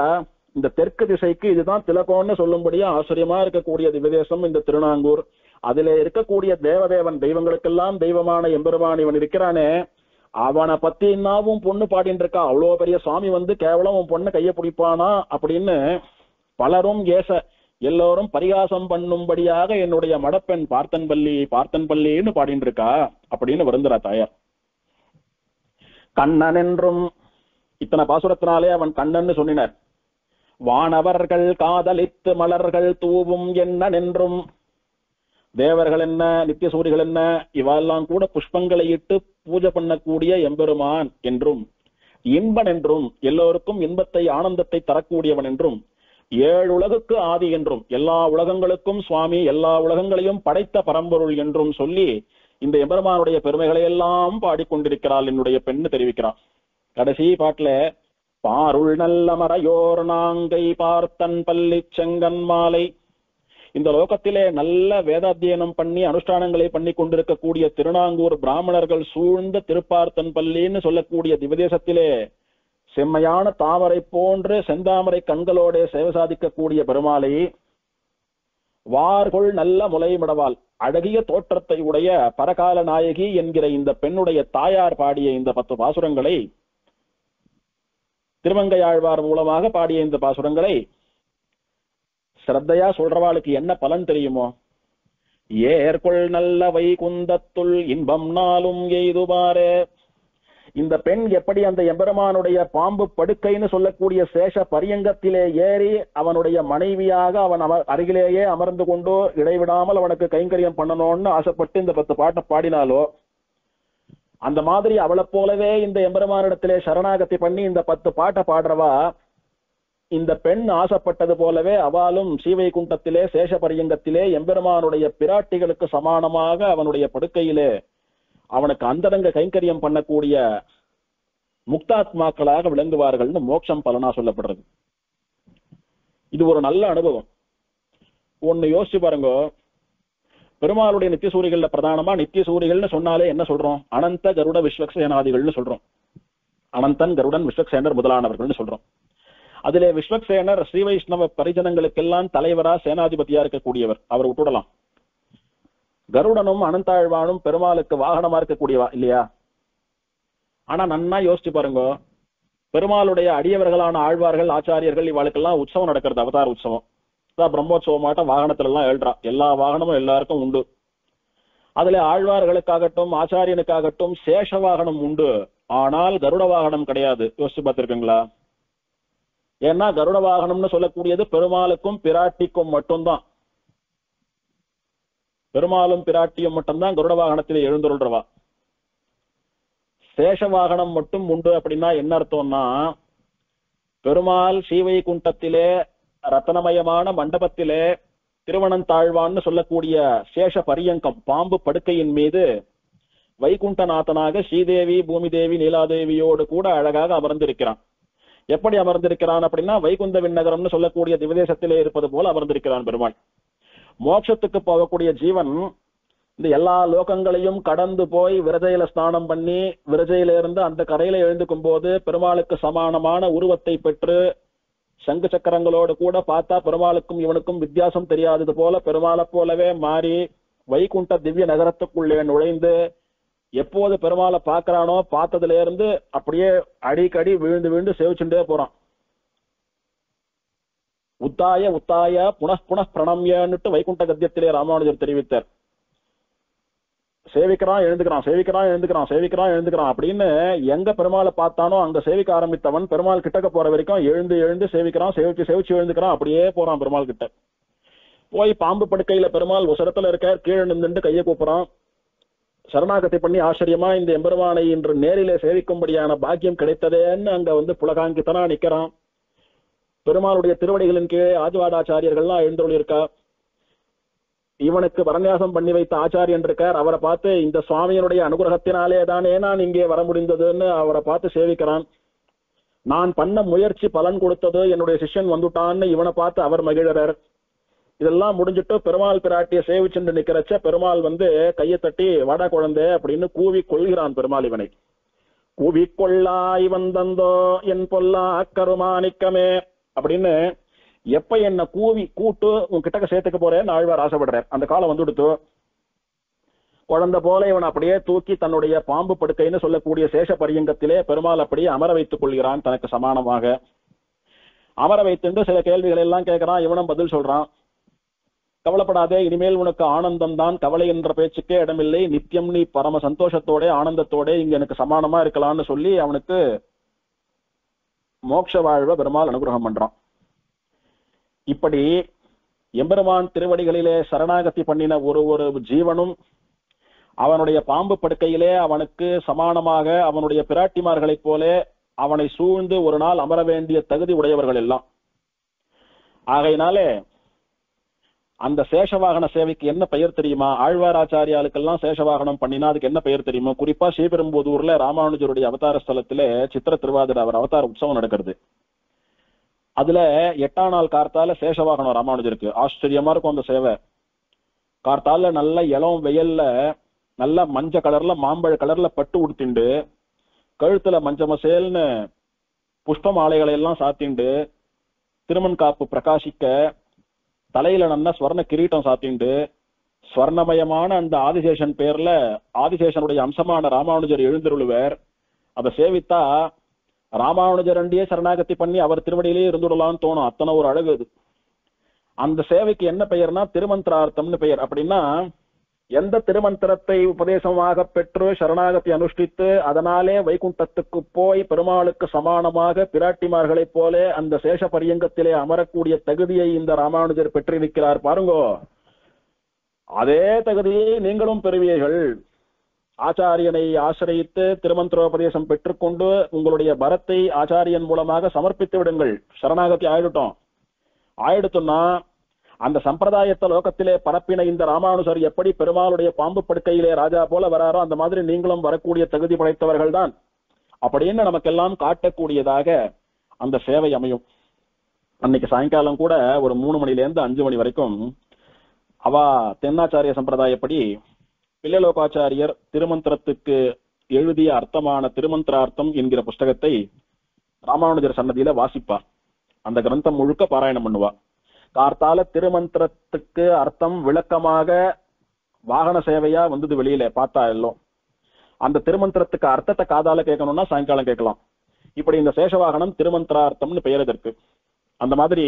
இந்த தெற்கு திசைக்கு இதுதான் திலகம்னு சொல்லும்படியா ஆச்சரியமா இருக்கக்கூடிய திவ்யதேசம் இந்த திருநாங்கூர். அதிலே இருக்கக்கூடிய தேவதேவன், தெய்வங்களுக்கெல்லாம் தெய்வமான எம்பெருமான் இவன் இருக்கிறானே, அவனை பத்தி என்னாவும் பொண்ணு பாடின்னு இருக்கா. அவ்வளவு பெரிய சுவாமி வந்து கேவலம் உன் பொண்ணு கைய பிடிப்பானா அப்படின்னு பலரும் ஏச, எல்லோரும் பரிகாசம் பண்ணும்படியாக என்னுடைய மடப்பெண் பார்த்தன்பள்ளின்னு பாடின்னு இருக்கா அப்படின்னு வருந்துறா தாயார். கண்ணன் என்றும் இத்தனை பாசுரத்தினாலே அவன் கண்ணன்னு சொன்னினர். வானவர்கள் காதலித்து மலர்கள் தூவும் எண்ணன் என்றும், தேவர்கள் என்ன நித்திய சூரிகள் என்ன இவெல்லாம் கூட புஷ்பங்களை இட்டு பூஜை பண்ணக்கூடிய எம்பெருமான் என்றும், இன்பன் என்றும் எல்லோருக்கும் இன்பத்தை ஆனந்தத்தை தரக்கூடியவன் என்றும், 7 உலகுக்கு ஆதி என்றும், எல்லா உலகங்களுக்கும் சுவாமி, எல்லா உலகங்களையும் படைத்த பரம்பொருள் என்றும் சொல்லி இந்த எம்பெருமானுடைய பெருமைகளை எல்லாம் பாடிக்கொண்டிருக்கிறாள் என்னுடைய பெண்ணு தெரிவிக்கிறான். கடைசி பாட்டுல பாருள் நல்ல மறையோர் நாங்கை பார்த்தன் பள்ளி செங்கன் மாலை, இந்த லோகத்திலே நல்ல வேதாத்தியனம் பண்ணி அனுஷ்டானங்களை பண்ணி கொண்டிருக்கக்கூடிய திருநாங்கூர் பிராமணர்கள் சூழ்ந்த திருப்பார்த்தன் பள்ளின்னு சொல்லக்கூடிய திவதேசத்திலே செம்மையான தாமரை போன்று செந்தாமரை கண்களோட சேவை சாதிக்கக்கூடிய பெருமாளை, வார்கொள் நல்ல முலைமிடவாள் அழகிய தோற்றத்தை உடைய பரகால நாயகி என்கிற இந்த பெண்ணுடைய தாயார் பாடிய இந்த 10 பாசுரங்களை, திருமங்கையாழ்வார் மூலமாக பாடிய இந்த பாசுரங்களை ஸ்ரத்தையா சொல்றவாளுக்கு என்ன பலன் தெரியுமோ? ஏற்கொள் நல்ல வைகுந்தத்துள் இன்பம் நாளும் எய்துபாரே. இந்த பெண் எப்படி அந்த எம்பெருமானுடைய பாம்பு படுக்கைன்னு சொல்லக்கூடிய சேஷ பரியங்கத்திலே ஏறி அவனுடைய மனைவியாக அவன் அருகிலேயே அமர்ந்து கொண்டு இடைவிடாமல் அவனுக்கு கைங்கரியம் பண்ணணும்னு ஆசைப்பட்டு இந்த 10 பாட்டை பாடினாலோ, அந்த மாதிரி அவளை போலவே இந்த எம்பெருமானிடத்திலே சரணாகதி பண்ணி இந்த 10 பாட்டை பாடுறவா, இந்த பெண் ஆசைப்பட்டது போலவே அவளும் ஸ்ரீவைகுண்டத்திலே சேஷ பரியங்கத்திலே எம்பெருமானுடைய பிராட்டிகளுக்கு சமானமாக அவனுடைய படுக்கையிலே அவனுக்கு அந்தரங்க கைங்கரியம் பண்ணக்கூடிய முக்தாத்மாக்களாக விளங்குவார்கள்னு மோட்சம் பலனா சொல்லப்படுறது. இது ஒரு நல்ல அனுபவம். ஒன்னு யோசிச்சு பாருங்க, பெருமாளுடைய நித்திய சூரிகள்ல பிரதானமா நித்திய சூரிகள்னு சொன்னாலே என்ன சொல்றோம்? அனந்த கருட விஸ்வக்சேனாதிகள்னு சொல்றோம். அனந்தன் கருடன் விஸ்வக்சேனர் முதலானவர்கள்னு சொல்றோம். அதிலே விஸ்வக்சேனர் ஸ்ரீ வைஷ்ணவ பரிஜனங்களுக்கெல்லாம் தலைவரா சேனாதிபதியா இருக்கக்கூடியவர், அவர் விட்டுடலாம். கருடனும் அனந்தாழ்வானும் பெருமாளுக்கு வாகனமா இருக்கக்கூடியவா இல்லையா? ஆனா நன்னா யோசிச்சு பாருங்க, பெருமாளுடைய அடியவர்களான ஆழ்வார்கள் ஆச்சாரியர்கள் இவாளுக்கெல்லாம் உற்சவம் நடக்கிறது, அவதார உற்சவம். பிரம்மோற்சவம் மாட்டம் வாகனத்துல எல்லாம் எழுறா, எல்லா வாகனமும் எல்லாருக்கும் உண்டு. அதுல ஆழ்வார்களுக்காகட்டும் ஆச்சாரியனுக்காகட்டும் சேஷ வாகனம் உண்டு, ஆனால் கருட வாகனம் கிடையாது. யோசிச்சு பார்த்திருக்கீங்களா? ஏன்னா கருட வாகனம்னு சொல்லக்கூடியது பெருமாளுக்கும் பிராட்டிக்கும் மட்டும்தான். பெருமாளும் பிராட்டியும் மட்டும்தான் கருட வாகனத்திலே எழுந்துருள்றவா. சேஷ வாகனம் மட்டும் உண்டு அப்படின்னா என்ன அர்த்தம்னா, பெருமாள் ஸ்ரீவைகுண்டத்திலே ரத்தனமயமான மண்டபத்திலே திருவனந்தாழ்வான்னு சொல்லக்கூடிய சேஷ பரியங்கம் பாம்பு படுக்கையின் மீது வைகுண்டநாதனாக ஸ்ரீதேவி பூமி தேவி நீலாதேவியோடு கூட அழகாக அமர்ந்திருக்கிறான். எப்படி அமர்ந்திருக்கிறான் அப்படின்னா, வைகுந்த விண்ணகரம்னு சொல்லக்கூடிய திவதேசத்திலே இருப்பது போல அமர்ந்திருக்கிறான் பெருமாள். மோட்சத்துக்கு போகக்கூடிய ஜீவன் இந்த எல்லா லோகங்களையும் கடந்து போய் விரஜையில ஸ்நானம் பண்ணி விரஜையில இருந்து அந்த கரையில எழுந்துக்கும் போது பெருமாளுக்கு சமானமான உருவத்தை பெற்று சங்கு சக்கரங்களோடு கூட பார்த்தா பெருமாளுக்கும் இவனுக்கும் வித்தியாசம் தெரியாதது போல பெருமாளை போலவே மாறி வைகுண்ட திவ்ய நகரத்துக்குள்ளே நுழைந்து எப்போது பெருமாளை பார்க்கிறானோ பார்த்ததுல இருந்து அப்படியே அடிக்கடி விழுந்து விழுந்து சேவிச்சுட்டே போறான். உத்தாய உத்தாய புனః புனః பிரணம்யன்னுட்டு வைகுண்ட கத்தியத்திலே ராமானுஜர் தெரிவித்தார். சேவிக்கிறான் எழுந்துக்கிறான், சேவிக்கிறான் எழுந்துக்கிறான், சேவிக்கிறான் எழுந்துக்கிறான் அப்படின்னு எங்க பெருமாளை பார்த்தானோ அங்க சேவிக்க ஆரம்பித்தவன் பெருமாள் கிட்டக்க போற வரைக்கும் எழுந்து எழுந்து சேவிக்கிறான், சேவிச்சு சேவிச்சு எழுந்துக்கிறான், அப்படியே போறான் பெருமாள் கிட்ட. போய் பாம்பு படுக்கையில பெருமாள் உசரத்துல இருக்க, கீழே நின்று கையை கூப்புறான். சரணாகதி பண்ணி ஆச்சரியமா இந்த எம்பெருமானை இன்று நேரிலே சேவிக்கும்படியான பாக்கியம் கிடைத்ததேன்னு அங்க புலகாங்கித்தனா நிக்கிறான். பெருமாளுடைய திருவடிகளின் கீழே ஆஜ்வாடாச்சாரியர்கள்லாம் எழுந்தருள் இருக்கா. இவனுக்கு வரநியாசம் பண்ணி வைத்த ஆச்சாரியன் இருக்கார். அவரை பார்த்து இந்த சுவாமியினுடைய அனுகிரகத்தினாலே தானே நான் இங்கே வர முடிந்ததுன்னு அவரை பார்த்து சேவிக்கிறான். நான் பண்ண முயற்சி பலன் கொடுத்தது, என்னுடைய சிஷ்யன் வந்துட்டான்னு இவனை பார்த்து அவர் மகிழறார். இதெல்லாம் முடிஞ்சிட்டு பெருமாள் பிராட்டிய சேவிச்சுட்டு நிக்கிறச்ச பெருமாள் கையை தட்டி வாடா குழந்தை அப்படின்னு கூவி கொள்கிறான். பெருமாள் இவனை கூவி கொள்ளாய் வந்தந்தோ என் பொல்லா கருமாணிக்கமே அப்படின்னு எப்ப என்ன கூவி கூட்டு உன் கிட்டக்க சேர்த்துக்க போறேன்னு ஆழ்வார் ஆசைப்படுறார். அந்த காலம் வந்துடுத்து. குழந்தை போல இவன் அப்படியே தூக்கி தன்னுடைய பாம்பு படுக்கைன்னு சொல்லக்கூடிய சேஷ பரியங்கத்திலே பெருமாள் அப்படியே அமர வைத்துக் கொள்கிறான். தனக்கு சமானமாக அமர வைத்துண்டு சில கேள்விகள் எல்லாம் கேட்கிறான். இவனும் பதில் சொல்றான். கவலைப்படாதே, இனிமேல் உனக்கு ஆனந்தம் தான், கவலை என்ற பேச்சுக்கே இடமில்லை, நித்தியம் நீ பரம சந்தோஷத்தோட ஆனந்தத்தோட இங்க எனக்கு சமானமா இருக்கலாம்னு சொல்லி அவனுக்கு மோட்ச வாழ்வ பெருமாள் அனுகிரகம் பண்றான். இப்படி எம்பெருமான் திருவடிகளிலே சரணாகதி பண்ணின ஒரு ஜீவனும் அவனுடைய பாம்பு படுக்கையிலே அவனுக்கு சமானமாக அவனுடைய பிராட்டிமார்களைப் போல அவனை சூழ்ந்து ஒரு நாள் அமர வேண்டிய தகுதி உடையவர்கள் எல்லாம். ஆகையினாலே அந்த சேஷவாகன சேவைக்கு என்ன பெயர் தெரியுமா? ஆழ்வாராச்சாரியாளுக்கெல்லாம் சேஷவாகனம் பண்ணினா அதுக்கு என்ன பெயர் தெரியுமா? குறிப்பா ஸ்ரீபெரும்புதூர்ல ராமானுஜருடைய அவதார ஸ்தலத்திலே சித்திர திருவாதிரை அவர் அவதார உற்சவம் நடக்கிறது. அதுல 8ஆம் நாள் கார்த்தால சேஷவாகனம் ராமானுஜருக்கு. ஆச்சரியமா இருக்கும் அந்த சேவை. கார்த்தால நல்ல இளம் வெயில்ல நல்ல மஞ்ச கலர்ல மாம்பழ கலர்ல பட்டு உடுத்திண்டு, கழுத்துல மஞ்ச மசேல்னு புஷ்ப மாலைகளை எல்லாம் சாத்திண்டு, திருமண் காப்பு பிரகாசிக்க, தலையில நல்ல ஸ்வர்ண கிரீட்டம் சாத்திண்டு, ஸ்வர்ணமயமான அந்த ஆதிசேஷன் பேர்ல ஆதிசேஷனுடைய அம்சமான ராமானுஜர் எழுந்தருளுவர். அதை சேவித்தா ராமானுஜரண்டியே சரணாகதி பண்ணி அவர் திருவடியிலேயே இருந்துடலாம்னு தோணும். அத்தனை ஒரு அழகு அது. அந்த சேவைக்கு என்ன பெயர்னா திருமந்திரார்த்தம்னு பெயர். அப்படின்னா எந்த திருமந்திரத்தை உபதேசமாக பெற்று சரணாகதி அனுஷ்டித்து அதனாலே வைகுண்டத்துக்கு போய் பெருமாளுக்கு சமானமாக பிராட்டிமார்களைப் போல அந்த சேஷ பரியங்கத்திலே அமரக்கூடிய தகுதியை இந்த ராமானுஜர் பெற்றிருக்கிறார். பாருங்கோ, அதே தகுதியை நீங்களும் பெறுவீர்கள். ஆச்சாரியனை ஆசிரியித்து திருமந்திரோபதேசம் பெற்றுக்கொண்டு உங்களுடைய பரத்தை ஆச்சாரியன் மூலமாக சமர்ப்பித்து விடுங்கள். சரணாகதி ஆயிடுத்துன்னா அந்த சம்பிரதாயத்தை லோகத்திலே பரப்பின இந்த ராமானுஜர் எப்படி பெருமாளுடைய பாம்பு படுக்கையிலே ராஜா போல வராரோ அந்த மாதிரி நீங்களும் வரக்கூடிய தகுதி படைத்தவர்கள் தான் அப்படின்னு நமக்கெல்லாம் காட்டக்கூடியதாக அந்த சேவை அமையும். அன்னைக்கு சாயங்காலம் கூட ஒரு 3 மணிலேருந்து 5 மணி வரைக்கும் அவா தென்னாச்சாரிய சம்பிரதாயப்படி பிள்ளைலோகாச்சாரியர் திருமந்திரத்துக்கு எழுதிய அர்த்தமான திருமந்திரார்த்தம் என்கிற புஸ்தகத்தை ராமானுஜர் சன்னதியில வாசிப்பார். அந்த கிரந்தம் முழுக்க பாராயணம் பண்ணுவா. கார்த்தால திருமந்திரத்துக்கு அர்த்தம் விளக்கமாக வாகன சேவையா வந்தது வெளியில பார்த்தா எல்லாம். அந்த திருமந்திரத்துக்கு அர்த்தத்தை காதால கேட்கணும்னா சாயங்காலம் கேட்கலாம். இப்படி இந்த சேஷவாகனம் திருமந்திரார்த்தம்னு பெயர் இதற்கு. அந்த மாதிரி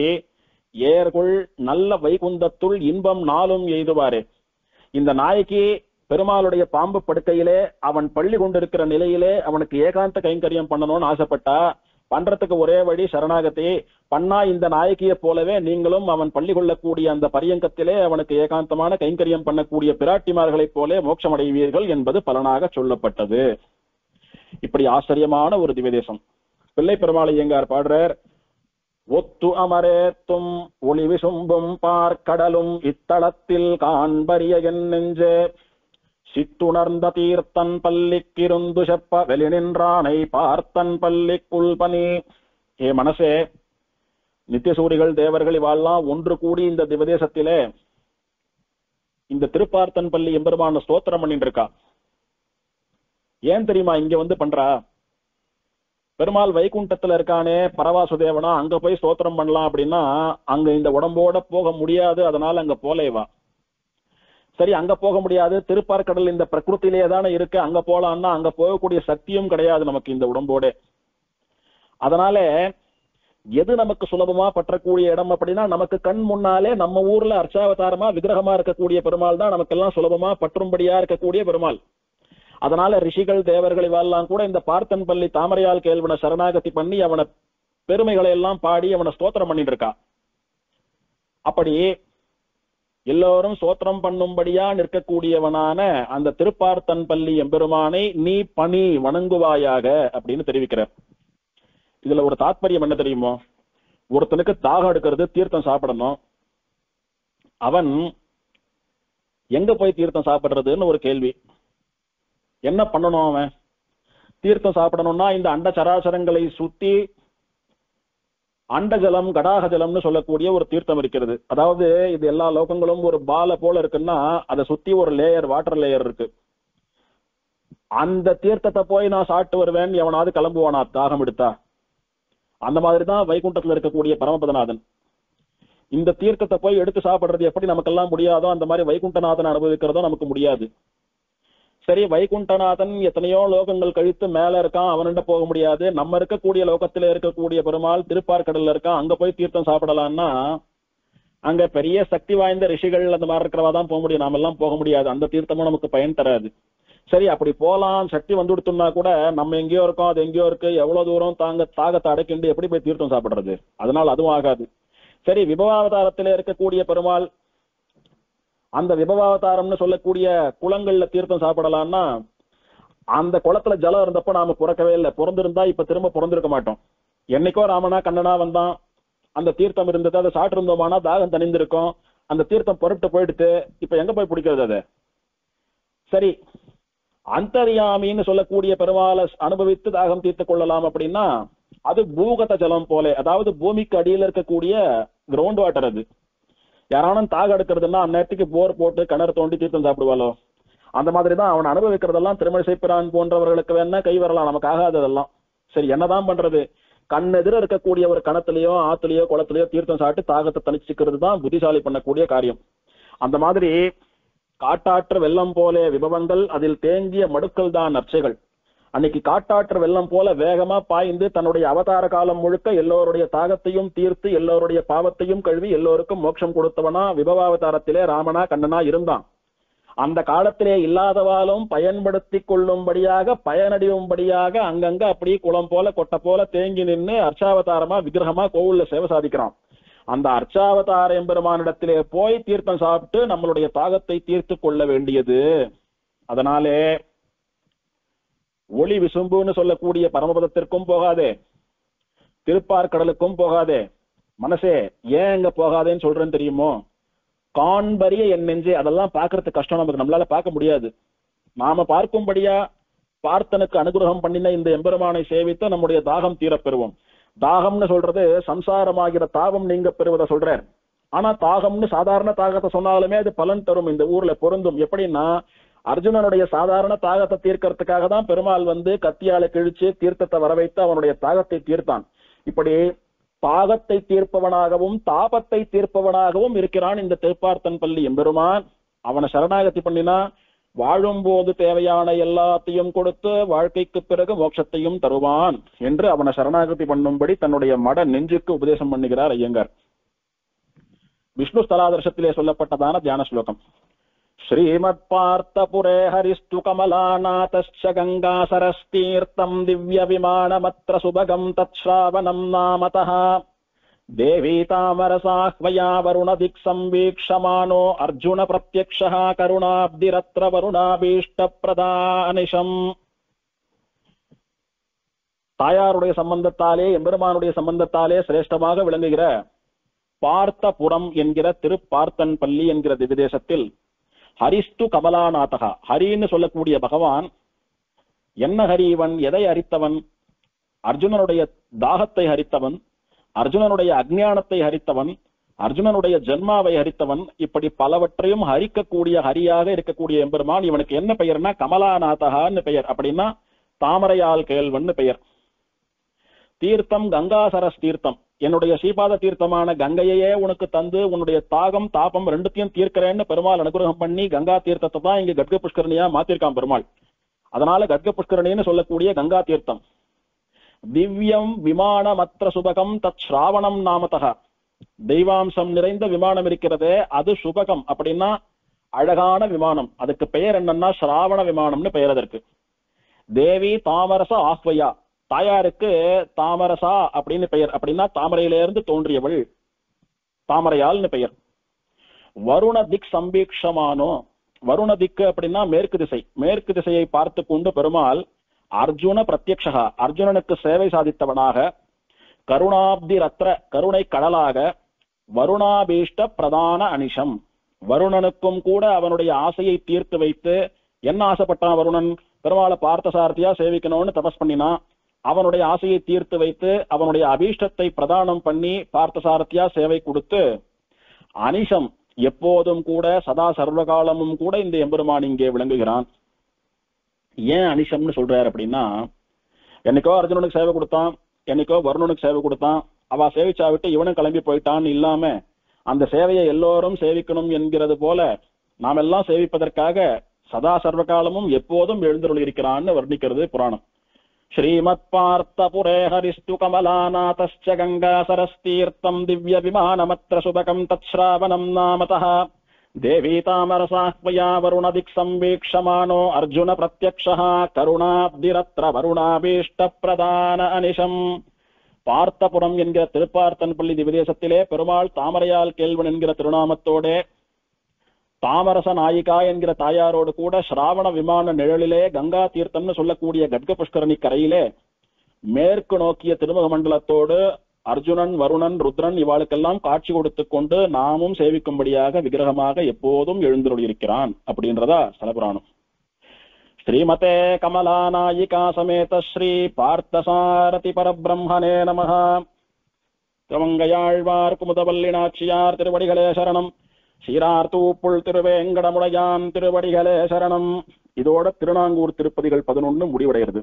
ஏர்கொள் நல்ல வைகுந்தத்துள் இன்பம் நாளும் எய்துவாரே. இந்த நாய்க்கு பெருமாளுடைய பாம்பு படுக்கையிலே அவன் பள்ளி கொண்டிருக்கிற நிலையிலே அவனுக்கு ஏகாந்த கைங்கரியம் பண்ணணும்னு ஆசைப்பட்டா பண்றதுக்கு ஒரே வழி சரணாகதி பண்ணா இந்த நாயகியை போலவே நீங்களும் அவன் பள்ளி கொள்ளக்கூடிய அந்த பரியங்கத்திலே அவனுக்கு ஏகாந்தமான கைங்கரியம் பண்ணக்கூடிய பிராட்டிமார்களைப் போல மோட்சம் அடைவீர்கள் என்பது பலனாக சொல்லப்பட்டது. இப்படி ஆச்சரியமான ஒரு திவ்யதேசம். பிள்ளை பெருமாள் ஐயங்கார் பாடுறார். ஒத்து அமரேத்தும் ஒளி விசும்பும் பார்க்கடலும் இத்தளத்தில் காண்பரிய என் நெஞ்சே சித்துணர்ந்த தீர்த்தன் பள்ளிக்கிருந்து செப்ப வெளிநின்றானை பார்த்தன் பள்ளிக்குள் பனி. ஏ மனசே, நித்தியசூரிகள் தேவர்கள் இவாள்லாம் ஒன்று கூடி இந்த திவதேசத்திலே இந்த திருப்பார்த்தன் பள்ளி எம்பெருமான ஸ்தோத்திரம் பண்ணிட்டு இருக்கா. ஏன் தெரியுமா இங்க பண்றா? பெருமாள் வைகுண்டத்துல இருக்கானே பரவாசுதேவனா, அங்க போய் ஸ்தோத்திரம் பண்ணலாம் அப்படின்னா அங்க இந்த உடம்போட போக முடியாது. அதனால அங்க போலேவா. சரி, அங்க போக முடியாது, திருப்பார்கடல் இந்த பிரகிருத்திலே தானே இருக்கு, அங்க போலான்னா அங்க போகக்கூடிய சக்தியும் கிடையாது நமக்கு இந்த உடம்போட. அதனால எது நமக்கு சுலபமா பற்றக்கூடிய இடம் அப்படின்னா, நமக்கு கண் முன்னாலே நம்ம ஊர்ல அர்ச்சாவதாரமா விக்கிரகமா இருக்கக்கூடிய பெருமாள் தான் நமக்கெல்லாம் சுலபமா பற்றும்படியா இருக்கக்கூடிய பெருமாள். அதனால ரிஷிகள் தேவர்கள் இவெல்லாம் கூட இந்த பார்த்தன் பள்ளி தாமரையால் கேள்வனை சரணாகதி பண்ணி அவனை பெருமைகளை எல்லாம் பாடி அவனை ஸ்தோத்திரம் பண்ணிட்டு இருக்கா. அப்படி எல்லோரும் ஸ்தோத்திரம் பண்ணும்படியா நிற்கக்கூடியவனான அந்த திருப்பார்த்தன் பள்ளி எம்பெருமானை நீ பணி வணங்குவாயாக அப்படின்னு தெரிவிக்கிறார். இதுல ஒரு தாத்பரியம் என்ன தெரியுமோ? ஒருத்தனுக்கு தாகம் எடுக்கிறது, தீர்த்தம் சாப்பிடணும். அவன் எங்க போய் தீர்த்தம் சாப்பிடுறதுன்னு ஒரு கேள்வி. என்ன பண்ணணும் அவன்? தீர்த்தம் சாப்பிடணும்னா இந்த அண்ட சராசரங்களை சுத்தி அண்டஜலம் கடாக ஜலம்னு சொல்லக்கூடிய ஒரு தீர்த்தம் இருக்கிறது. அதாவது இது எல்லா லோகங்களும் ஒரு பால போல இருக்குன்னா அதை சுத்தி ஒரு லேயர், வாட்டர் லேயர் இருக்கு. அந்த தீர்த்தத்தை போய் நான் சாப்பிட்டு வருவேன் எவனாவது கிளம்புவானா தாகம் எடுத்தா? அந்த மாதிரிதான் வைகுண்டத்துல இருக்கக்கூடிய பரமபதநாதன். இந்த தீர்த்தத்தை போய் எடுத்து சாப்பிடுறது எப்படி நமக்கெல்லாம் முடியாதோ அந்த மாதிரி வைகுண்டநாதன் அனுபவிக்கிறதோ நமக்கு முடியாது. சரி, வைகுண்டநாதன் எத்தனையோ லோகங்கள் கழித்து மேல இருக்கான், அவன்கிட்ட போக முடியாது. நம்ம இருக்கக்கூடிய லோகத்துல இருக்கக்கூடிய பெருமாள் திருப்பார்கடல்ல இருக்கான், அங்க போய் தீர்த்தம் சாப்பிடலாம்னா அங்க பெரிய சக்தி வாய்ந்த ரிஷிகள் அந்த மாதிரி இருக்கிறவா தான் போக முடியும். நாம எல்லாம் போக முடியாது. அந்த தீர்த்தமும் நமக்கு பயன் தராது. சரி, அப்படி போலாம், சக்தி வந்து கொடுத்தோம்னா கூட நம்ம எங்கேயோ இருக்கோம், அது எங்கேயோ இருக்கு, எவ்வளவு தூரம் தாகத்தை அடக்கிண்டு எப்படி போய் தீர்த்தம் சாப்பிடுறது? அதனால அதுவும் ஆகாது. சரி, விபவாவதாரத்திலே இருக்கக்கூடிய பெருமாள் அந்த விபவாவதாரம்னு சொல்லக்கூடிய குளங்கள்ல தீர்த்தம் சாப்பிடலாம்னா அந்த குளத்துல ஜலம் இருந்தப்ப நாம பிறக்கவே இல்லை. பிறந்திருந்தா இப்ப திரும்ப பிறந்திருக்க மாட்டோம். என்னைக்கோ ராமனா கண்ணனா வந்தான், அந்த தீர்த்தம் இருந்தது, அதை சாப்பிட்டு இருந்தோமானா தாகம் தணிந்திருக்கும். அந்த தீர்த்தம் பொருட்டு போயிடுத்து, இப்ப எங்க போய் பிடிக்கிறது அதை? சரி, அந்தர்யாமின்னு சொல்லக்கூடிய பெருமாளை அனுபவித்து தாகம் தீர்த்து கொள்ளலாம் அப்படின்னா அது பூகத ஜலம் போல, அதாவது பூமிக்கு அடியில் இருக்கக்கூடிய கிரவுண்ட் வாட்டர். அது யாரானும் தாகம் எடுக்கிறதுனா அந்நேரத்துக்கு போர் போட்டு கிணறு தோண்டி தீர்த்தம் சாப்பிடுவாளோ? அந்த மாதிரிதான் அவன் அனுபவிக்கிறதெல்லாம் திருமழிசை பிரான் போன்றவர்களுக்கு வேணா கை வரலாம், நமக்கு ஆகாததெல்லாம். சரி, என்னதான் பண்றது? கண்ணெதிர இருக்கக்கூடிய ஒரு கணத்திலேயோ ஆத்துலயோ குளத்திலேயோ தீர்த்தம் சாப்பிட்டு தாகத்தை தணிச்சுக்கிறது தான் புத்திசாலி பண்ணக்கூடிய காரியம். அந்த மாதிரி காட்டாற்று வெள்ளம் போல விபவங்கள், அதில் தேங்கிய மடுக்கள் தான் நற்சைகள். அன்னைக்கு காட்டாற்று வெள்ளம் போல வேகமா பாய்ந்து தன்னுடைய அவதார காலம் முழுக்க எல்லோருடைய தாகத்தையும் தீர்த்து எல்லோருடைய பாவத்தையும் கழுவி எல்லோருக்கும் மோட்சம் கொடுத்தவனா விபவாவதாரத்திலே ராமனா கண்ணனா இருந்தான். அந்த காலத்திலே இல்லாதவாலும் பயன்படுத்தி கொள்ளும்படியாக பயனடையும்படியாக அங்கங்க அப்படியே குளம் போல கொட்டை போல தேங்கி நின்று அர்ச்சாவதாரமா விக்கிரகமா கோவில்ல சேவை சாதிக்கிறான். அந்த அர்ச்சாவதார எம்பெருமானிடத்திலே போய் தீர்த்தம் சாப்பிட்டு நம்மளுடைய தாகத்தை தீர்த்து கொள்ள வேண்டியது. அதனாலே ஒளி விசும்புன்னு சொல்லக்கூடிய பரமபதத்திற்கும் போகாதே, திருப்பார்கடலுக்கும் போகாதே. மனசே, ஏன் எங்க போகாதேன்னு சொல்றேன்னு தெரியுமோ? காண்பறிய என் நெஞ்சே, அதெல்லாம் பாக்குறதுக்கு கஷ்டம், நமக்கு நம்மளால பார்க்க முடியாது. நாம பார்க்கும்படியா பார்த்தனுக்கு அனுகிரகம் பண்ணின இந்த எம்பெருமானை சேவித்து நம்முடைய தாகம் தீரப்பெறுவோம். தாகம்னு சொல்றது சம்சாரமாகிற தாகம் நீங்க பெறுவதை சொல்றார். ஆனா தாகம்னு சாதாரண தாகத்தை சொன்னாலுமே அது பலன் தரும், இந்த ஊர்ல பொருந்தும். எப்படின்னா, அர்ஜுனனுடைய சாதாரண தாகத்தை தீர்க்கறதுக்காக தான் பெருமாள் வந்து கத்தியால கிழிச்சு தீர்த்தத்தை வர வைத்து அவனுடைய தாகத்தை தீர்த்தான். இப்படி தாகத்தை தீர்ப்பவனாகவும் தாபத்தை தீர்ப்பவனாகவும் இருக்கிறான் இந்த திருப்பார்த்தன் பள்ளி எம்பெருமான். அவனை சரணாகதி பண்ணினா வாழும்போது தேவையான எல்லாத்தையும் கொடுத்து வாழ்க்கைக்கு பிறகு மோட்சத்தையும் தருவான் என்று அவனை சரணாகதி பண்ணும்படி தன்னுடைய மட நெஞ்சுக்கு உபதேசம் பண்ணுகிறார் ஐயங்கார். விஷ்ணு ஸ்தலாதர்ஷத்திலே சொல்லப்பட்டதான தியான ஸ்லோகம். ஸ்ரீமத் பார்த்தபுரே ஹரிஸ்து கமலாநாதஸ்ச கங்காசரஸ்தீர்த்தம் திவ்ய விமானமத்ர சுபகம் தத்ஸ்ராவணம் நாமதः தேவி தாமரசாஹ்வயா வருணதிக் சம்வீக்ஷமானோ அர்ஜுன பிரத்யக்ஷः கருணாப்திரத்ர வருணாபீஷ்ட பிரதானிஷம். தாயாருடைய சம்பந்தத்தாலே எம்பெருமானுடைய சம்பந்தத்தாலே சிரேஷ்டமாக விளங்குகிற பார்த்தபுரம் என்கிற திருப்பார்த்தன் பள்ளி என்கிற திவ்யதேசத்தில் ஹரிஸ்து கமலாநாதகா, ஹரின்னு சொல்லக்கூடிய பகவான் என்ன ஹரி? இவன் எதை ஹரித்தவன்? அர்ஜுனனுடைய தாகத்தை ஹரித்தவன், அர்ஜுனனுடைய அஜ்ஞானத்தை ஹரித்தவன், அர்ஜுனனுடைய ஜென்மாவை ஹரித்தவன். இப்படி பலவற்றையும் ஹரிக்கக்கூடிய ஹரியாக இருக்கக்கூடிய எம்பெருமான். இவனுக்கு என்ன பெயர்னா கமலாநாதகான்னு பெயர். அப்படின்னா தாமரையால் கேள்வன்னு பெயர். தீர்த்தம் கங்காசரஸ் தீர்த்தம், என்னுடைய ஸ்ரீபாத தீர்த்தமான கங்கையே உனக்கு தந்து உன்னுடைய தாகம் தாபம் ரெண்டுத்தையும் தீர்க்கிறேன்னு பெருமாள் அனுகிரகம் பண்ணி கங்கா தீர்த்தத்தை தான் இங்க கட்க புஷ்கரணியா மாத்திருக்கான் பெருமாள். அதனால கட்க புஷ்கரணின்னு சொல்லக்கூடிய கங்கா தீர்த்தம். திவ்யம் விமானமத்ர சுபகம் தத் ஸ்ராவணம் நாமதக. தெய்வாம்சம் நிறைந்த விமானம் இருக்கிறதே அது சுபகம், அப்படின்னா அழகான விமானம். அதுக்கு பெயர் என்னன்னா ஸ்ராவண விமானம்னு பெயர் அதற்கு. தேவி தாமரச ஆஹ்வயா, தாயாருக்கு தாமரசா அப்படின்னு பெயர், அப்படின்னா தாமரையிலிருந்து தோன்றியவள், தாமரையால்னு பெயர். வருண திக் சம்பீக்ஷமானோ, வருண திக்கு அப்படின்னா மேற்கு திசை, மேற்கு திசையை பார்த்து கொண்டு பெருமாள் அர்ஜுன பிரத்யக்ஷா, அர்ஜுனனுக்கு சேவை சாதித்தவனாக, கருணாப்தி ரத்ர கருணை கடலாக, வருணாபீஷ்ட பிரதான அனிஷம், வருணனுக்கும் கூட அவனுடைய ஆசையை தீர்த்து வைத்து, என்ன ஆசைப்பட்டான் வருணன், பெருமாளை பார்த்த சாரதியா சேவிக்கணும்னு தபஸ் பண்ணினான். அவனுடைய ஆசையை தீர்த்து வைத்து அவனுடைய அபீஷ்டத்தை பிரதானம் பண்ணி பார்த்த சாரதியா சேவை கொடுத்து, அனிஷம் எப்போதும் கூட சதா சர்வகாலமும் கூட இந்த எம்பெருமான் இங்கே விளங்குகிறான். ஏன் அனிஷம்னு சொல்றாரு அப்படின்னா, என்னைக்கோ அர்ஜுனனுக்கு சேவை கொடுத்தான், என்னைக்கோ வருணனுக்கு சேவை கொடுத்தான், அவ சேவிச்சா விட்டு இவனும் கிளம்பி போயிட்டான்னு இல்லாம அந்த சேவையை எல்லோரும் சேவிக்கணும் என்கிறது போல நாம் எல்லாம் சேவிப்பதற்காக சதா சர்வகாலமும் எப்போதும் எழுந்தருள் இருக்கிறான்னு வர்ணிக்கிறது புராணம். ஸ்ரீமத் பார்த்த புரே ஹரிஸ்து கமலாநாதஸ்ச கங்கா சரஸ்தீர்த்தம் திவ்ய விமானமத்ர சுபகம் தத் ஸ்ராவணம் நாமதः. தேவி தாமரசாஹ்வயா வருணதிக் சம்பீக்ஷமானோ அர்ஜுன பிரத்யக்ஷः கருணாப்திரத்ர வருணாபீஷ்ட பிரதான அனிஷம். பார்த்தபுரம் என்கிற திருப்பார்த்தன்பள்ளி திவ்யதேசத்திலே பெருமாள் தாமரையால் கேள்வன் என்கிற திருநாமத்தோடே தாமரச நாயிகா என்கிற தாயாரோடு கூட ஸ்ராவண விமான நிழலிலே கங்கா தீர்த்தம்னு சொல்லக்கூடிய கட்க புஷ்கரணி கரையிலே மேற்கு நோக்கிய திருமுக மண்டலத்தோடு அர்ஜுனன் வருணன் ருத்ரன் இவாளுக்கெல்லாம் காட்சி கொடுத்து கொண்டு நாமும் சேவிக்கும்படியாக விக்கிரகமாக எப்போதும் எழுந்தருளியிருக்கிறான் அப்படின்றதா ஸ்தலபுராணம். ஸ்ரீமதே கமலாநாயிகா சமேத ஸ்ரீ பார்த்தசாரதி பரபிரம்மணே நமஹ. திருமங்கையாழ்வார் குமுதவல்லி நாச்சியார் திருவடிகளே சரணம். சீரார்த்தூப்புள் திருவேங்கடமுடையான் திருவடிகளே சரணம். இதோட திருநாங்கூர் திருப்பதிகள் 11 முடிவடைகிறது.